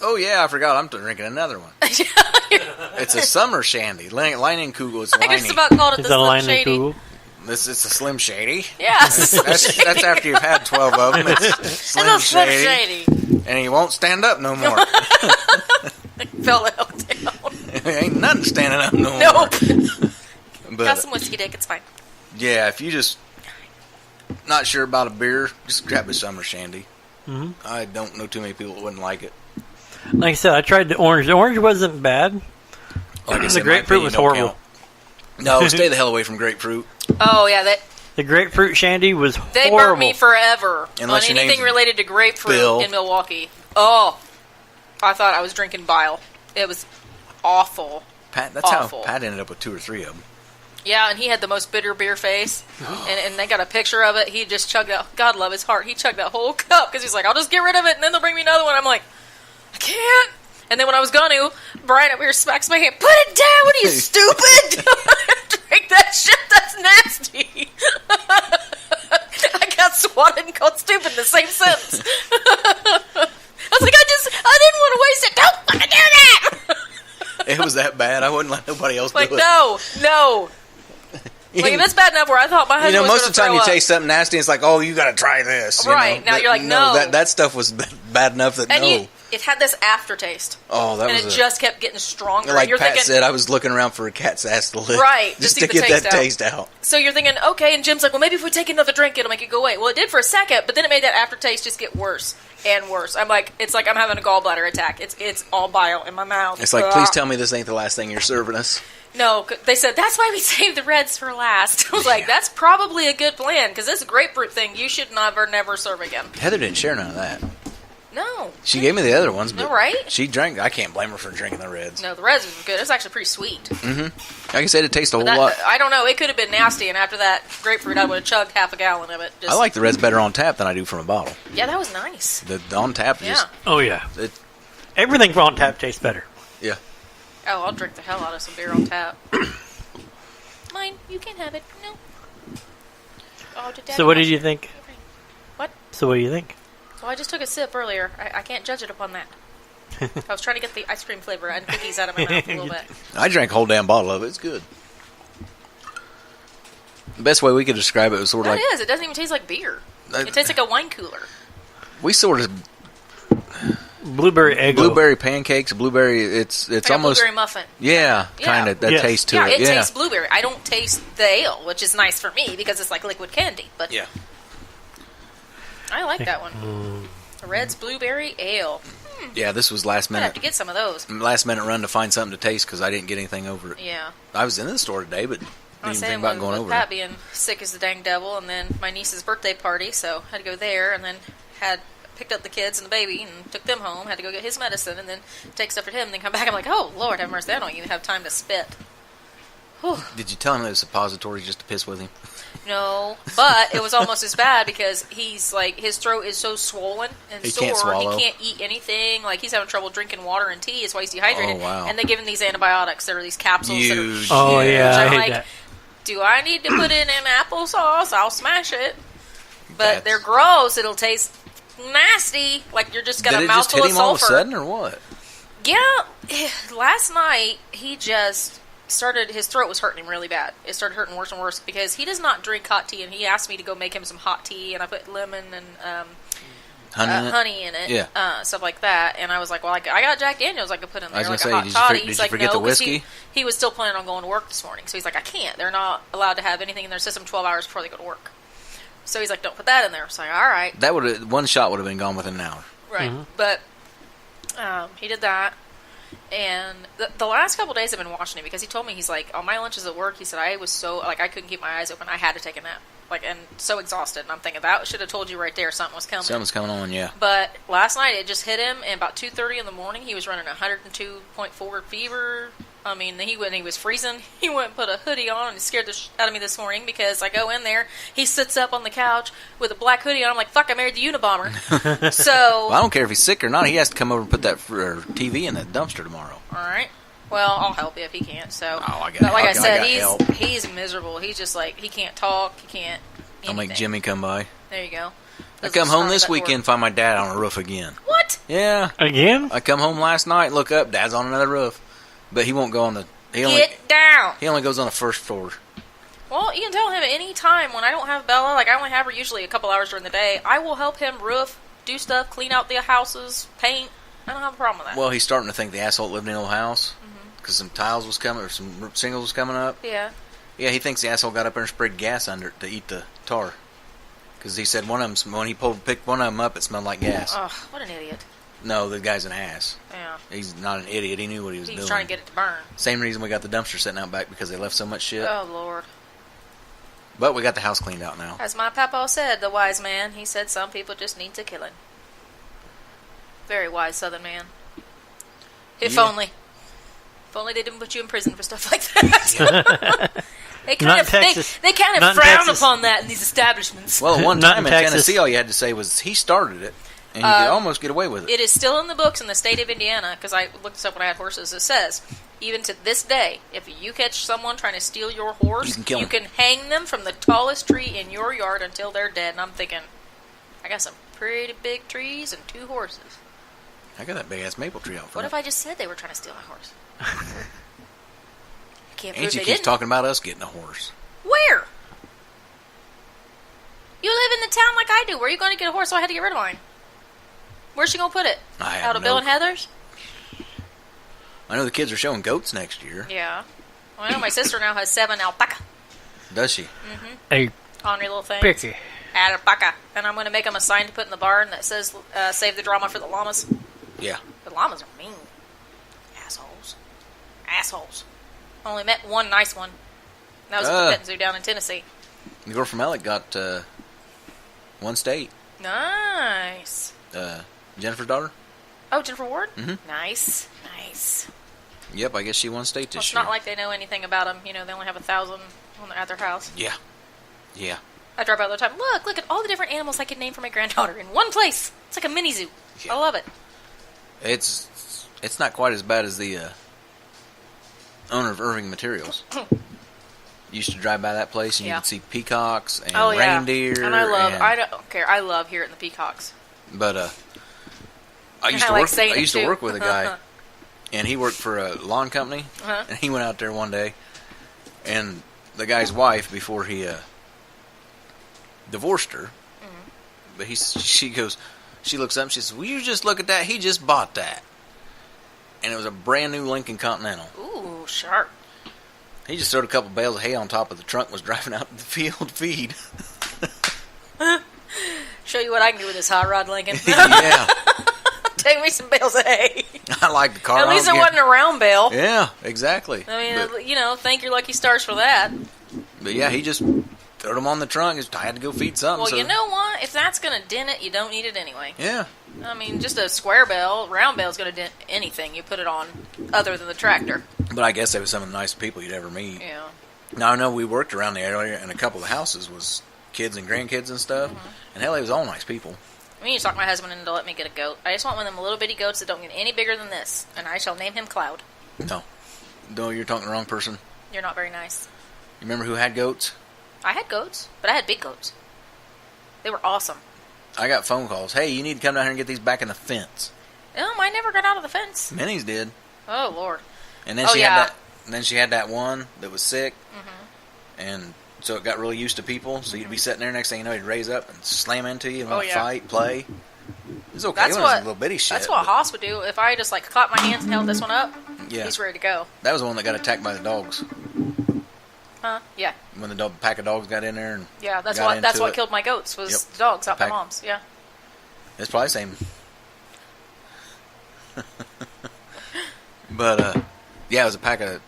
Oh yeah, I forgot. I'm drinking another one. It's a summer shandy. Leinenkugel. It's I just Leine. about called it Is the that a Slim Shady. Leinenkugel? It's a Slim Shady. Yes. That's after you've had 12 of them. It's Slim It's a Slim Shady. Shady. And he won't stand up no more. Fell the hell down. Ain't nothing standing up no more. Nope. But, Got some whiskey dick. It's fine. yeah, if you just not sure about a beer, just grab a summer shandy. I don't know too many people that wouldn't like it. Like I said, I tried the orange. The orange wasn't bad. Like I The said, my grapefruit opinion was don't horrible. count. No, stay the hell away from grapefruit. Oh, yeah. The grapefruit shandy was They horrible. burnt me forever Unless on your anything name's related to grapefruit Bill. in Milwaukee. Oh. I thought I was drinking bile. It was awful. Pat, that's Awful. how Pat ended up with 2 or 3 of them. Yeah, and he had the most bitter beer face. and they got a picture of it. He just chugged that. God love his heart. He chugged that whole cup because he's like, I'll just get rid of it and then they'll bring me another one. I'm like, I can't. And then when I was going to, Brian up here smacks my hand. Put it down. What are you, stupid? Drink that shit. That's nasty. I got swatted and called stupid in the same sentence. I was like, I didn't want to waste it. Don't fucking do that. It was that bad. I wouldn't let nobody else Like, do it. no. Like, if it's bad enough where I thought my husband You know, was most of the time throw you up. taste something nasty, it's like, oh, you got to try this. you Right, know? now you're like, no. That stuff was bad enough that And it had this aftertaste. Oh, that and was it just kept getting stronger. like you're Pat thinking, said, I was looking around for a cat's ass to lick. Right, Just just to to get get the that taste taste out. So you're thinking, okay, and Jim's like, well, maybe if we take another drink, it'll make it go away. Well, it did for a second, but then it made that aftertaste just get worse and worse. I'm like, it's like I'm having a gallbladder attack. It's all bile in my mouth. It's like, please tell me this ain't the last thing you're serving us. No, they said, that's why we saved the reds for last. I was like, that's probably a good plan, because this grapefruit thing, you should never serve again. Heather didn't share none of that. No. She gave me the other ones, but No, right? she drank. I can't blame her for drinking the reds. No, the reds was good. It was actually pretty sweet. Like I said, it tastes a whole That, lot. I don't know. It could have been nasty, and after that grapefruit, I would have chugged half a gallon of it. Just, I like the reds better on tap than I do from a bottle. Yeah, that was nice. The on tap just... Oh, yeah. It, Everything from on tap tastes better. yeah. Oh, I'll drink the hell out of some beer on tap. Mine, you can have it. No. Oh, did Daddy So what did watch you it? think? Okay. What? So what do you think? Well, I just took a sip earlier. I can't judge it upon that. I was trying to get the ice cream flavor and cookies out of my mouth a little bit. I drank a whole damn bottle of it. It's good. The best way we could describe it was sort of That like... is. It doesn't even taste like beer. Uh, It tastes like a wine cooler. We sort of... blueberry egg. Blueberry pancakes, blueberry. It's Like almost a blueberry muffin. yeah, kind of that Yes. taste to Yeah, it. it tastes blueberry. I don't taste the ale, which is nice for me because it's like liquid candy. But Yeah. I like that one. Red's blueberry ale. Yeah, this was last I'd have minute. to get some of those. Last minute run to find something to taste because I didn't get anything over it. Yeah. I was in the store today, but I didn't was even saying think about with, going with over Pat it. being sick as the dang devil, and then my niece's birthday party, so I had to go there, and then picked up the kids and the baby and took them home. Had to go get his medicine, and then take stuff for him, and then come back. I'm like, oh Lord, have mercy! I don't even have time to spit. Whew. Did you tell him it was suppository just to piss with him? No, but it was almost as bad because he's like his throat is so swollen and He sore. can't swallow. He can't eat anything. Like he's having trouble drinking water and tea. Is why he's dehydrated. Oh, wow. And they give him these antibiotics. There are these capsules. Huge. That are, Oh yeah, which I I'm hate like, that. do I need to put it in applesauce? I'll smash it. But That's- they're gross. It'll taste nasty. Like you're just got Did a it just mouthful hit of him all of a sulfur. sudden, or what? Yeah, last night he just started. His throat was hurting him really bad. It started hurting worse and worse because he does not drink hot tea, and he asked me to go make him some hot tea, and I put lemon and honey in it, Yeah. stuff like that. And I was like, well, I got Jack Daniels I could put in there, I was like gonna a say, hot toddy. did He's you like, forget no, the 'cause whiskey? he was still planning on going to work this morning, so he's like, I can't. They're not allowed to have anything in their system 12 hours before they go to work. So he's like, don't put that in there. So I'm like, all right. That would one shot would have been gone within an hour. Right, but he did that, and the last couple days I've been watching him because he told me he's like on my lunches at work. He said I was so like I couldn't keep my eyes open. I had to take a nap, like and so exhausted. And I'm thinking that should have told you right there something was coming. Something's coming on, yeah. But last night it just hit him, and about 2:30 in the morning he was running 102.4 fever. I mean, he was freezing. He went and put a hoodie on, and it scared the out of me this morning because I go in there, he sits up on the couch with a black hoodie on. I'm like, fuck, I married the Unabomber. So, Well, I don't care if he's sick or not. He has to come over and put that TV in that dumpster tomorrow. all right. Well, I'll help you if he can't. So, Oh, I got- but like I I said, got help. he's miserable. He's just like he can't talk. He can't. I'll make anything. Jimmy come by. There you go. I Doesn't come home start this that door. weekend, find my dad on a roof again. What? Yeah. Again? I come home last night, look up, Dad's on another roof. But he won't go on the... He down. only goes on the first floor. Well, you can tell him at any time when I don't have Bella, like I only have her usually a couple hours during the day, I will help him roof, do stuff, clean out the houses, paint. I don't have a problem with that. Well, he's starting to think the asshole lived in the old house. Because some tiles was coming, or some shingles was coming up. Yeah. Yeah, he thinks the asshole got up there and sprayed gas under it to eat the tar. Because he said one of them, when he picked one of them up, it smelled like gas. Ugh, what an idiot. No, the guy's an ass. Yeah. He's not an idiot. He knew what he was He's doing. trying to get it to burn. Same reason we got the dumpster sitting out back, because they left so much shit. Oh, Lord. But we got the house cleaned out now. As my papa said, the wise man, he said some people just need to killing. Very wise Southern man. If Yeah. only. If only they didn't put you in prison for stuff like that. They kind Not of in Texas. they kind Not of in frown Texas. upon that in these establishments. Well, at one Not time in in Texas. Tennessee, all you had to say was he started it, and you could almost get away with it. It is still in the books in the state of Indiana, because I looked this up when I had horses. It says, even to this day, if you catch someone trying to steal your horse, You can kill 'em. hang them from the tallest tree in your yard until they're dead. And I'm thinking, I got some pretty big trees and 2 horses. I got that big ass maple tree out front. What if I just said they were trying to steal my horse? I can't prove Angie they keeps didn't. talking about us getting a horse. Where? You live in the town like I do. Where are you going to get a horse? So I had to get rid of mine. Where's she going to put it? I have Out of no Bill and Heather's? I know the kids are showing goats next year. Yeah. Well, I know my sister now has 7 alpaca. Does she? Hey, Ornery little things. picky. Alpaca. And I'm going to make them a sign to put in the barn that says, save the drama for the llamas. Yeah. The llamas are mean. Assholes. Assholes. Only met one nice one. That was at the petting zoo down in Tennessee. The girl from Alec got one state. Nice. Jennifer's daughter? Oh, Jennifer Ward? Mhm. Nice. Nice. Yep, I guess she won state Well, this it's year. not like they know anything about them. You know, they only have 1,000 at their house. Yeah. Yeah. I drive by all the time. Look at all the different animals I could name for my granddaughter in one place. It's like a mini zoo. Yeah. I love it. It's not quite as bad as the owner of Irving Materials. Used to drive by that place and you Yeah. could see peacocks and Oh, yeah. reindeer. And I and- don't care. I love hearing the peacocks. But I used I to like work. saying I it, used to too. work with a guy, and he worked for a lawn company. Uh-huh. And he went out there one day, and the guy's wife, before he divorced her, Mm-hmm. but she goes, She looks up and she says, "Will you just look at that? He just bought that." And it was a brand new Lincoln Continental. Ooh, sharp. He just throwed a couple bales of hay on top of the trunk, was driving out to the field to feed. Show you what I can do with this hot rod Lincoln. Yeah. Take me some bales of hay. I like the car. At least it wasn't a round bale. Yeah, exactly. I mean, thank your lucky stars for that. But yeah, he just threw them on the trunk. I had to go feed something. Well, so. you know what? If that's going to dent it, you don't need it anyway. Yeah. I mean, just a square bale, round bale is going to dent anything you put it on other than the tractor. But I guess they were some of the nicest people you'd ever meet. Yeah. Now, I know we worked around the area, and a couple of the houses was kids and grandkids and stuff. Mm-hmm. And hell, they was all nice people. I need to talk my husband into let me get a goat. I just want one of them little bitty goats that don't get any bigger than this, and I shall name him Cloud. No, you're talking to the wrong person. You're not very nice. You remember who had goats? I had goats, but I had big goats. They were awesome. I got phone calls. Hey, you need to come down here and get these back in the fence. No, mine never got out of the fence. Minnie's did. Oh, Lord. And then she had that one that was sick. Mm-hmm. And so it got really used to people. So you'd be sitting there, next thing you know, he'd raise up and slam into you and want to fight, play. It was okay. That's it was a little bitty shit. That's what Haas would do. If I just clapped my hands and held this one up, he's ready to go. That was the one that got attacked by the dogs. Huh? Yeah. When the pack of dogs got in there. And that's what killed my goats was the dogs, not my mom's. Yeah. It's probably the same. But, it was a pack of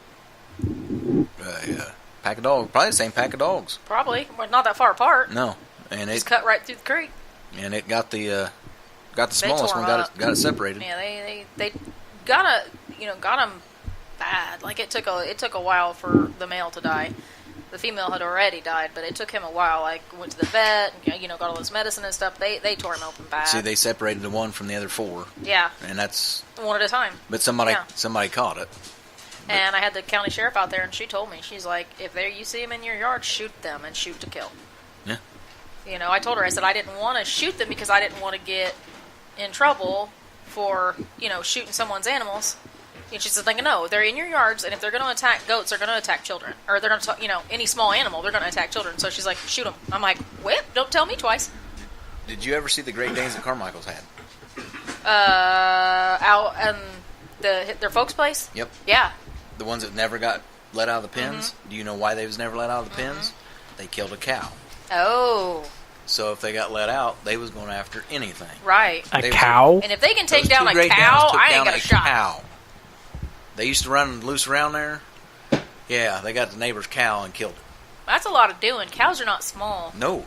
dogs. Probably the same pack of dogs. Probably. We're not that far apart. No. And it's cut right through the creek. And it got the smallest one, got it separated. Yeah, they got them bad. Like it took a while for the male to die. The female had already died, but it took him a while. Like went to the vet, and, got all this medicine and stuff. They tore him open bad. See, they separated the one from the other four. Yeah. And that's one at a time. But somebody caught it. And I had the county sheriff out there, and she told me, she's like, if you see them in your yard, shoot them and shoot to kill. Yeah. I told her, I said I didn't want to shoot them because I didn't want to get in trouble for, shooting someone's animals. And she's thinking, no, they're in your yards, and if they're going to attack goats, they're going to attack children. Or they're going to, any small animal, they're going to attack children. So she's like, shoot them. I'm like, whip, don't tell me twice. Did you ever see the Great Danes that Carmichael's had? Out in their folks' place? Yep. Yeah. The ones that never got let out of the pens? Mm-hmm. Do you know why they was never let out of the pens? They killed a cow. Oh. So if they got let out, they was going after anything. Right. A cow? And if they can take down a cow, I ain't got a shot. Cow. They used to run loose around there. Yeah, they got the neighbor's cow and killed it. That's a lot of doing. Cows are not small. No.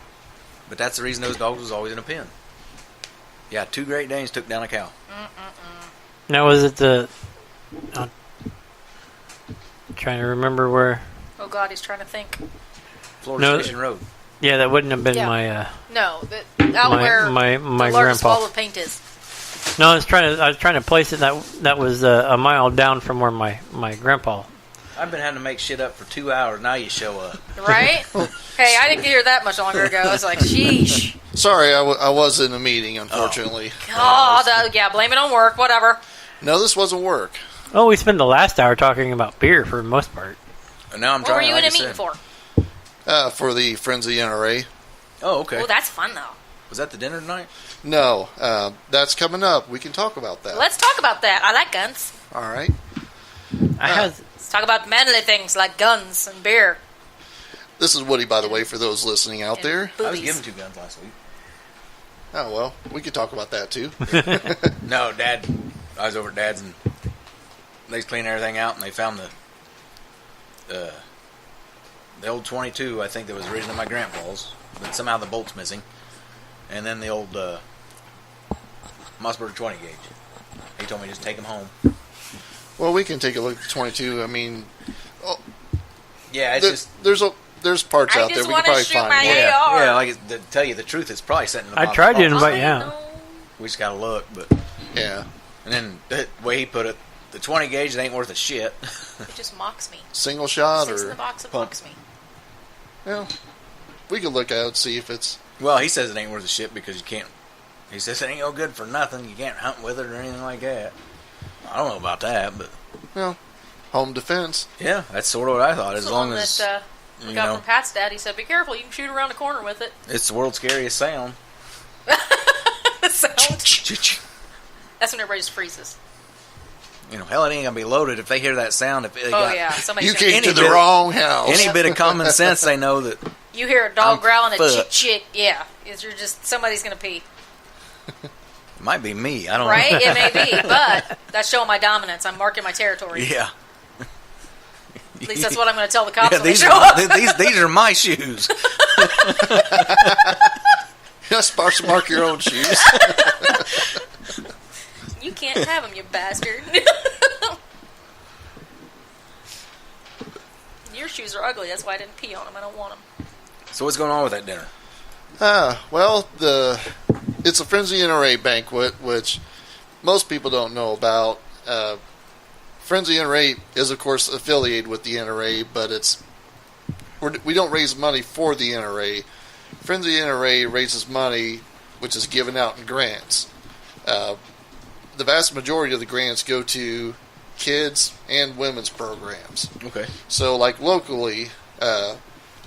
But that's the reason those dogs was always in a pen. Yeah, 2 Great Danes took down a cow. Now, was it the... I'm trying to remember where... Oh, God, he's trying to think. Florida Station Road. Yeah, that wouldn't have been my... No, where my the largest grandpa. ball of paint is. No, I was trying to place it that was a mile down from where my grandpa. I've been having to make shit up for 2 hours. Now you show up. Right? Hey, I didn't hear that much longer ago. I was like, sheesh. Sorry, I was in a meeting, unfortunately. Blame it on work, whatever. No, this wasn't work. Oh, we spent the last hour talking about beer for the most part. And now I'm what were you in a meeting for? For the Friends of the NRA. Oh, okay. Oh, that's fun, though. Was that the dinner tonight? No, that's coming up. We can talk about that. Let's talk about that. I like guns. All right. Let's talk about manly things like guns and beer. This is Woody, by the way, for those listening out there. I was given 2 guns last week. Oh, well, we could talk about that, too. No, Dad, I was over at Dad's, and they cleaned everything out, and they found the old 22, I think, that was originally my grandpa's, but somehow the bolt's missing. And then the old Mossberg 20 gauge. He told me just take them home. Well, we can take a look at the 22. I mean, yeah, it's there's parts out there we can probably find. Yeah, like to tell you the truth, it's probably sitting in the bottom. I tried to invite you out. We just gotta look, but yeah. And then the way he put it, the 20 gauge it ain't worth a shit. It just mocks me. Single shot Sits or in the box, it mocks me. Well, we can look at it, see if it's. Well, he says it ain't worth a shit because you can't. He says it ain't no good for nothing. You can't hunt with it or anything like that. I don't know about that, but well, home defense. Yeah, that's sort of what I thought. As long as that, we got from Pat's dad, he said, "Be careful, you can shoot around the corner with it." It's the world's scariest sound. The sound. That's when everybody just freezes. Hell, it ain't gonna be loaded if they hear that sound. If they got Yeah, You came to the wrong house. any bit of common sense, they know that. You hear a dog I'm growling, a fucked. chick, yeah. You're just, somebody's going to pee. It might be me. I don't Right? know. It may be, but that's showing my dominance. I'm marking my territory. Yeah. At least that's what I'm going to tell the cops when they these show are up. these are my shoes. You're supposed to mark your own shoes. You can't have them, you bastard. Your shoes are ugly. That's why I didn't pee on them. I don't want them. So what's going on with that dinner? Well, it's a Friends of the NRA banquet, which most people don't know about. Friends of the NRA is, of course, affiliated with the NRA, but we don't raise money for the NRA. Friends of the NRA raises money, which is given out in grants. The vast majority of the grants go to kids and women's programs. Okay. So, like locally,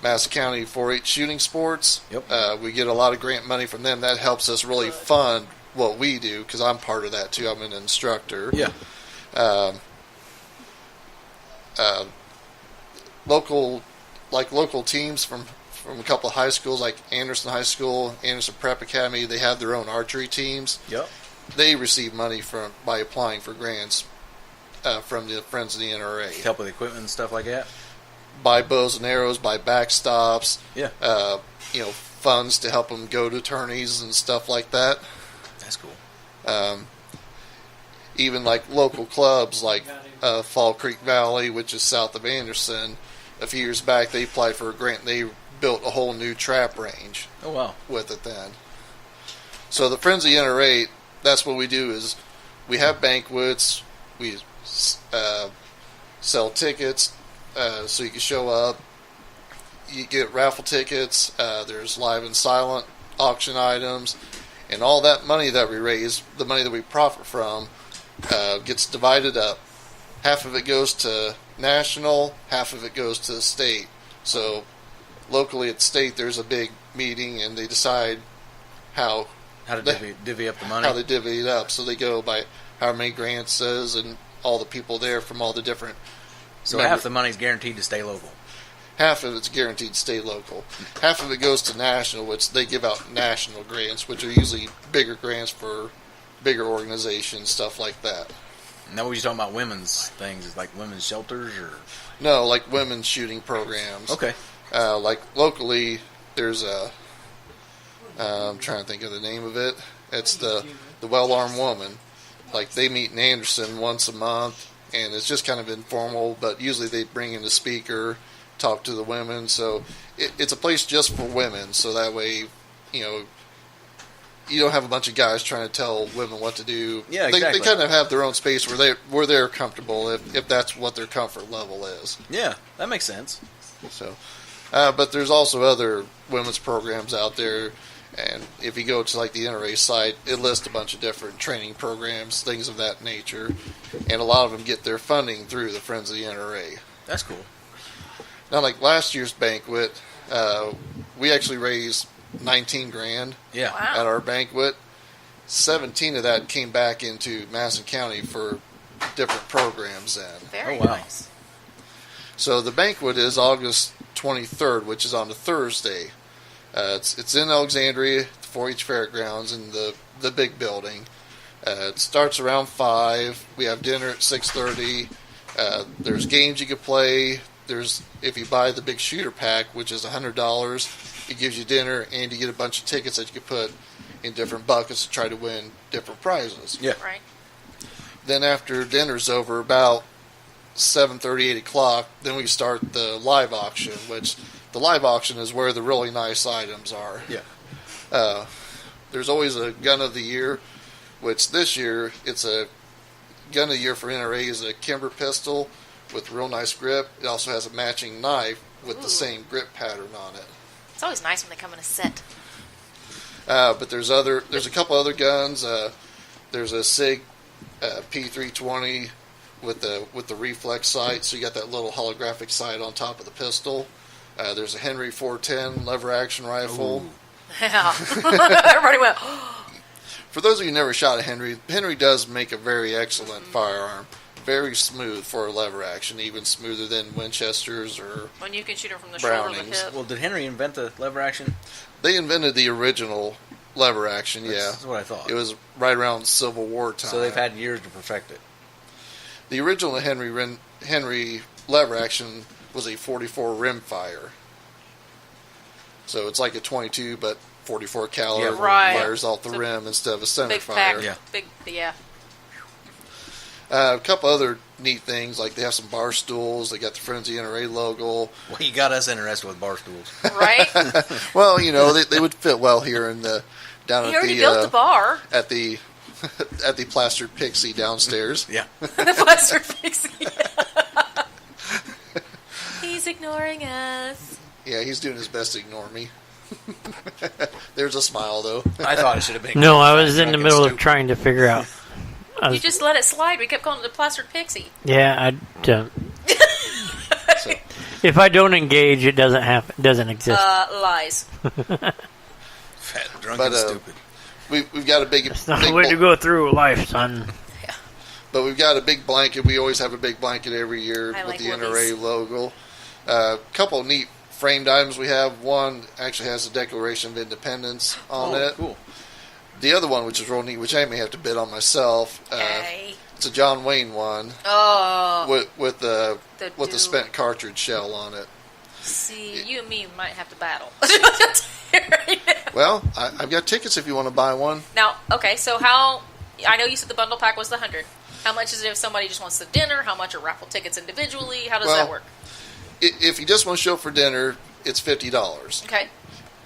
Madison County 4-H shooting sports, Yep. we get a lot of grant money from them. That helps us really fund what we do, because I'm part of that too. I'm an instructor. Yeah. Local teams from a couple of high schools, like Anderson High School, Anderson Prep Academy, they have their own archery teams. Yep. They receive money by applying for grants from the Friends of the NRA. Help with equipment and stuff like that. Buy bows and arrows, buy backstops. Yeah. Funds to help them go to attorneys and stuff like that. That's cool. Even like local clubs like Fall Creek Valley, which is south of Anderson. A few years back, they applied for a grant. And they built a whole new trap range. Oh wow. With it then. So the Friends of the NRA, that's what we do is we have banquets. We sell tickets so you can show up. You get raffle tickets. There's live and silent auction items. And all that money that we raise, the money that we profit from, gets divided up. Half of it goes to national, half of it goes to the state. So locally at the state, there's a big meeting, and they decide how to divvy up the money. How they divvy it up. So they go by how many grants is and all the people there from all the different. So half the money's guaranteed to stay local. Half of it's guaranteed to stay local. Half of it goes to national, which they give out national grants, which are usually bigger grants for bigger organizations, stuff like that. Now, what you talking about women's things? Is like women's shelters or? No, like women's shooting programs. Okay. Like locally, there's a. I'm trying to think of the name of it. It's the Well-Armed Woman. Like they meet in Anderson once a month, and it's just kind of informal. But usually they bring in a speaker, talk to the women. So it's a place just for women. So that way, you don't have a bunch of guys trying to tell women what to do. Yeah, exactly. They kind of have their own space where they're comfortable if that's what their comfort level is. Yeah, that makes sense. So, but there's also other women's programs out there, and if you go to like the NRA site, it lists a bunch of different training programs, things of that nature, and a lot of them get their funding through the Friends of the NRA. That's cool. Now, like last year's banquet, we actually raised $19,000 Yeah. Wow. at our banquet. 17 of that came back into Madison County for different programs then. Very Oh, wow. nice. So the banquet is August 23rd, which is on a Thursday. It's in Alexandria, the 4-H Fairgrounds, in the big building. It starts around 5. We have dinner at 6:30. There's games you can play. If you buy the big shooter pack, which is $100, it gives you dinner, and you get a bunch of tickets that you can put in different buckets to try to win different prizes. Yeah. Right. Then after dinner's over, about 7:30, 8 o'clock, then we start the live auction, which the live auction is where the really nice items are. Yeah. There's always a gun of the year, which this year, it's a gun of the year for NRA is a Kimber pistol with real nice grip. It also has a matching knife with the same grip pattern on it. It's always nice when they come in a set. But there's a couple other guns. There's a SIG P320 with the reflex sight, so you got that little holographic sight on top of the pistol. There's a Henry 410 lever action rifle. Yeah. Everybody went, For those of you who never shot a Henry does make a very excellent firearm. Very smooth for a lever action, even smoother than Winchesters or when you can shoot them from the shoulder to the Brownings. hip. Well, did Henry invent the lever action? They invented the original lever action, That's what I thought. It was right around Civil War time. So they've had years to perfect it. The original Henry lever action was a 44 rimfire. So it's like a 22, but 44 caliber Right. fires off the rim instead of a center Big fire. pack. Yeah. Big, yeah. A couple other neat things, like they have some bar stools. They got the Frenzy NRA logo. Well, you got us interested with bar stools. Right? Well, they would fit well here in the down He at already the built the bar. at the at the plastered pixie downstairs. Yeah. The plaster pixie. He's ignoring us. Yeah, he's doing his best to ignore me. There's a smile though. I thought it should have been. No, I was in the Fucking middle of stupid. trying to figure out. You just let it slide. We kept calling it the plastered pixie. Yeah, I don't. So, If I don't engage, it doesn't happen. It doesn't exist. Lies. Fat, drunk, But, and stupid. we've got a big, It's not big the way to go through life, son. but we've got a big blanket. We always have a big blanket every year I with like the Willie's. NRA logo. A couple neat framed items we have. One actually has the Declaration of Independence on it. Cool. The other one, which is real neat, which I may have to bid on myself. Yay. It's a John Wayne one Oh. with the dude. spent cartridge shell on it. See, you and me might have to battle. Well, I've got tickets if you want to buy one. Now, okay, so how... I know you said the bundle pack was the 100. How much is it if somebody just wants the dinner? How much are raffle tickets individually? How does Well, that work? If you just want to show up for dinner, it's $50. Okay.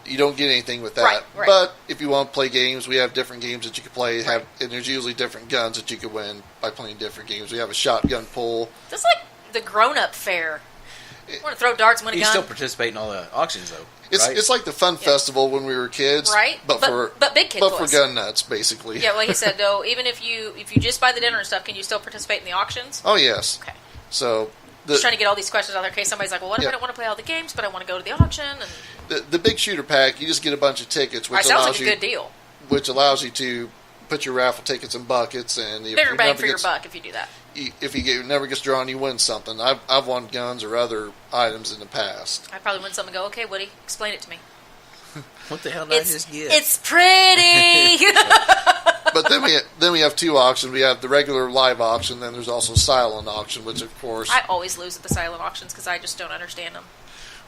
You don't get anything with that. Right. But if you want to play games, we have different games that you can play. And there's usually different guns that you can win by playing different games. We have a shotgun pull. That's like the grown-up fair. I want to throw darts and win a You gun. still participate in all the auctions, though. Right? It's like the fun festival when we were kids, Right. But big kid but toys. for gun nuts, basically. Yeah, like he said, though, even if you just buy the dinner and stuff, can you still participate in the auctions? Oh yes. Okay. So Just trying to get all these questions out there in case somebody's like, well, what if Yeah. I don't want to play all the games, but I want to go to the auction? And the big shooter pack, you just get a bunch of tickets, which sounds allows like a you good deal. which allows you to put your raffle tickets in buckets, and if Bigger your bang number for your gets- buck if you do that. If your never gets drawn, you win something. I've won guns or other items in the past. I probably win some and go, okay, Woody, explain it to me. What the hell did I just get? It's pretty. But then we have two auctions. We have the regular live auction, then there's also silent auction, which of course, I always lose at the silent auctions because I just don't understand them.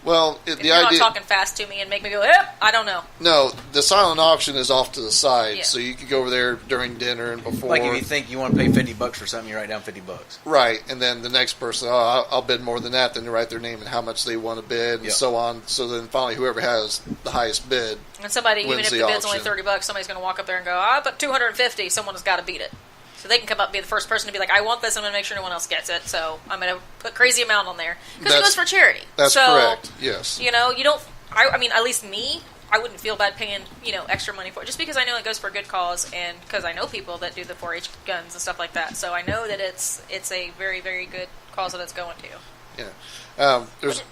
well, If the you're idea. not talking fast to me and make me go, I don't know. No, the silent auction is off to the side, Yeah. so you could go over there during dinner and before. Like if you think you want to pay $50 for something, you write down $50. Right, and then the next person, I'll bid more than that. Then they write their name and how much they want to bid, and Yep. so on. So then finally, whoever has the highest bid, And somebody, even Wins if the the bid's only auction. $30, somebody's going to walk up there and go, I put 250. Someone has got to beat it. So they can come up and be the first person to be like, I want this. I'm going to make sure no one else gets it. So I'm going to put crazy amount on there because it That's- goes for charity. that's so, correct. Yes. You know, you don't. I mean, at least me, I wouldn't feel bad paying extra money for it just because I know it goes for a good cause and because I know people that do the 4-H guns and stuff like that. So I know that it's a very, very good cause that it's going to. Yeah.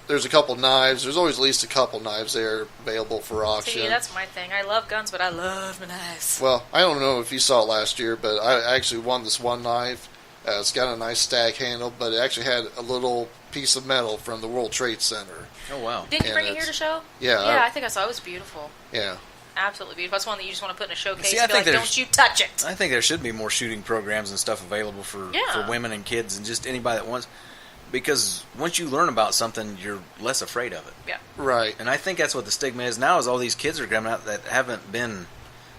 There's a couple knives. There's always at least a couple knives there available for auction. See, that's my thing. I love guns, but I love my knives. Well, I don't know if you saw it last year, but I actually won this one knife. It's got a nice stack handle, but it actually had a little piece of metal from the World Trade Center. Oh, wow. Didn't you And bring it here it's- to show? Yeah, Yeah, I think I saw it. It was beautiful. Yeah. Absolutely beautiful. That's one that you just want to put in a showcase See, I and be think like, there's- don't you touch it. I think there should be more shooting programs and stuff available for women and kids and just anybody that wants. Because once you learn about something, you're less afraid of it. Yeah. Right. And I think that's what the stigma is now. Is all these kids are coming out that haven't been,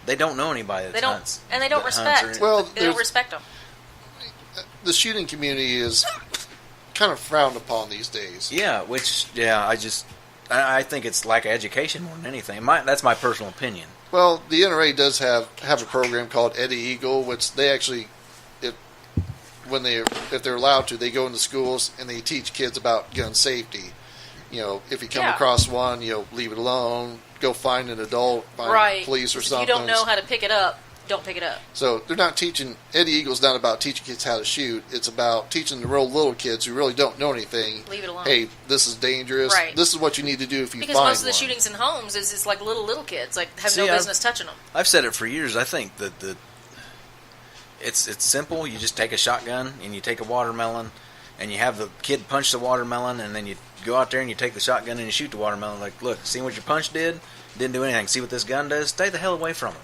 they don't know anybody that They don't, hunts, and they don't that hunts respect. or- Well, they don't respect them. The shooting community is kind of frowned upon these days. Yeah, I think it's lack of education more than anything. That's my personal opinion. Well, the NRA does have a program called Eddie Eagle, which they actually, if they're allowed to, they go into schools and they teach kids about gun safety. If you come across one, leave it alone. Go find an adult, find Right. police or If something. you don't know how to pick it up, don't pick it up. So they're not teaching. Eddie Eagle's not about teaching kids how to shoot. It's about teaching the real little kids who really don't know anything. Leave it alone. Hey, this is dangerous. Right. This is what you need to do if you because find most of the one. shootings in homes is it's like little kids like have no business touching them. I've said it for years. I think that it's simple. You just take a shotgun and you take a watermelon, and you have the kid punch the watermelon, and then you go out there and you take the shotgun and you shoot the watermelon. Like, look, see what your punch did? Didn't do anything. See what this gun does? Stay the hell away from them.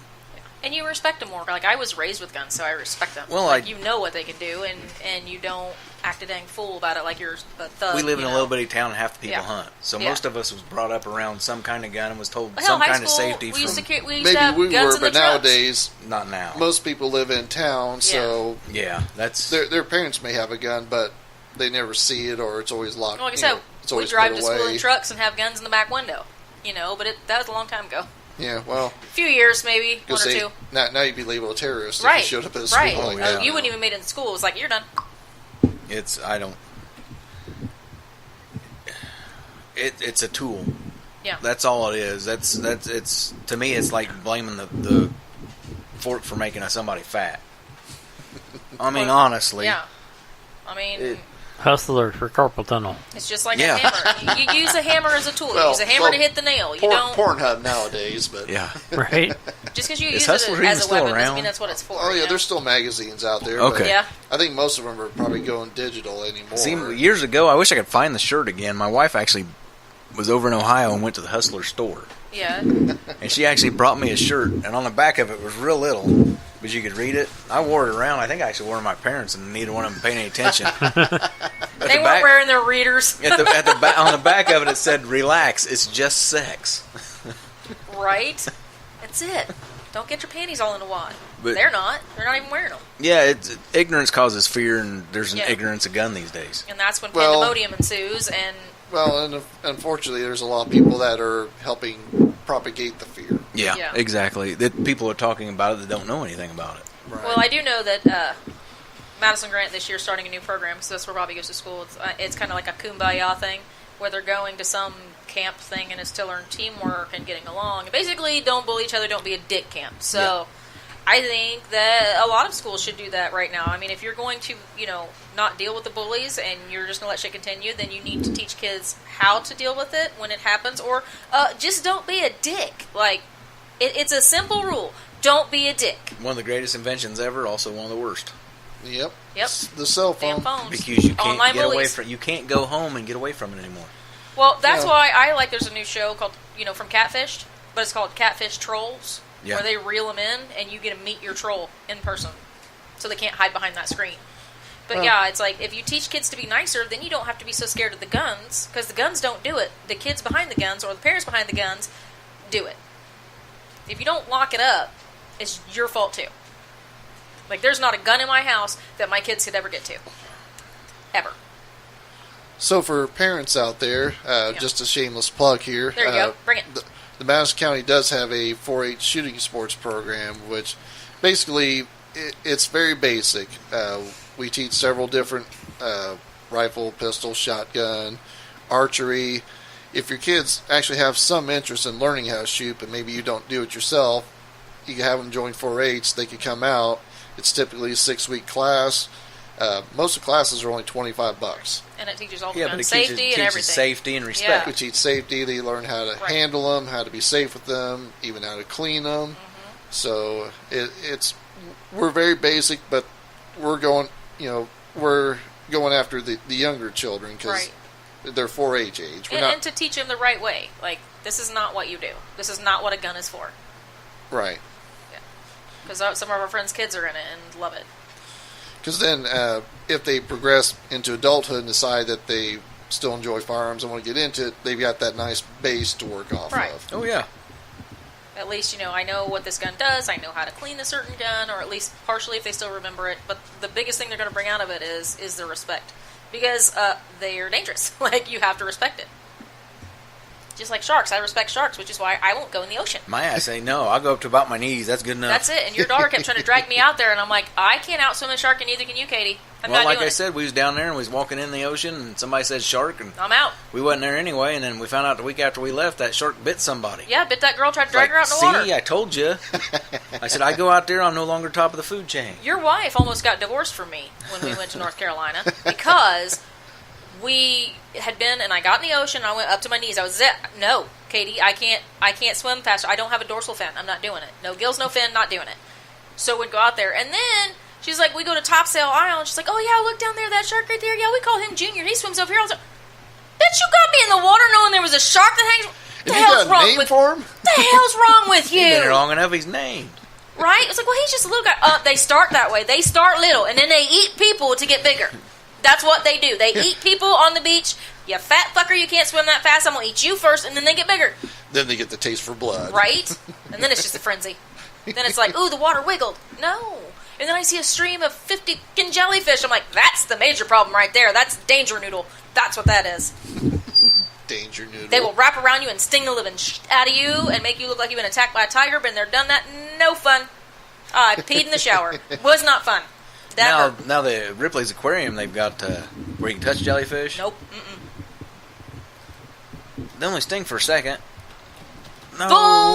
And you respect them more. Like, I was raised with guns, so I respect them. Well, like, you know what they can do, and you don't act a dang fool about it like you're a thug. We live in a know? little bitty town, and half the people Yeah. hunt. So Yeah. most of us was brought up around some kind of gun and was told Hell, some high kind of school, safety we used from... to Maybe have we guns were, in the but trucks. nowadays, Not now. most people live in town, so Yeah, that's... their parents may have a gun, but they never see it, or it's always locked. Like I said, it's we always drive put to school away. in trucks and have guns in the back window. But that was a long time ago. Yeah, well, A few years, maybe, one or say, two. now you'd be labeled a terrorist Right. if you showed up at a Right. school like Oh, that. yeah. You wouldn't even made it in school. It was like, you're done. It's a tool. Yeah. That's all it is. It's to me, it's like blaming the fork for making somebody fat. I mean, honestly. Yeah. I mean, Hustler for carpal tunnel. it's just like Yeah. a hammer. You use a hammer as a tool. Well, you use a hammer well, to hit the nail. You don't... Pornhub nowadays, but Yeah. Right? Just because you Is use Hustler it even as a still weapon doesn't around? mean that's what it's for. oh yeah, you know? there's still magazines out there. Okay. But Yeah. I think most of them are probably going digital anymore. See, years ago, I wish I could find the shirt again. My wife actually was over in Ohio and went to the Hustler store. Yeah. And she actually brought me a shirt, and on the back of it was real little, but you could read it. I wore it around. I think I actually wore it to my parents, and neither one of them paid any attention. They weren't wearing their readers. on the back of it, it said, "Relax, it's just sex." Right? That's it. Don't get your panties all in a wad. But- They're not. They're not even wearing them. Yeah, ignorance causes fear, and there's an Yeah. ignorance of gun these days. And that's when Well- pandemonium ensues. And Well, and unfortunately, there's a lot of people that are helping propagate the fear. Yeah, Yeah. exactly. That people are talking about it that don't know anything about it. Right. well, I do know that Madison Grant this year is starting a new program because that's where Bobby goes to school. It's kind of like a kumbaya thing where they're going to some camp thing and it's to learn teamwork and getting along. And basically, don't bully each other, don't be a dick camp. So I think that a lot of schools should do that right now. I mean, if you're going to, not deal with the bullies and you're just going to let shit continue, then you need to teach kids how to deal with it when it happens, or just don't be a dick. Like, it's a simple rule. Don't be a dick. One of the greatest inventions ever, also one of the worst. Yep. Yep. The cell Damn phone. phones. Because you can't Online get away bullies. from. You can't go home and get away from it anymore. Well, that's Yeah. why I like. There's a new show called, from Catfished, but it's called Catfish Trolls, Yeah. where they reel them in and you get to meet your troll in person, so they can't hide behind that screen. But yeah, it's like if you teach kids to be nicer, then you don't have to be so scared of the guns, because the guns don't do it. The kids behind the guns or the parents behind the guns do it. If you don't lock it up, it's your fault too. Like, there's not a gun in my house that my kids could ever get to. Ever. So for parents out there, just a shameless plug here. There you go. Bring it. The Madison County does have a 4-H shooting sports program, which basically it's very basic. We teach several different rifle, pistol, shotgun, archery. If your kids actually have some interest in learning how to shoot, but maybe you don't do it yourself, you can have them join 4-H. They can come out. It's typically a 6-week class. Most of the classes are only $25. And it teaches all the Yeah, gun but it safety teaches and everything. safety and respect. Yeah. We teach safety. They learn how to Right. handle them, how to be safe with them, even how to clean them. Mm-hmm. So we're very basic, but we're going after the younger children because Right. they're 4-H age. We're And, not and to teach them the right way. Like, this is not what you do. This is not what a gun is for. right. Because some of our friends' kids are in it and love it. Because then, if they progress into adulthood and decide that they still enjoy firearms and want to get into it, they've got that nice base to work off Right. of. Oh yeah. At least, I know what this gun does. I know how to clean a certain gun, or at least partially if they still remember it. But the biggest thing they're going to bring out of it is the respect. Because they are dangerous. Like, you have to respect it. Just like sharks. I respect sharks, which is why I won't go in the ocean. My ass say no. I'll go up to about my knees. That's good enough. That's it. And your daughter kept trying to drag me out there, and I'm like, I can't outswim a shark, and neither can you, Katie. I'm well, not like doing I it. said, we was down there and we was walking in the ocean, and somebody said shark, and I'm out. we wasn't there anyway. And then we found out the week after we left that shark bit somebody. Yeah, bit that girl, tried to drag her out in the water. See, I told you. I said, I go out there, I'm no longer top of the food chain. Your wife almost got divorced from me when we went to North Carolina because we had been, and I got in the ocean, and I went up to my knees. I was no, Katie, I can't swim faster. I don't have a dorsal fin. I'm not doing it. No gills, no fin, not doing it. So we'd go out there, and then she's like, we go to Topsail Island. She's like, oh yeah, look down there, that shark right there. Yeah, we call him Junior. He swims over here all the time. Bitch, you got me in the water knowing there was a shark that hangs. What the hell's wrong with for him? What the hell's wrong with you? He's been here long enough, he's named. Right? It's like, well, he's just a little guy. They start that way. They start little, and then they eat people to get bigger. That's what they do. They eat people on the beach. You fat fucker, you can't swim that fast. I'm going to eat you first, and then they get bigger. Then they get the taste for blood. Right? And then it's just a frenzy. Then it's like, ooh, the water wiggled. No. And then I see a stream of 50 jellyfish. I'm like, that's the major problem right there. That's danger noodle. That's what that is. Danger noodle. They will wrap around you and sting the living shit out of you and make you look like you've been attacked by a tiger. Been there, done that. No fun. I peed in the shower. Was not fun. Now the Ripley's Aquarium, they've got where you can touch jellyfish. Nope. Mm-mm. They only sting for a second. No,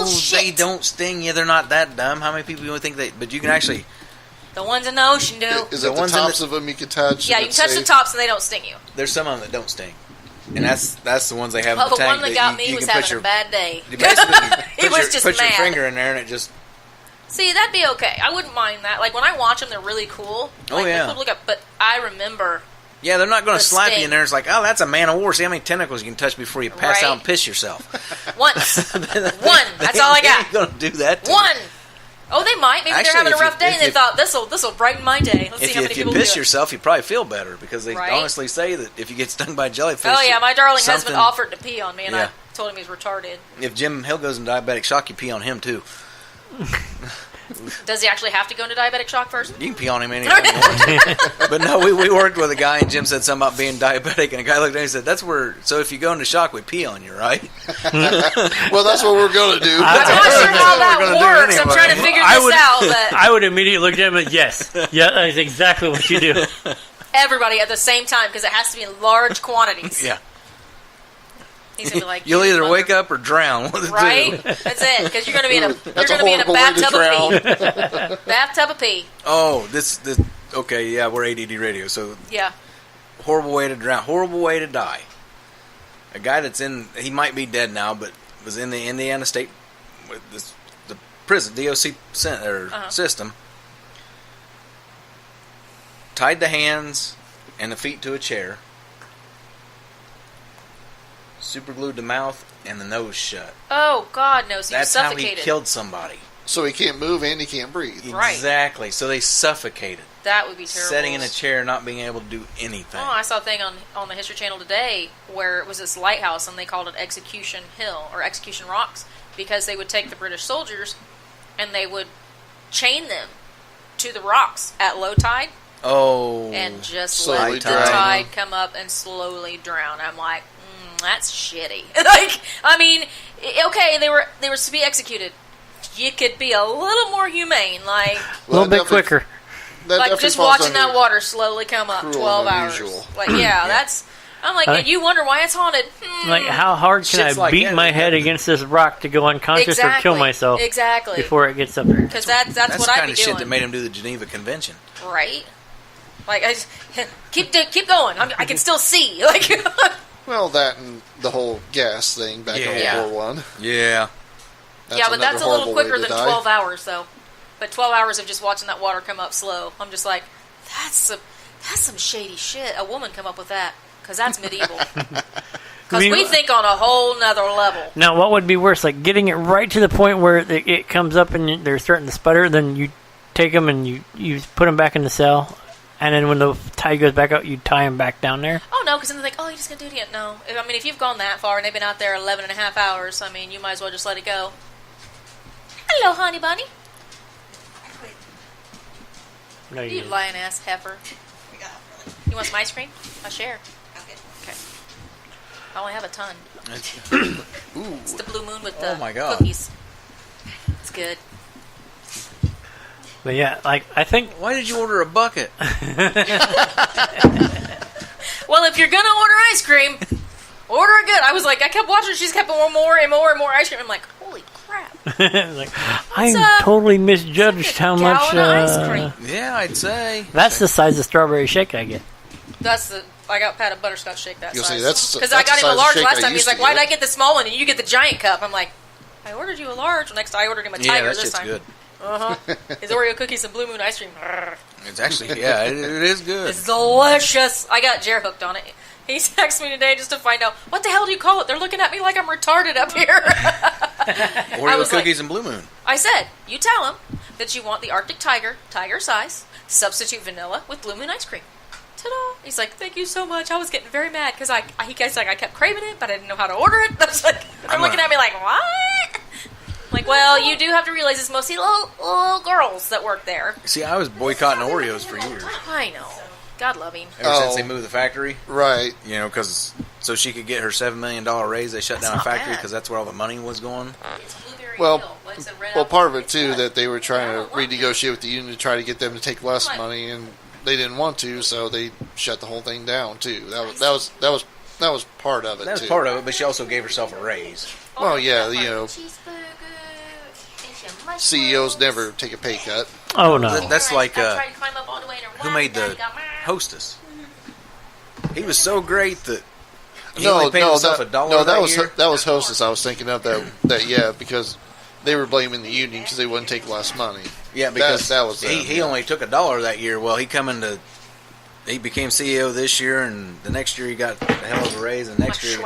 Bullshit. they don't sting you. They're not that dumb. How many people you would think they? But you can actually. The ones in the ocean do. Is The it the ones in tops of them you can touch? Yeah, and you can it's touch the safe? tops and they don't sting you. There's some of them that don't sting, and that's the ones they have in Oh, the the tank. one that got you me was can put having your, a bad day. You basically He was just put your mad. finger in there and it just. See, that'd be okay. I wouldn't mind that. Like, when I watch them, they're really cool. Oh, Like, yeah. they're cool to look up. But I remember... Yeah, they're not going The to slap you sting. in there. It's like, oh, that's a man of war. See how many tentacles you can touch before you pass Right. out and piss yourself. Once. One. That's all I They got. ain't going to do that to you. One. Oh, they might. Maybe Actually, they're having a if you- rough day and they if- thought, this'll brighten my day. Let's see how many If you people piss do it. yourself, you probably feel better because they Right. honestly say that if you get stung by a jellyfish. Oh, yeah, my darling husband something- offered to pee on me, and Yeah. I told him he's retarded. If Jim Hill goes in diabetic shock, you pee on him too. Does he actually have to go into diabetic shock first? You can pee on him anytime you want to. But no, we worked with a guy and Jim said something about being diabetic, and a guy looked at him and said, "That's where. So if you go into shock, we pee on you, right?" Well, that's what we're going to do. I'm not sure how We're that gonna do works. it I'm anyway. trying to figure I this would- out, but I would immediately look at him and yes, yeah, that's exactly what you do. everybody at the same time, because it has to be in large quantities. Yeah. He's gonna be like, You'll "You either mother-" wake up or drown. One of the Right? two. That's it. Because you're gonna be in a That's a horrible way to drown. bathtub of pee. Oh, this. Okay, yeah, we're ADD radio, so Yeah. horrible way to drown, horrible way to die. A guy that's he might be dead now, but was in the Indiana State with the prison DOC system. Tied the hands and the feet to a chair. Super glued the mouth and the nose shut. Oh God, no! So you're That's how he suffocated. killed somebody. So he can't move and he can't breathe. Right. Exactly. So they suffocated. That would be terrible. Sitting in a chair, not being able to do anything. Oh, I saw a thing on the History Channel today where it was this lighthouse and they called it Execution Hill or Execution Rocks because they would take the British soldiers and they would chain them to the rocks at low tide Oh. and just Slowly let the drown. tide come up and slowly drown. I'm like, that's shitty. Like, I mean, okay, they were to be executed. You could be a little more humane, like A little that bit definitely- quicker. that like definitely just falls watching under that water slowly come up cruel 12 and hours. unusual. Like, yeah, that's. I'm like, and you wonder why it's haunted. Like, how hard can Shit's I like beat that, my isn't head it? against this rock to go unconscious or kill myself Exactly. before it gets up there? Because that's That's what the I'd kind be of doing. shit that made him do the Geneva Convention. Right? Like, I just, keep going. I can still see. Like, Well, that and the whole gas thing back Yeah. in World War One. Yeah. yeah, but that's a little quicker than 12 hours. hours, though. But 12 hours of just watching that water come up slow. I'm just like, that's some shady shit. A woman come up with that. Because that's medieval. Because mean- we think on a whole nother level. Now, what would be worse, like getting it right to the point where it comes up and they're starting to sputter, then you take them and you put them back in the cell, and then when the tide goes back out, you tie them back down there? Oh, no, because then they're like, oh, you're just going to do it again. No. I mean, if you've gone that far and they've been out there 11 and a half hours, I mean, you might as well just let it go. Hello, honey bunny. No, You you didn't. lion-ass heifer. You want some ice cream? I'll share. Okay. I only have a ton. Ooh. It's the Blue Moon with the Oh my God. cookies. It's good. But yeah, like I think Why did you order a bucket? Well, if you're gonna order ice cream, order it good. I was like, I kept watching. She just kept more and more and more ice cream. I'm like, holy crap! like I totally misjudged how much. Gallon of ice cream. Yeah, I'd say. That's the size of strawberry shake I get. I got Pat a butterscotch shake that You'll size. see, that's Because I got him a the large size of last shake time. I He's used like, to why did get. I get the small one and you get the giant cup? I'm like, I ordered you a large. Next, I ordered him a Yeah, tiger that this shit's time. good. His Oreo cookies and Blue Moon ice cream. It's actually, yeah, it is good. It's delicious. I got Jer hooked on it. He texted me today just to find out, what the hell do you call it? They're looking at me like I'm retarded up here. Oreo was cookies and Blue Moon. I said, you tell him that you want the Arctic tiger size, substitute vanilla with Blue Moon ice cream. Ta-da! He's like, thank you so much. I was getting very mad because I kept craving it, but I didn't know how to order it. I was like, they're looking at me like, what? Like, well, you do have to realize it's mostly little girls that work there. See, I was boycotting Oreos for years. I know. God love him. Ever since they moved the factory. Right. You know, because so she could get her $7 million raise, they shut down a not factory bad. because that's where all the money was going. Well, part of it too that they were trying to renegotiate with the union to try to get them to take less money, and they didn't want to, so they shut the whole thing down too. That was part of it. That was too. part of it, but she also gave herself a raise. Well, yeah, you know, CEOs never take a pay cut. Oh no. That's like who made the Hostess. He was so great that he only paid himself $1 that was Hostess. I was thinking of that. Yeah, because they were blaming the union because they wouldn't take less money. Yeah, because that was he only took $1 that year. Well, he became CEO this year, and the next year he got a hell of a raise, and next year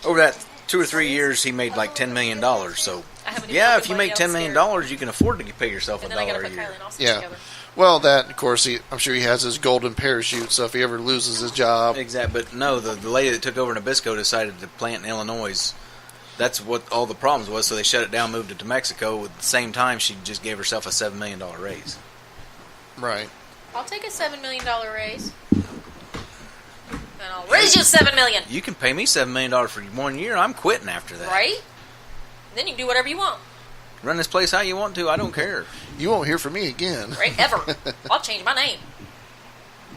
over that 2 or 3 years he made like $10 million. So yeah, if you make $10 million, you can afford to pay yourself $1 a year. Yeah. Well, that, of course, I'm sure he has his golden parachute, so if he ever loses his job... Exactly, but no, the lady that took over Nabisco decided to plant in Illinois. That's what all the problems was, so they shut it down, moved it to Mexico. At the same time, she just gave herself a $7 million raise. Right. I'll take a $7 million raise. And I'll raise you $7 million. You can pay me $7 million for 1 year, I'm quitting after that. Right? Then you can do whatever you want. Run this place how you want to, I don't care. You won't hear from me again. Right? Ever. I'll change my name.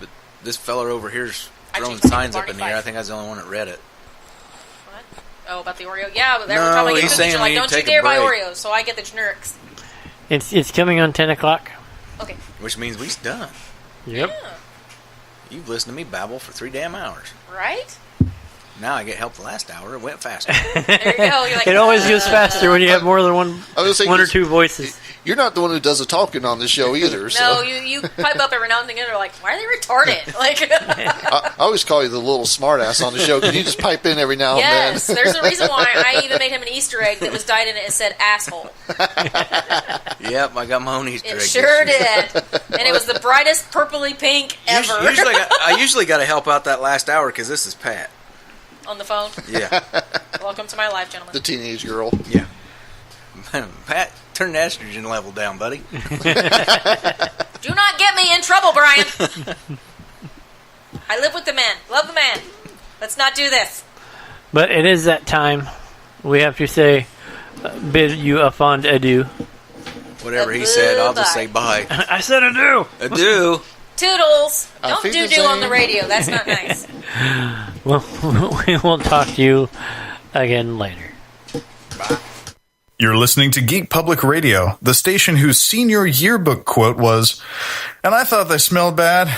But this fella over here's throwing changed my name signs to up in the Barney air. I Fife. think I was the only one that read it. What? Oh, about the Oreo? Yeah, but every No, time I get he's cookies, saying you're we like, need to don't you take a dare buy break. Oreos. So I get the generics. It's coming on 10 o'clock. Okay. Which means we's done. Yep. Yeah. You've listened to me babble for 3 damn hours. Right? Now I get help the last hour. It went faster. There you go. You're like, It always goes faster when you have more than one I was thinking or two voices. You're not the one who does the talking on this show either. So. No, you pipe up every now and then. They're like, why are they retarded? Like, I always call you the little smartass on the show. Can you just pipe in every now and then? yes, there's a reason why I even made him an Easter egg that was dyed in it and said asshole. Yep, I got my own Easter egg. It this sure year. did, and it was the brightest purpley pink ever. I usually got to help out that last hour because this is Pat. On the phone. Yeah, Welcome to my life, gentlemen. The teenage girl. yeah. Pat, turn the estrogen level down, buddy. Do not get me in trouble, Brian. I live with the man. Love the man. Let's not do this. But it is that time. We have to say, bid you a fond adieu. Whatever he said, I'll just say bye. I said adieu. Adieu. Toodles. Don't Auf do Wiedersehen. on the radio. That's not nice. Well, we will talk to you again later. You're listening to Geek Public Radio, the station whose senior yearbook quote was, "And I thought they smelled bad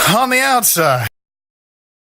on the outside."